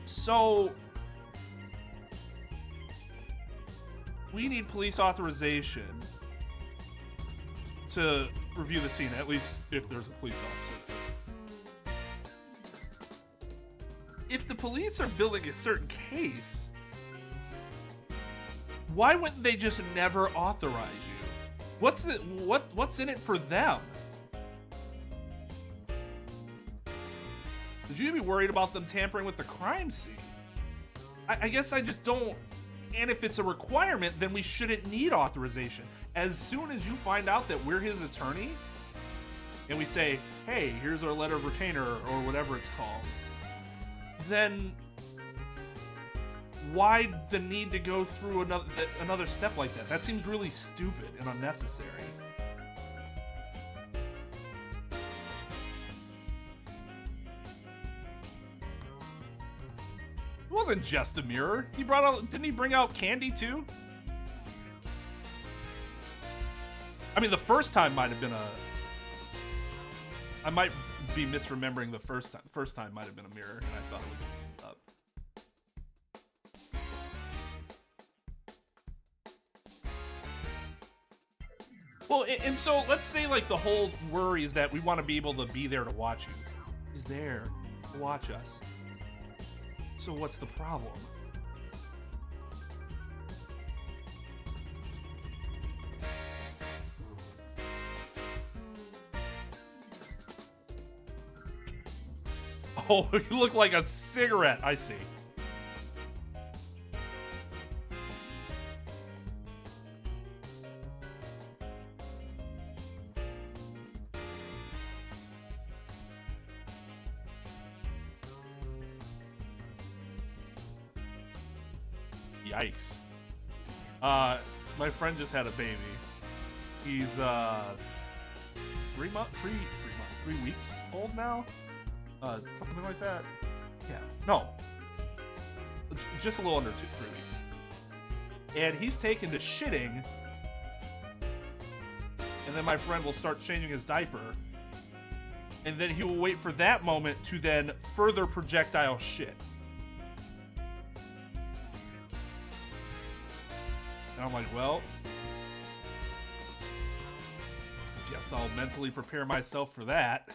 S2: So we need police authorization to review the scene, at least if there's a police officer. If the police are building a certain case, why wouldn't they just never authorize you? What's in it for them? Should you be worried about them tampering with the crime scene? I guess I just don't. And if it's a requirement, then we shouldn't need authorization. As soon as you find out that we're his attorney, and we say, hey, here's our letter of retainer, or whatever it's called, then why the need to go through another step like that? That seems really stupid and unnecessary. It wasn't just a mirror. He brought out, didn't he bring out candy too? I mean, the first time might have been
S1: I might be misremembering the first time. First time might have been a mirror, and I thought it was up. Well, and so let's say like the whole worry is that we want to be able to be there to watch you. He's there to watch us. So what's the problem? Oh, you look like a cigarette. I see. Yikes. My friend just had a baby. He's 3 weeks old now. Something like that. Yeah. No. Just a little under 3 weeks. And he's taken to shitting. And then my friend will start changing his diaper. And then he will wait for that moment to then further projectile shit. And I'm like, well, guess I'll mentally prepare myself for that.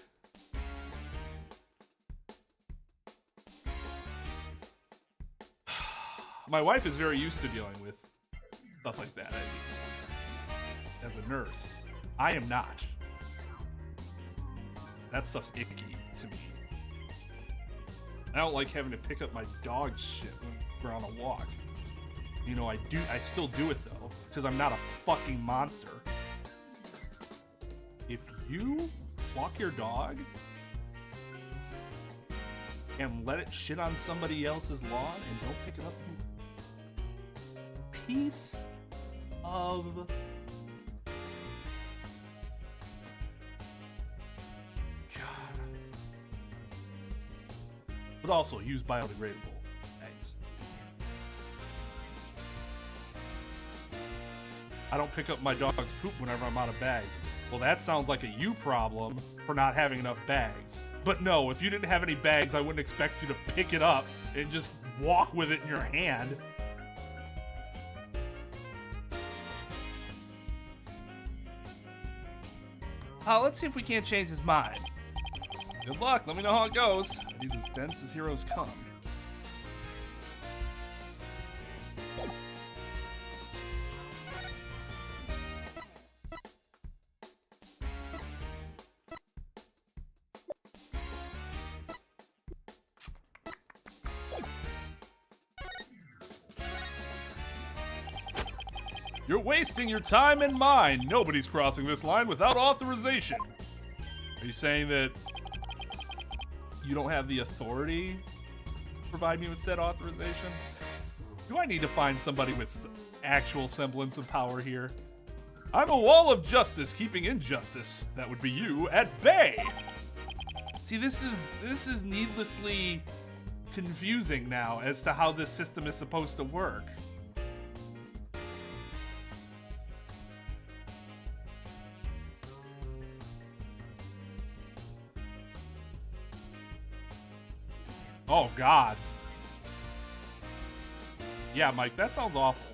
S1: My wife is very used to dealing with stuff like that. As a nurse, I am not. That stuff's icky to me. I don't like having to pick up my dog's shit when we're on a walk. You know, I still do it though, because I'm not a fucking monster. If you walk your dog and let it shit on somebody else's lawn and don't pick it up, piece of God. But also use biodegradable eggs. I don't pick up my dog's poop whenever I'm out of bags. Well, that sounds like a you problem for not having enough bags. But no, if you didn't have any bags, I wouldn't expect you to pick it up and just walk with it in your hand.
S3: Let's see if we can't change his mind. Good luck, let me know how it goes. He's as dense as heroes come.
S1: You're wasting your time and mine. Nobody's crossing this line without authorization. Are you saying that you don't have the authority to provide me with said authorization? Do I need to find somebody with actual semblance of power here? I'm a wall of justice keeping injustice. That would be you at bay. See, this is needlessly confusing now as to how this system is supposed to work. Oh, God. Yeah, Mike, that sounds awful.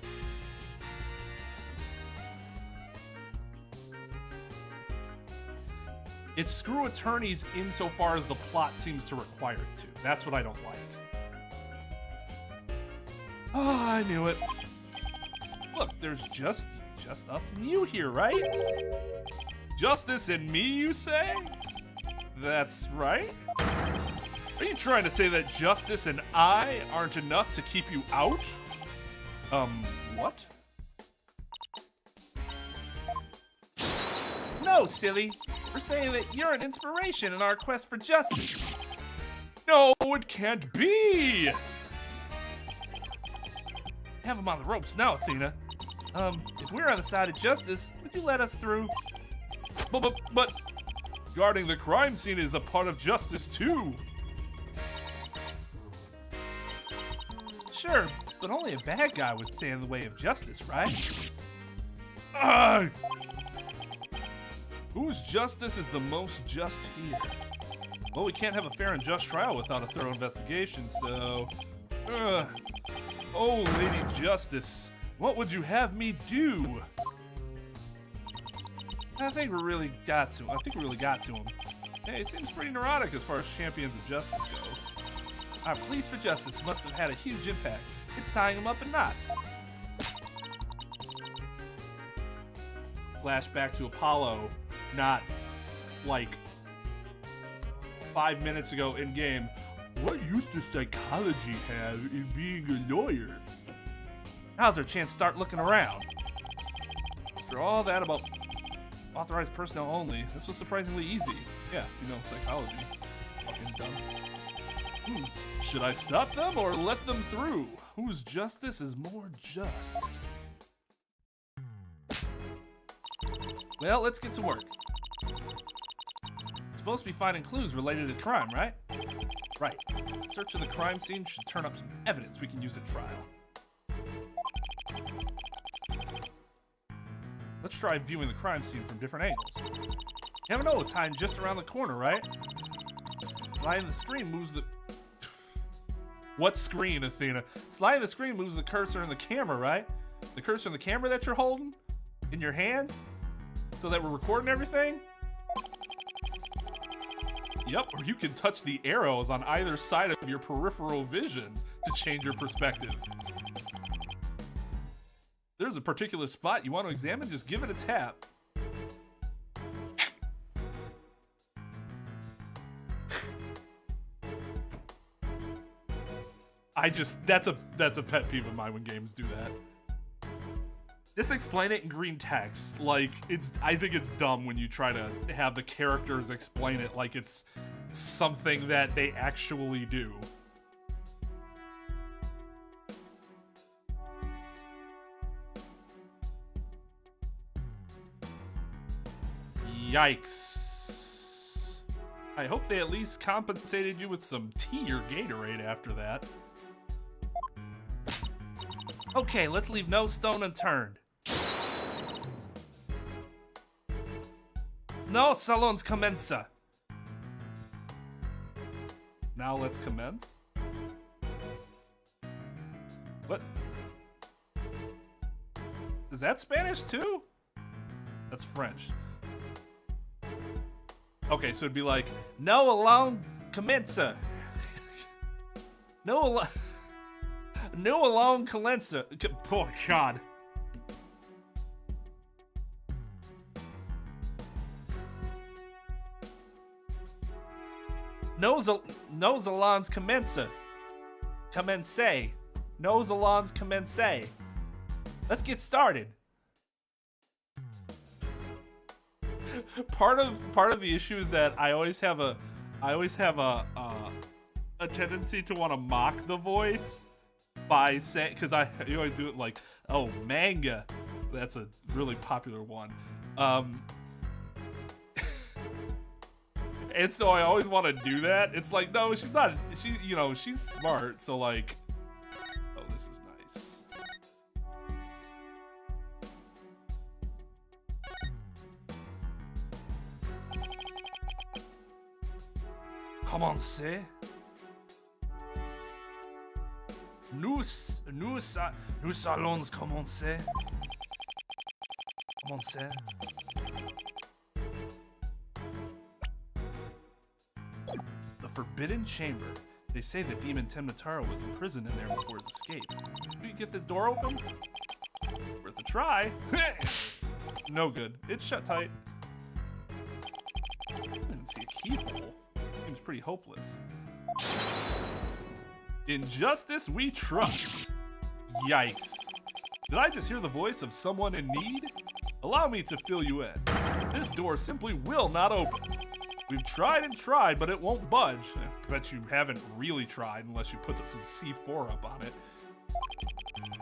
S1: It's screw attorneys insofar as the plot seems to require it to. That's what I don't like. Oh, I knew it. Look, there's just us and you here, right? Justice and me, you say? That's right. Are you trying to say that justice and I aren't enough to keep you out? What?
S3: No, silly. We're saying that you're an inspiration in our quest for justice.
S1: No, it can't be!
S3: Have him on the ropes now, Athena. If we're on the side of justice, would you let us through?
S1: But guarding the crime scene is a part of justice too.
S3: Sure, but only a bad guy would stand in the way of justice, right? Whose justice is the most just here? Well, we can't have a fair and just trial without a thorough investigation, so... Oh, Lady Justice, what would you have me do? I think we really got to him. Hey, it seems pretty neurotic as far as champions of justice go. Our pleas for justice must have had a huge impact. It's tying him up in knots. Flashback to Apollo, not like 5 minutes ago in game. What use does psychology have in being a lawyer? Now's our chance to start looking around. After all that about authorized personnel only, this was surprisingly easy. Yeah, if you know psychology. Fucking dumb. Should I stop them or let them through? Whose justice is more just? Well, let's get to work. Supposed to be finding clues related to crime, right? Right. Search of the crime scene should turn up some evidence we can use at trial. Let's try viewing the crime scene from different angles. You never know what's hiding just around the corner, right? Sliding the screen moves the... What screen, Athena? Sliding the screen moves the cursor in the camera, right? The cursor in the camera that you're holding? In your hands? So that we're recording everything? Yep, or you can touch the arrows on either side of your peripheral vision to change your perspective. There's a particular spot you want to examine, just give it a tap. That's a pet peeve of mine when games do that. Just explain it in green text. Like, I think it's dumb when you try to have the characters explain it like it's something that they actually do. Yikes. I hope they at least compensated you with some tea or Gatorade after that. Okay, let's leave no stone unturned. No salons commence. Now let's commence. What? Is that Spanish too? That's French. Okay, so it'd be like, no alone commence. No alone commence. Oh God. Nos alons commence. Commence. Nos alons commence. Let's get started. Part of the issue is that I always have a tendency to want to mock the voice by saying, because you always do it like, oh, manga. That's a really popular one. And so I always want to do that. It's like, no, she's not. She's smart. So like, oh, this is nice. Commencez. Nous allons commencer. Commencer. The Forbidden Chamber. They say the demon Temnotaro was imprisoned in there before his escape. Can we get this door open? Worth a try. No good. It's shut tight. I didn't see a keyhole. Seems pretty hopeless. In justice we trust. Yikes. Did I just hear the voice of someone in need? Allow me to fill you in. This door simply will not open. We've tried and tried, but it won't budge. I bet you haven't really tried unless you put some C4 up on it.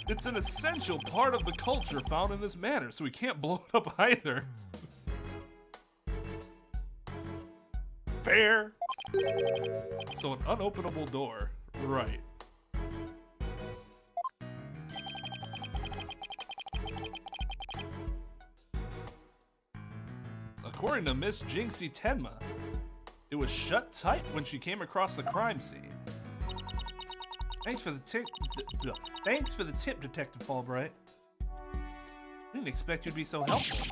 S3: It's an essential part of the culture found in this manor, so we can't blow it up either. Fair. So an unopenable door. Right. According to Miss Jinxie Tenma, it was shut tight when she came across the crime scene. Thanks for the tip, Detective Fulbright. I didn't expect you'd be so helpful.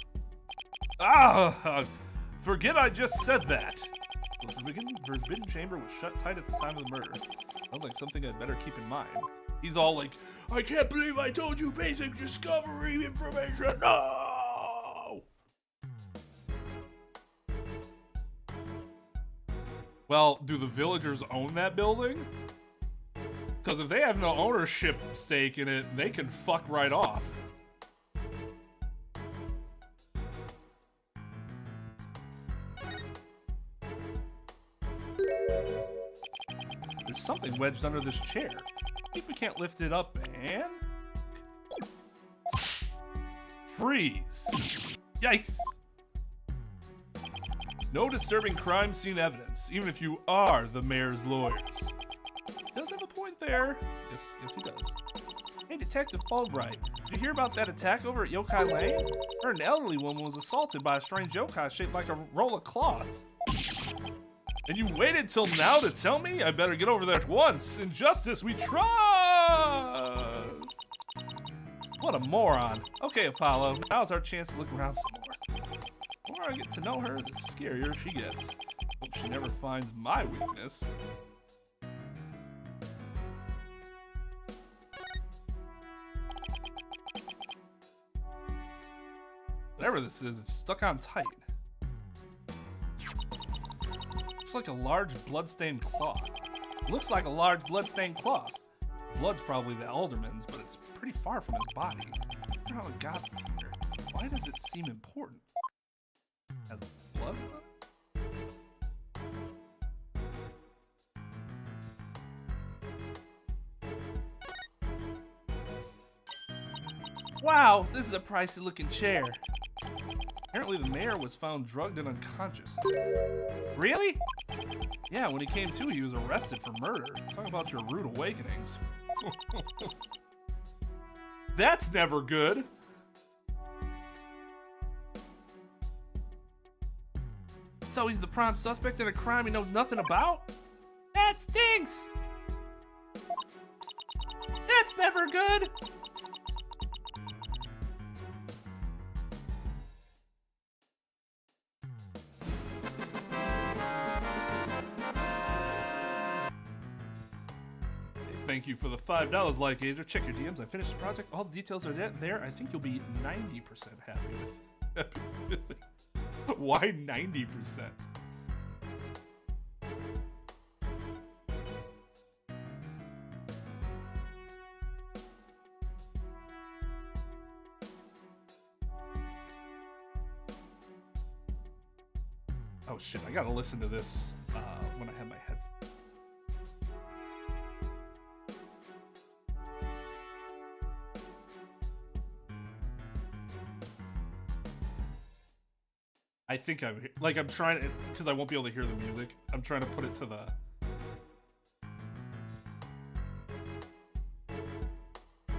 S3: Forget I just said that. The forbidden chamber was shut tight at the time of the murder. Sounds like something I'd better keep in mind. He's all like, I can't believe I told you basic discovery information. No! Well, do the villagers own that building? Because if they have no ownership stake in it, they can fuck right off. There's something wedged under this chair. See if we can't lift it up and... freeze! Yikes! No disturbing crime scene evidence, even if you are the mayor's lawyers. He does have a point there. Yes, he does. Hey, Detective Fulbright, did you hear about that attack over at Yokai Lane? Her an elderly woman was assaulted by a strange yokai shaped like a roll of cloth. And you waited till now to tell me? I better get over there at once. In justice we trust! What a moron. Okay, Apollo, now's our chance to look around some more. The more I get to know her, the scarier she gets. Hope she never finds my weakness. Whatever this is, it's stuck on tight. Looks like a large bloodstained cloth. Looks like a large bloodstained cloth. Blood's probably the alderman's, but it's pretty far from his body. I wonder how it got here. Why does it seem important? Has blood on it? Wow, this is a pricey looking chair. Apparently the mayor was found drugged and unconscious. Really? Yeah, when he came to, he was arrested for murder. Talk about your rude awakenings. That's never good. So he's the prime suspect in a crime he knows nothing about? That stinks! That's never good! Thank you for the $5, Lightgazer. Check your DMs. I finished the project. All the details are there. I think you'll be 90% happy with it. Why 90%? Oh shit, I gotta listen to this when I have my headphones. I think I'm trying to, because I won't be able to hear the music. I'm trying to put it to the.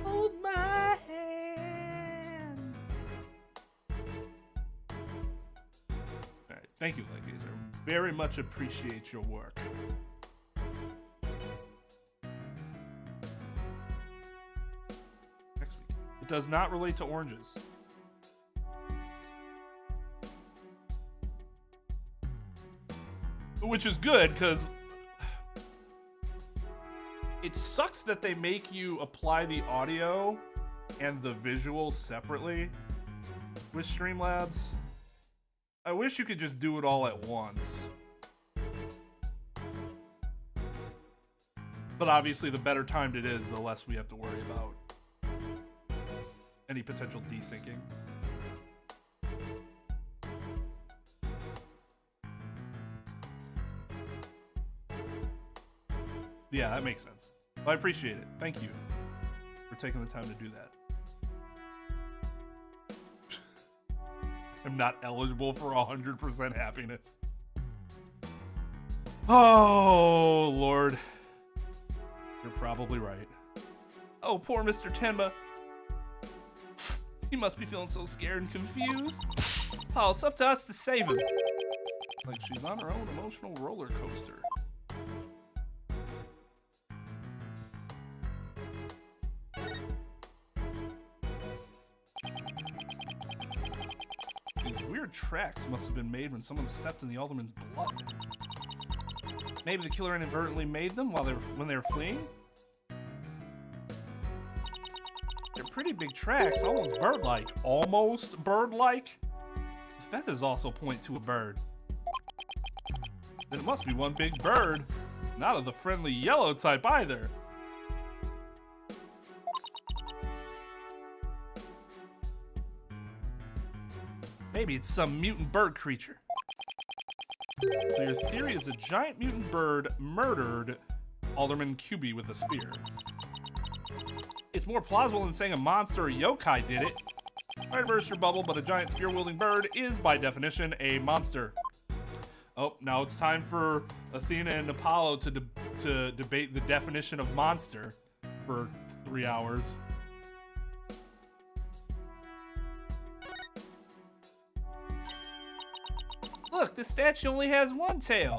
S3: Hold my hand. All right, thank you, Lightgazer. Very much appreciate your work. Next week. It does not relate to oranges. Which is good, because it sucks that they make you apply the audio and the visual separately with Streamlabs. I wish you could just do it all at once. But obviously, the better timed it is, the less we have to worry about any potential desyncing. Yeah, that makes sense. Well, I appreciate it. Thank you for taking the time to do that. I'm not eligible for 100% happiness. Oh, Lord. You're probably right. Oh, poor Mr. Tenma. He must be feeling so scared and confused. Oh, it's up to us to save him. Like she's on her own emotional roller coaster. These weird tracks must have been made when someone stepped in the alderman's blood. Maybe the killer inadvertently made them when they were fleeing? They're pretty big tracks, almost bird-like. Almost bird-like? The feathers also point to a bird. Then it must be one big bird. Not of the friendly yellow type either. Maybe it's some mutant bird creature. So your theory is a giant mutant bird murdered Alderman QB with a spear. It's more plausible than saying a monster or yokai did it. Might burst your bubble, but a giant spear-wielding bird is, by definition, a monster. Oh, now it's time for Athena and Apollo to debate the definition of monster for 3 hours. Look, this statue only has one tail.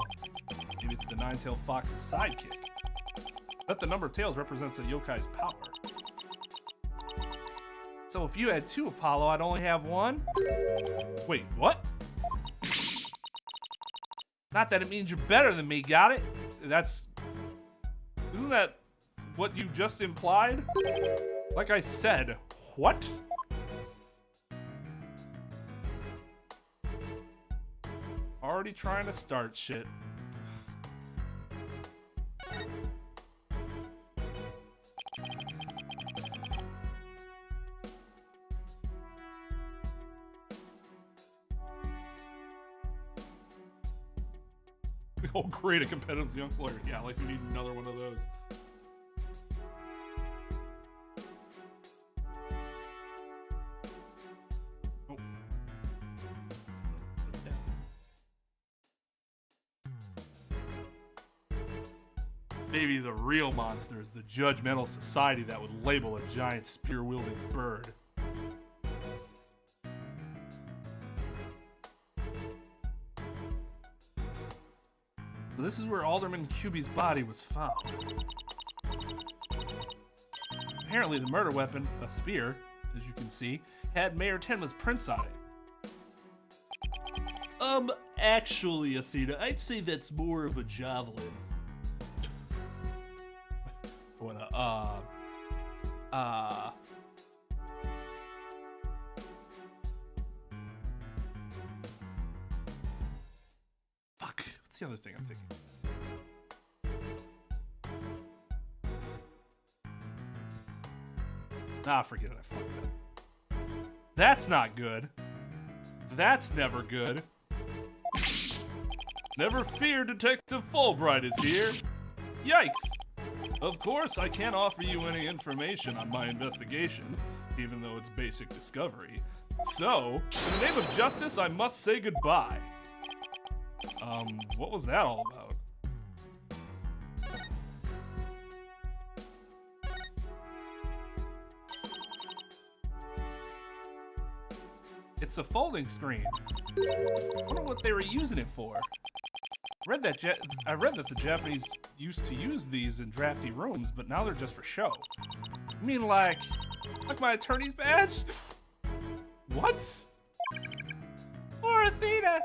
S3: Maybe it's the nine-tailed fox's sidekick. Bet the number of tails represents a yokai's power. So if you had 2, Apollo, I'd only have 1? Wait, what? Not that it means you're better than me, got it? Isn't that what you just implied? Like I said, what? Already trying to start shit. Oh, great, a competitive young lawyer. Yeah, like we need another one of those. Oh. Maybe the real monster is the judgmental society that would label a giant spear-wielding bird. This is where Alderman QB's body was found. Apparently the murder weapon, a spear, as you can see, had Mayor Tenma's prints on it. Actually, Athena, I'd say that's more of a javelin. What Fuck. What's the other thing I'm thinking? Nah, forget it. I fucked that. That's not good. That's never good. Never fear, Detective Fulbright is here. Yikes. Of course, I can't offer you any information on my investigation, even though it's basic discovery. So, in the name of justice, I must say goodbye. What was that all about? It's a folding screen. I wonder what they were using it for. I read that the Japanese used to use these in drafty rooms, but now they're just for show. You mean like my attorney's badge? What? Poor Athena!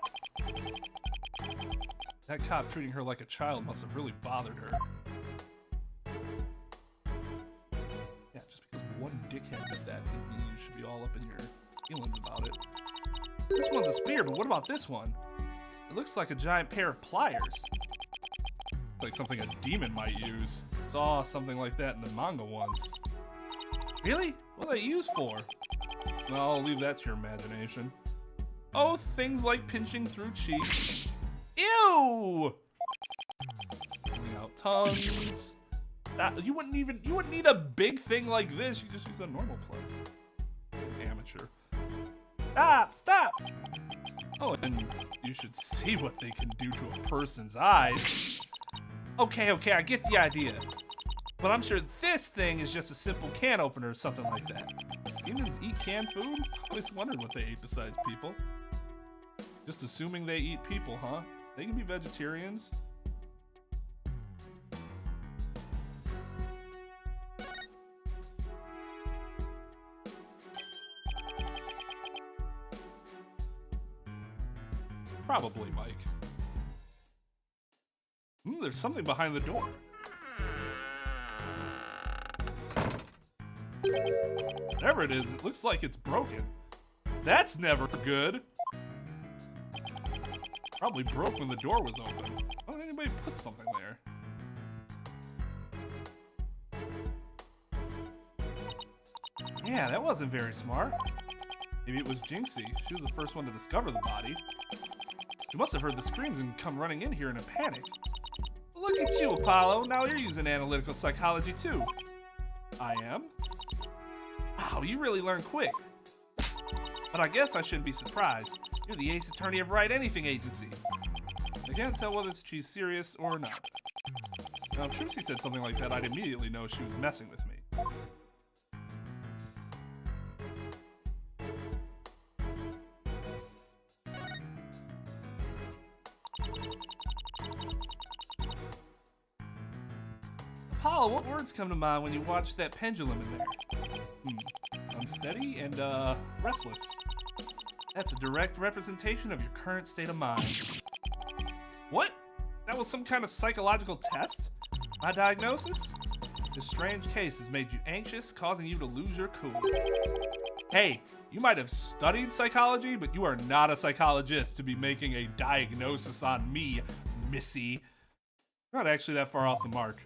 S3: That cop treating her like a child must have really bothered her. Yeah, just because one dickhead did that doesn't mean you should be all up in your feelings about it. This one's a spear, but what about this one? It looks like a giant pair of pliers. It's like something a demon might use. Saw something like that in the manga once. Really? What are they used for? Well, I'll leave that to your imagination. Oh, things like pinching through cheeks. Ew! Pulling out tongues. You wouldn't need a big thing like this. You just use a normal plug. Amateur. Stop! Oh, and you should see what they can do to a person's eyes. Okay, I get the idea. But I'm sure this thing is just a simple can opener or something like that. Humans eat canned food? I always wondered what they ate besides people.
S1: Just assuming they eat people, huh? They can be vegetarians. Probably, Mike. There's something behind the door. Whatever it is, it looks like it's broken. That's never good. Probably broke when the door was open. Why would anybody put something there? Yeah, that wasn't very smart. Maybe it was Jinxie. She was the first one to discover the body. She must have heard the screams and come running in here in a panic. Look at you, Apollo. Now you're using analytical psychology too. I am? Wow, you really learn quick. But I guess I shouldn't be surprised. You're the ace attorney of Wright Anything Agency. I can't tell whether she's serious or not. Now, if Trucy said something like that, I'd immediately know she was messing with me. Apollo, what words come to mind when you watch that pendulum in there? Unsteady and, restless. That's a direct representation of your current state of mind. What? That was some kind of psychological test? My diagnosis? This strange case has made you anxious, causing you to lose your cool. Hey, you might have studied psychology, but you are not a psychologist to be making a diagnosis on me, Missy. You're not actually that far off the mark.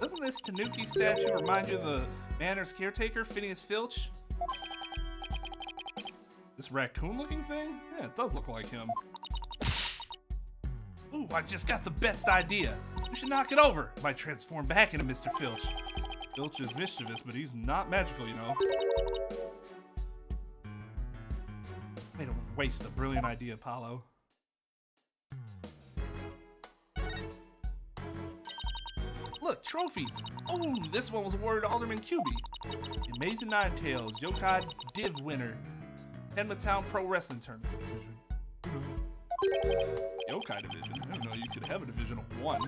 S1: Doesn't this Tanuki statue remind you of the Manor's caretaker, Phineas Filch? This raccoon-looking thing? Yeah, it does look like him. Ooh, I just got the best idea. We should knock it over. It might transform back into Mr. Filch. Filch is mischievous, but he's not magical, you know. Made a waste a brilliant idea, Apollo. Look, trophies! Oh, this one was awarded to Alderman QB. Amazing Nine Tails, Yokai Div winner. Town Pro Wrestling Tournament division. Yokai division? I didn't know you could have a division of 1.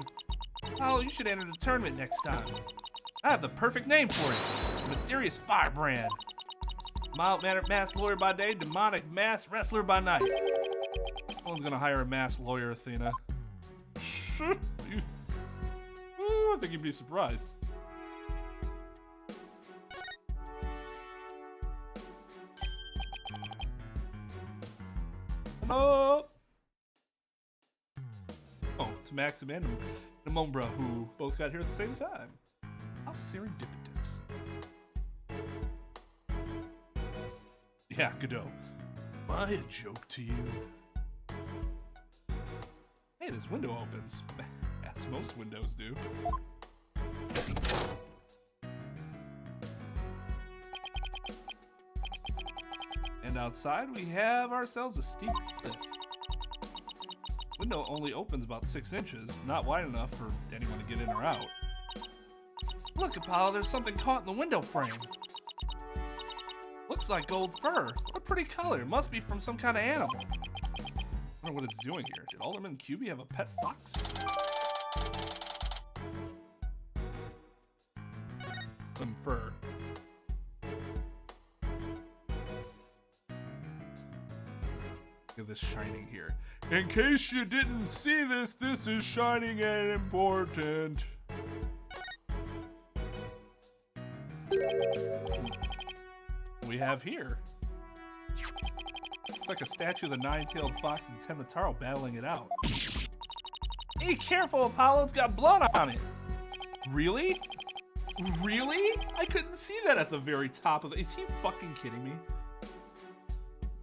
S1: Oh, you should enter the tournament next time. I have the perfect name for it. Mysterious Firebrand. Mild-mannered masked lawyer by day, demonic masked wrestler by night. No one's gonna hire a masked lawyer, Athena. I think you'd be surprised. Oh, to Maxim and Namombra, who both got here at the same time. How serendipitous. Yeah, Godot. Am I a joke to you? Hey, this window opens. As most windows do. And outside we have ourselves a steep cliff. Window only opens about 6 inches, not wide enough for anyone to get in or out. Look, Apollo, there's something caught in the window frame. Looks like gold fur. What a pretty color. It must be from some kind of animal. I wonder what it's doing here. Did Alderman QB have a pet fox? Some fur. Look at this shining here. In case you didn't see this, this is shining and important. We have here. It's like a statue of the nine-tailed fox and Temataro battling it out. Hey, careful, Apollo, it's got blood on it. Really? Really? I couldn't see that at the very top of the... Is he fucking kidding me?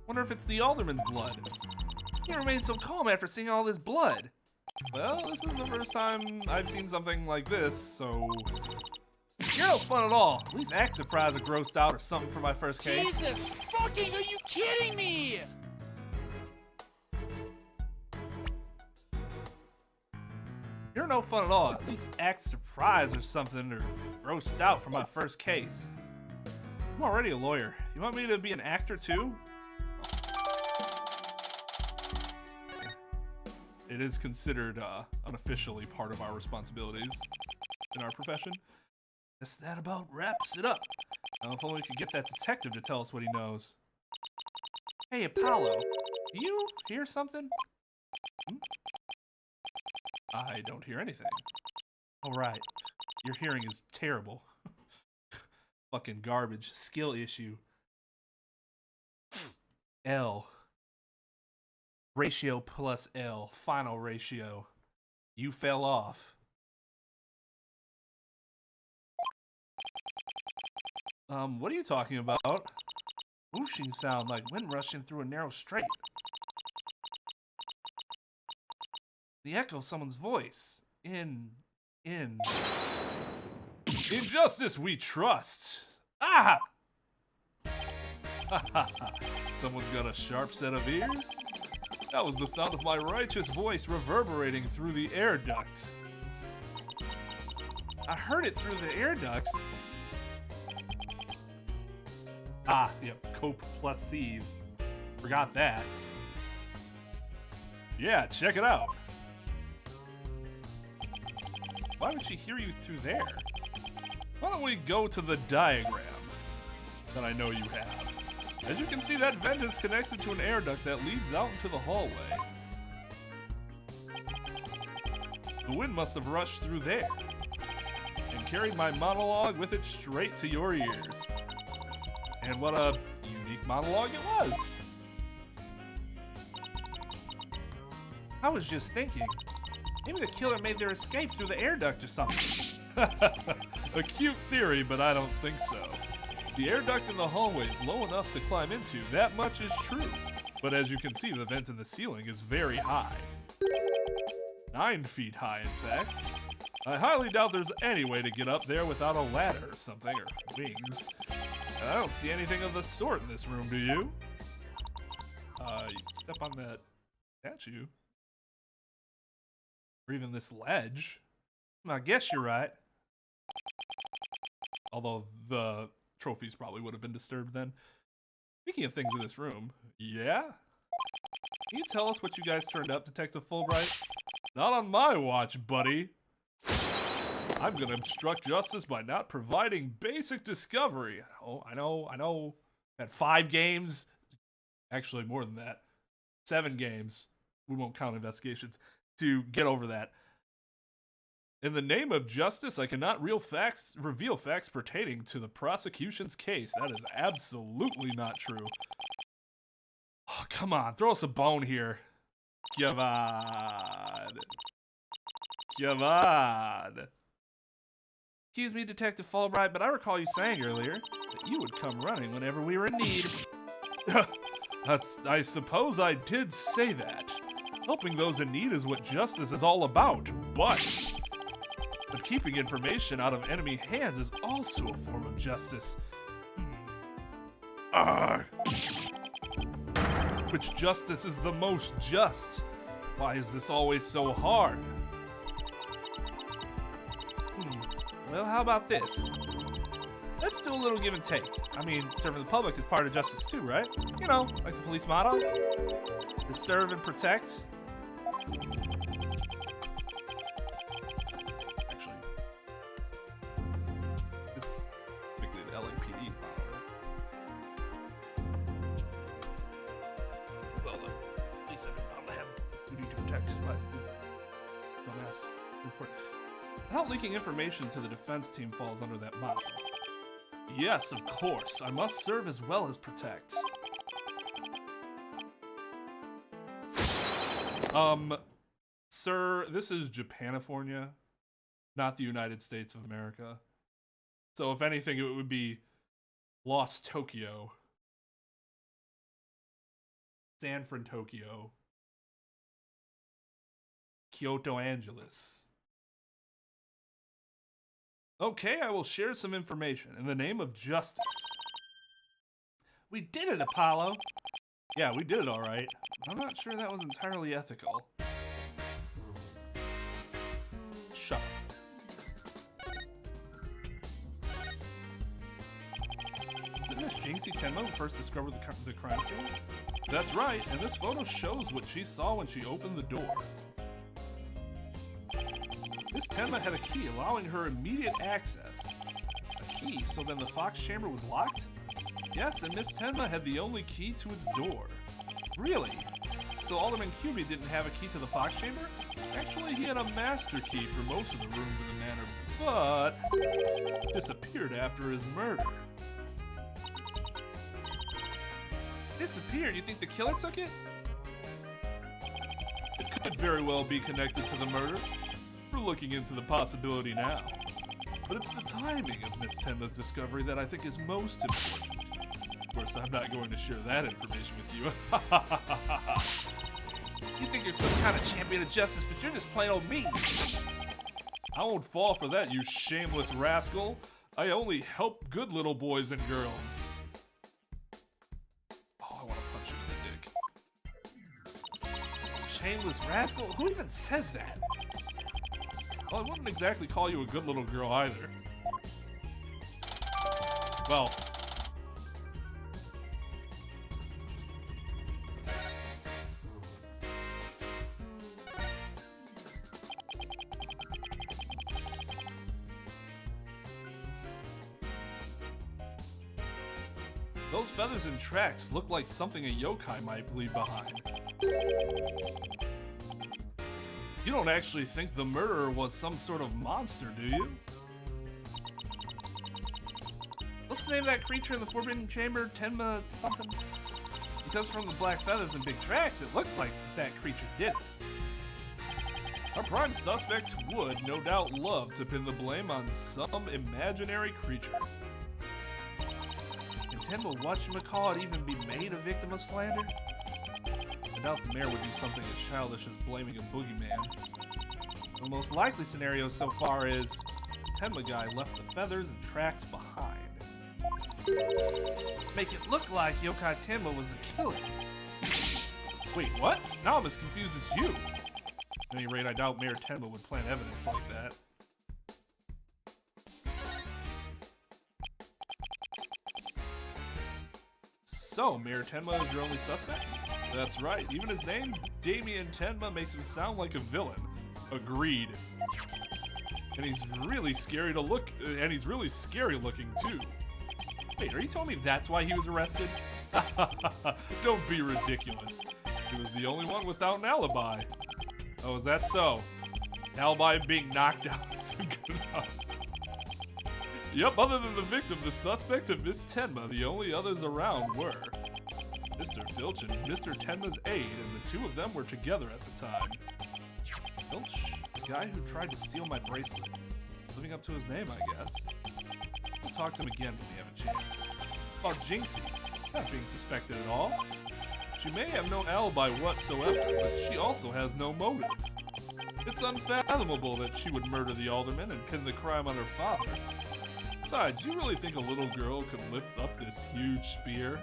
S1: Wonder if it's the Alderman's blood. He remained so calm after seeing all this blood. Well, this isn't the first time I've seen something like this, so... You're
S3: You're no fun at all. At least act surprised or grossed out or something for my first case.
S5: Jesus fucking, are you kidding me?
S3: You're no fun at all. At least act surprised or something or grossed out for my first case. I'm already a lawyer. You want me to be an actor too? It is considered unofficially part of our responsibilities in our profession. Guess that about wraps it up. Now, if only we could get that detective to tell us what he knows. Hey, Apollo, do you hear something? Hmm? I don't hear anything. All right, your hearing is terrible. Fucking garbage. Skill issue. L. Ratio plus L. Final ratio. You fell off. What are you talking about? Whooshing sound like wind rushing through a narrow strait. The echo of someone's voice. In justice we trust. Ah! Someone's got a sharp set of ears? That was the sound of my righteous voice reverberating through the air duct. I heard it through the air ducts. Ah, yep, cope plus sieve. Forgot that. Yeah, check it out. Why would she hear you through there? Why don't we go to the diagram that I know you have? As you can see, that vent is connected to an air duct that leads out into the hallway. The wind must have rushed through there and carried my monologue with it straight to your ears. And what a unique monologue it was. I was just thinking, maybe the killer made their escape through the air duct or something. A cute theory, but I don't think so. The air duct in the hallway is low enough to climb into, that much is true. But as you can see, the vent in the ceiling is very high. 9 feet high, in fact. I highly doubt there's any way to get up there without a ladder or something, or wings. I don't see anything of the sort in this room, do you? You can step on that statue. Or even this ledge. I guess you're right. Although the trophies probably would have been disturbed then. Speaking of things in this room, yeah? Can you tell us what you guys turned up, Detective Fulbright? Not on my watch, buddy. I'm gonna obstruct justice by not providing basic discovery. Oh, I know. Had 5 games. Actually, more than that. 7 games. We won't count investigations. To get over that. In the name of justice, I cannot reveal facts pertaining to the prosecution's case. That is absolutely not true. Oh, come on, throw us a bone here. Come on. Come on. Excuse me, Detective Fulbright, but I recall you saying earlier that you would come running whenever we were in need. I suppose I did say that. Helping those in need is what justice is all about, but keeping information out of enemy hands is also a form of justice. Which justice is the most just? Why is this always so hard? Well, how about this? Let's do a little give and take. I mean, serving the public is part of justice too, right? You know, like the police motto. To serve and protect. Actually, it's basically the LAPD motto, right? Well, the police have been found to have duty to protect, but dumbass report. How leaking information to the defense team falls under that motto. Yes, of course. I must serve as well as protect. Sir, this is Japanifornia, not the United States of America. So if anything, it would be Lost Tokyo. San Fran, Tokyo. Kyoto Angeles.
S2: Okay, I will share some information in the name of justice. We did it, Apollo. Yeah, we did it all right. I'm not sure that was entirely ethical. Shut up. Didn't Miss Jinxie Tenma first discover the crime scene? That's right, and this photo shows what she saw when she opened the door. Miss Tenma had a key allowing her immediate access. A key, so then the Fox chamber was locked? Yes, and Miss Tenma had the only key to its door. Really? So Alderman QB didn't have a key to the Fox chamber? Actually, he had a master key for most of the rooms in the manor, but disappeared after his murder. Disappeared? You think the killer took it? It could very well be connected to the murder. We're looking into the possibility now. But it's the timing of Miss Tenma's discovery that I think is most important. Of course, I'm not going to share that information with you. You think you're some kind of champion of justice, but you're just plain old mean. I won't fall for that, you shameless rascal. I only help good little boys and girls. Oh, I want to punch him in the dick. Shameless rascal? Who even says that? Well, I wouldn't exactly call you a good little girl either. Well, those feathers and tracks look like something a yokai might leave behind. You don't actually think the murderer was some sort of monster, do you? What's the name of that creature in the Forbidden Chamber? Tenma something? Because from the black feathers and big tracks, it looks like that creature did it. Our prime suspect would, no doubt, love to pin the blame on some imaginary creature. Can Tenma whatchamacallit even be made a victim of slander? I doubt the mayor would do something as childish as blaming a boogeyman. The most likely scenario so far is the Tenma guy left the feathers and tracks behind. Make it look like Yokai Tenma was the killer. Wait, what? Now I'm as confused as you. At any rate, I doubt Mayor Tenma would plant evidence like that. So, Mayor Tenma is your only suspect? That's right, even his name, Damien Tenma, makes him sound like a villain. Agreed. And he's really scary to look, and he's really scary looking too. Wait, are you telling me that's why he was arrested? Don't be ridiculous. He was the only one without an alibi. Oh, is that so? An alibi being knocked out isn't good enough. Yep, other than the victim, the suspect and Miss Tenma, the only others around were Mr. Filch and Mr. Tenma's aide, and the two of them were together at the time. Filch, the guy who tried to steal my bracelet. Living up to his name, I guess. We'll talk to him again when we have a chance. About Jinxie, not being suspected at all. She may have no alibi whatsoever, but she also has no motive. It's unfathomable that she would murder the alderman and pin the crime on her father. Besides, you really think a little girl could lift up this huge spear?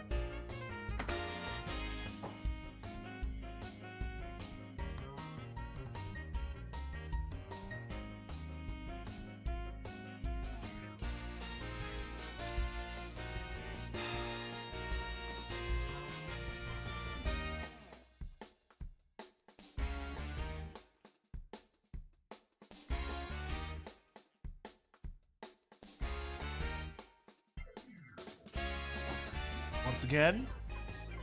S2: Once again,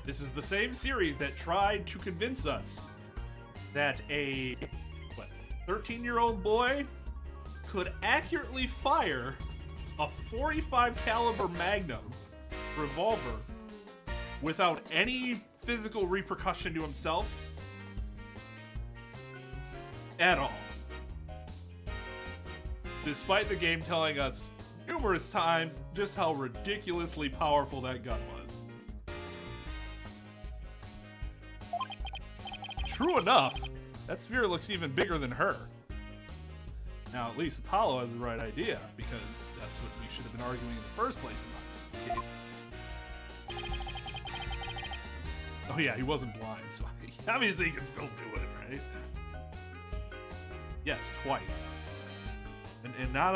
S2: this is the same series that tried to convince us that a 13-year-old boy could accurately fire a .45 caliber Magnum revolver without any physical repercussion to himself at all. Despite the game telling us numerous times just how ridiculously powerful that gun was. True enough, that sphere looks even bigger than her.
S1: Now, at least Apollo has the right idea, because that's what we should have been arguing in the first place in this case. Oh yeah, he wasn't blind, so obviously he can still do it, right? Yes, twice. And not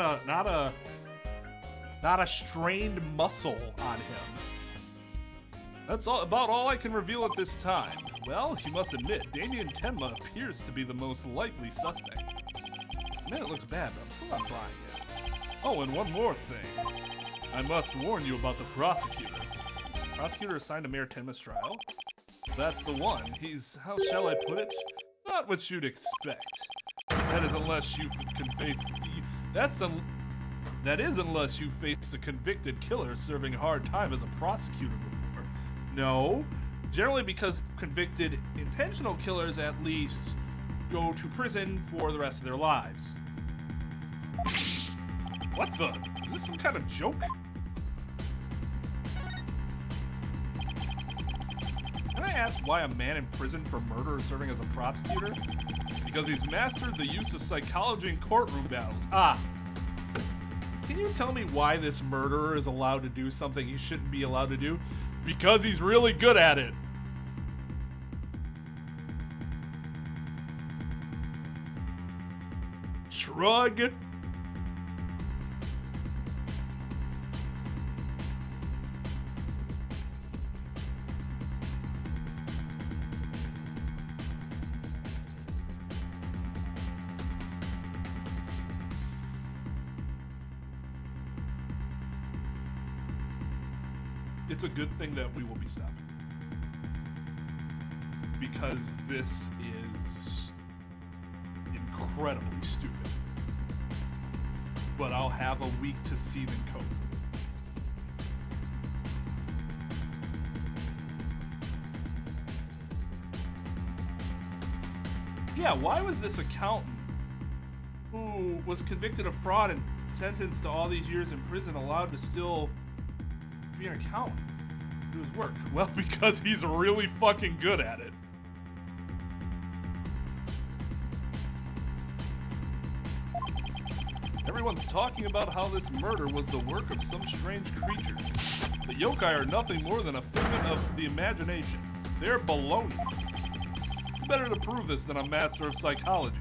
S1: a strained muscle on him. That's about all I can reveal at this time. Well, you must admit, Damien Tenma appears to be the most likely suspect. Man, it looks bad, but I'm still not buying it. Oh, and one more thing. I must warn you about the prosecutor. Prosecutor assigned to Mayor Tenma's trial? That's the one. He's, how shall I put it? Not what you'd expect. That is unless you've faced... That is unless you faced a convicted killer serving hard time as a prosecutor before. No. Generally because convicted intentional killers at least go to prison for the rest of their lives. What the? Is this some kind of joke? Can I ask why a man in prison for murder is serving as a prosecutor? Because he's mastered the use of psychology in courtroom battles. Ah. Can you tell me why this murderer is allowed to do something he shouldn't be allowed to do? Because he's really good at it. Shrug. It's a good thing that we will be stopped. Because this is incredibly stupid. But I'll have a week to seethe and cope. Yeah, why was this accountant who was convicted of fraud and sentenced to all these years in prison allowed to still be an accountant, do his work? Well, because he's really fucking good at it. Everyone's talking about how this murder was the work of some strange creature. The yokai are nothing more than a figment of the imagination. They're baloney. Better to prove this than a master of psychology.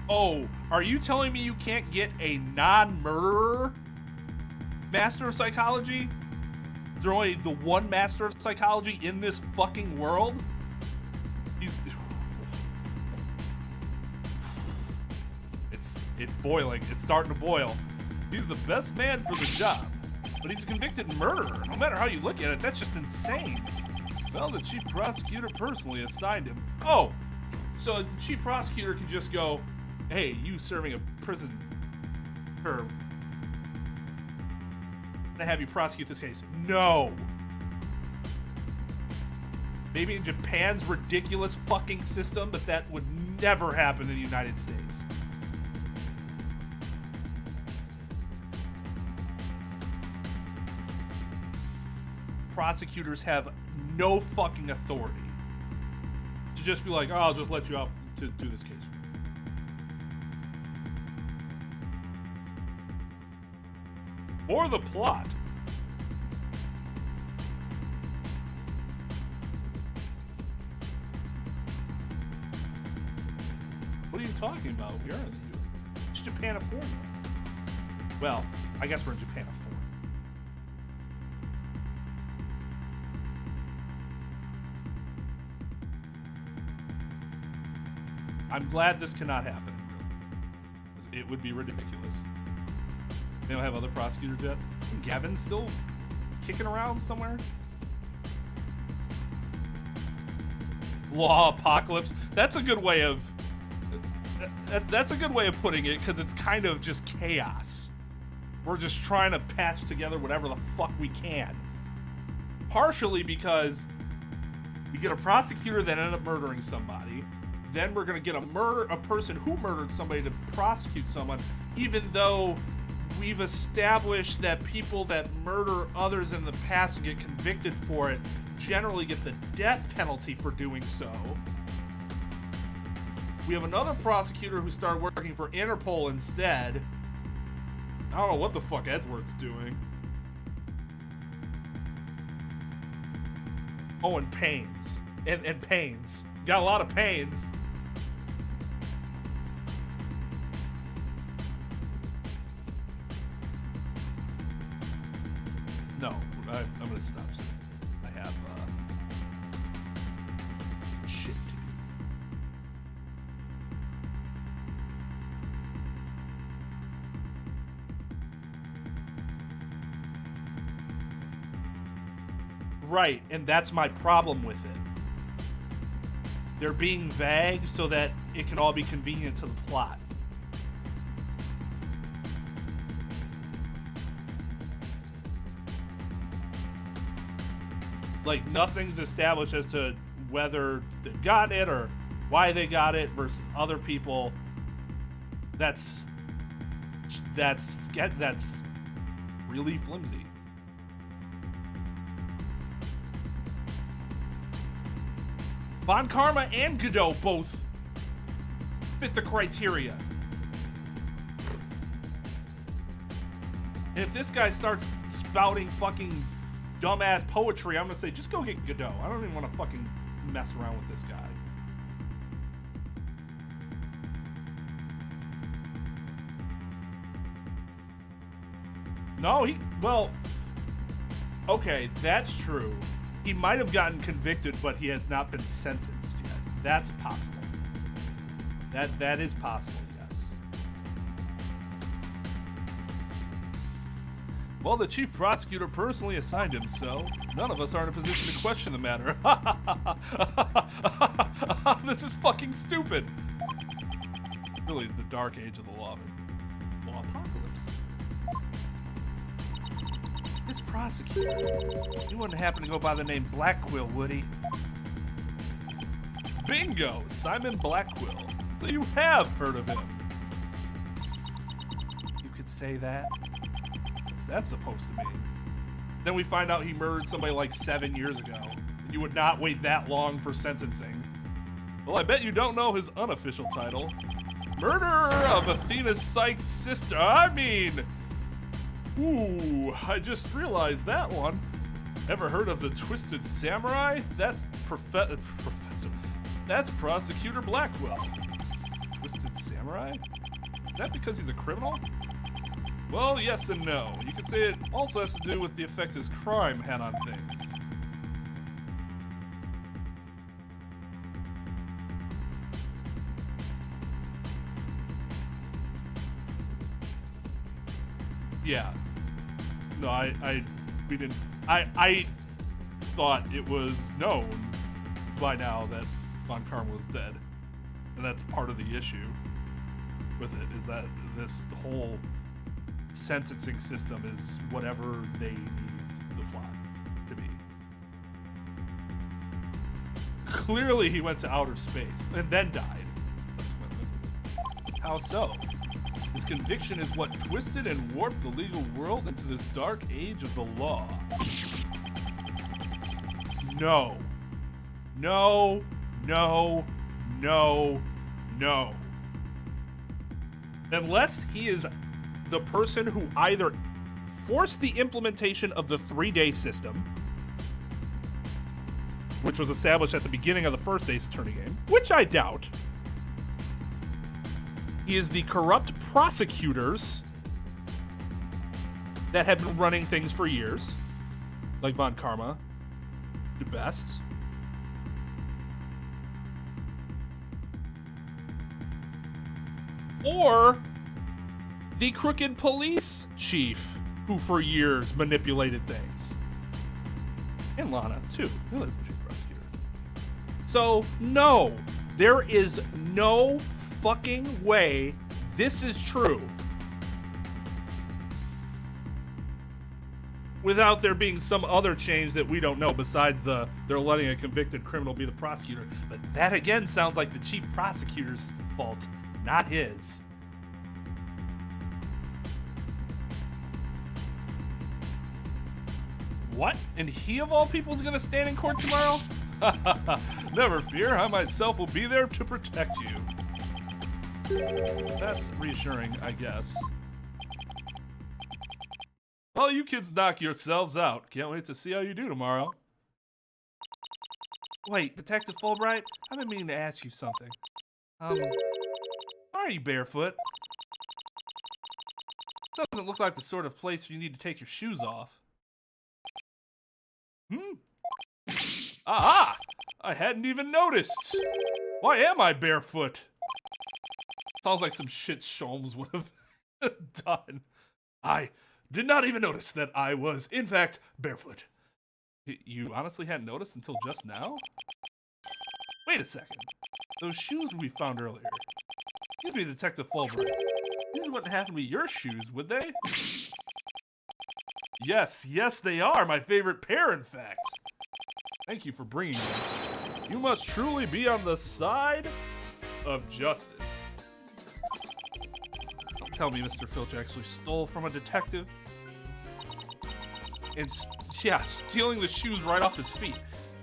S1: Oh, are you telling me you can't get a non-murderer master of psychology? Is there only the one master of psychology in this fucking world? It's boiling. It's starting to boil. He's the best man for the job, but he's a convicted murderer. No matter how you look at it, that's just insane. Well, the chief prosecutor personally assigned him. Oh, so the chief prosecutor can just go, hey, you serving a prison term, to have you prosecute this case. No. Maybe in Japan's ridiculous fucking system, but that would never happen in the United States. Prosecutors have no fucking authority to just be like, oh, I'll just let you out to do this case. Or the plot. What are you talking about? We are in the U.S. It's Japanifornia. Well, I guess we're in Japanifornia. I'm glad this cannot happen. It would be ridiculous. They don't have other prosecutors yet. Gavin's still kicking around somewhere. Law apocalypse. That's a good way of. That's a good way of putting it, because it's kind of just chaos. We're just trying to patch together whatever the fuck we can. Partially because we get a prosecutor that ended up murdering somebody. Then we're gonna get a person who murdered somebody to prosecute someone, even though we've established that people that murder others in the past and get convicted for it generally get the death penalty for doing so.
S3: We have another prosecutor who started working for Interpol instead. I don't know what the fuck Edward's doing. Oh, and pains. And pains. Got a lot of pains. No, I'm gonna stop soon. I have shit to do. Right, and that's my problem with it. They're being vague so that it can all be convenient to the plot. Like, nothing's established as to whether they got it or why they got it versus other people. That's really flimsy. Von Karma and Godot both fit the criteria. And if this guy starts spouting fucking dumbass poetry, I'm gonna say, just go get Godot. I don't even want to fucking mess around with this guy. No, well, okay, that's true. He might have gotten convicted, but he has not been sentenced yet. That's possible. That is possible, yes. Well, the chief prosecutor personally assigned him, so none of us are in a position to question the matter. This is fucking stupid. Really is the dark age of the law apocalypse. This prosecutor, he wouldn't happen to go by the name Blackquill, would he? Bingo! Simon Blackquill. So you have heard of him. You could say that? What's that supposed to mean? Then we find out he murdered somebody like 7 years ago. You would not wait that long for sentencing. Well, I bet you don't know his unofficial title. Murderer of Athena Sykes' sister. Ooh, I just realized that one. Ever heard of the Twisted Samurai? That's Professor. That's Prosecutor Blackwell. Twisted Samurai? Is that because he's a criminal? Well, yes and no. You could say it also has to do with the effect his crime had on things. Yeah. No, I thought it was known by now that Von Karma was dead. And that's part of the issue with it, is that this whole sentencing system is whatever they need the plot to be. Clearly he went to outer space and then died. How so? His conviction is what twisted and warped the legal world into this dark age of the law. No. No. No. No. No. Unless he is the person who either forced the implementation of the 3-day system, which was established at the beginning of the first Ace Attorney game, which I doubt, is the corrupt prosecutors that have been running things for years, like Von Karma, the best. Or the crooked police chief who for years manipulated things. And Lana, too. The chief prosecutor. So, no. There is no fucking way this is true without there being some other change that we don't know besides they're letting a convicted criminal be the prosecutor. But that again sounds like the chief prosecutor's fault, not his. What? And he of all people is gonna stand in court tomorrow? Never fear, I myself will be there to protect you.
S2: That's reassuring, I guess. Well, you kids knock yourselves out. Can't wait to see how you do tomorrow. Wait, Detective Fulbright? I've been meaning to ask you something. Why are you barefoot? Doesn't look like the sort of place you need to take your shoes off. Aha! I hadn't even noticed. Why am I barefoot? Sounds like some shit Sholmes would have done. I did not even notice that I was, in fact, barefoot. You honestly hadn't noticed until just now? Wait a second. Those shoes we found earlier. Excuse me, Detective Fulbright. These wouldn't happen to be your shoes, would they? Yes, they are. My favorite pair, in fact. Thank you for bringing them to me. You must truly be on the side of justice. Don't tell me Mr. Filch actually stole from a detective. And, yeah, stealing the shoes right off his feet.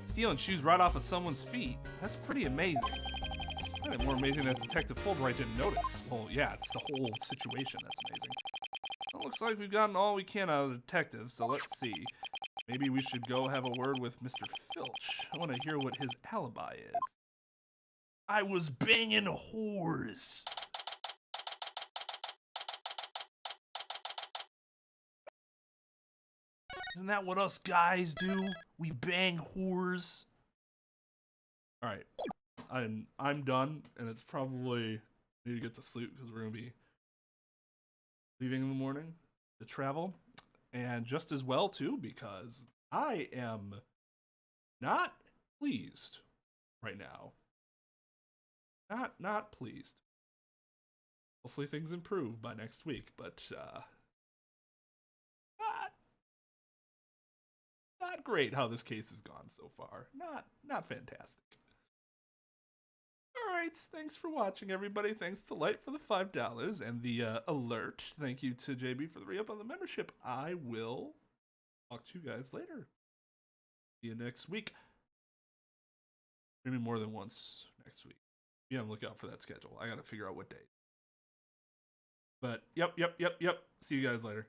S2: Stealing shoes right off of someone's feet. That's pretty amazing. Kind of more amazing that Detective Fulbright didn't notice. Well, yeah, it's the whole situation that's amazing. Well, looks like we've gotten all we can out of the detective, so let's see. Maybe we should go have a word with Mr. Filch. I want to hear what his alibi is. I was banging whores. Isn't that what us guys do? We bang whores. All right. I'm done, and it's probably I need to get to sleep because we're gonna be leaving in the morning to travel, and just as well too because I am not pleased right now. Not pleased. Hopefully things improve by next week, but not great how this case has gone so far. Not fantastic. Alright, thanks for watching, everybody. Thanks to Light for the $5 and the alert. Thank you to JB for the re-up on the membership. I will talk to you guys later. See you next week. Maybe more than once next week. Be on the lookout for that schedule. I gotta figure out what day. But, yep. See you guys later.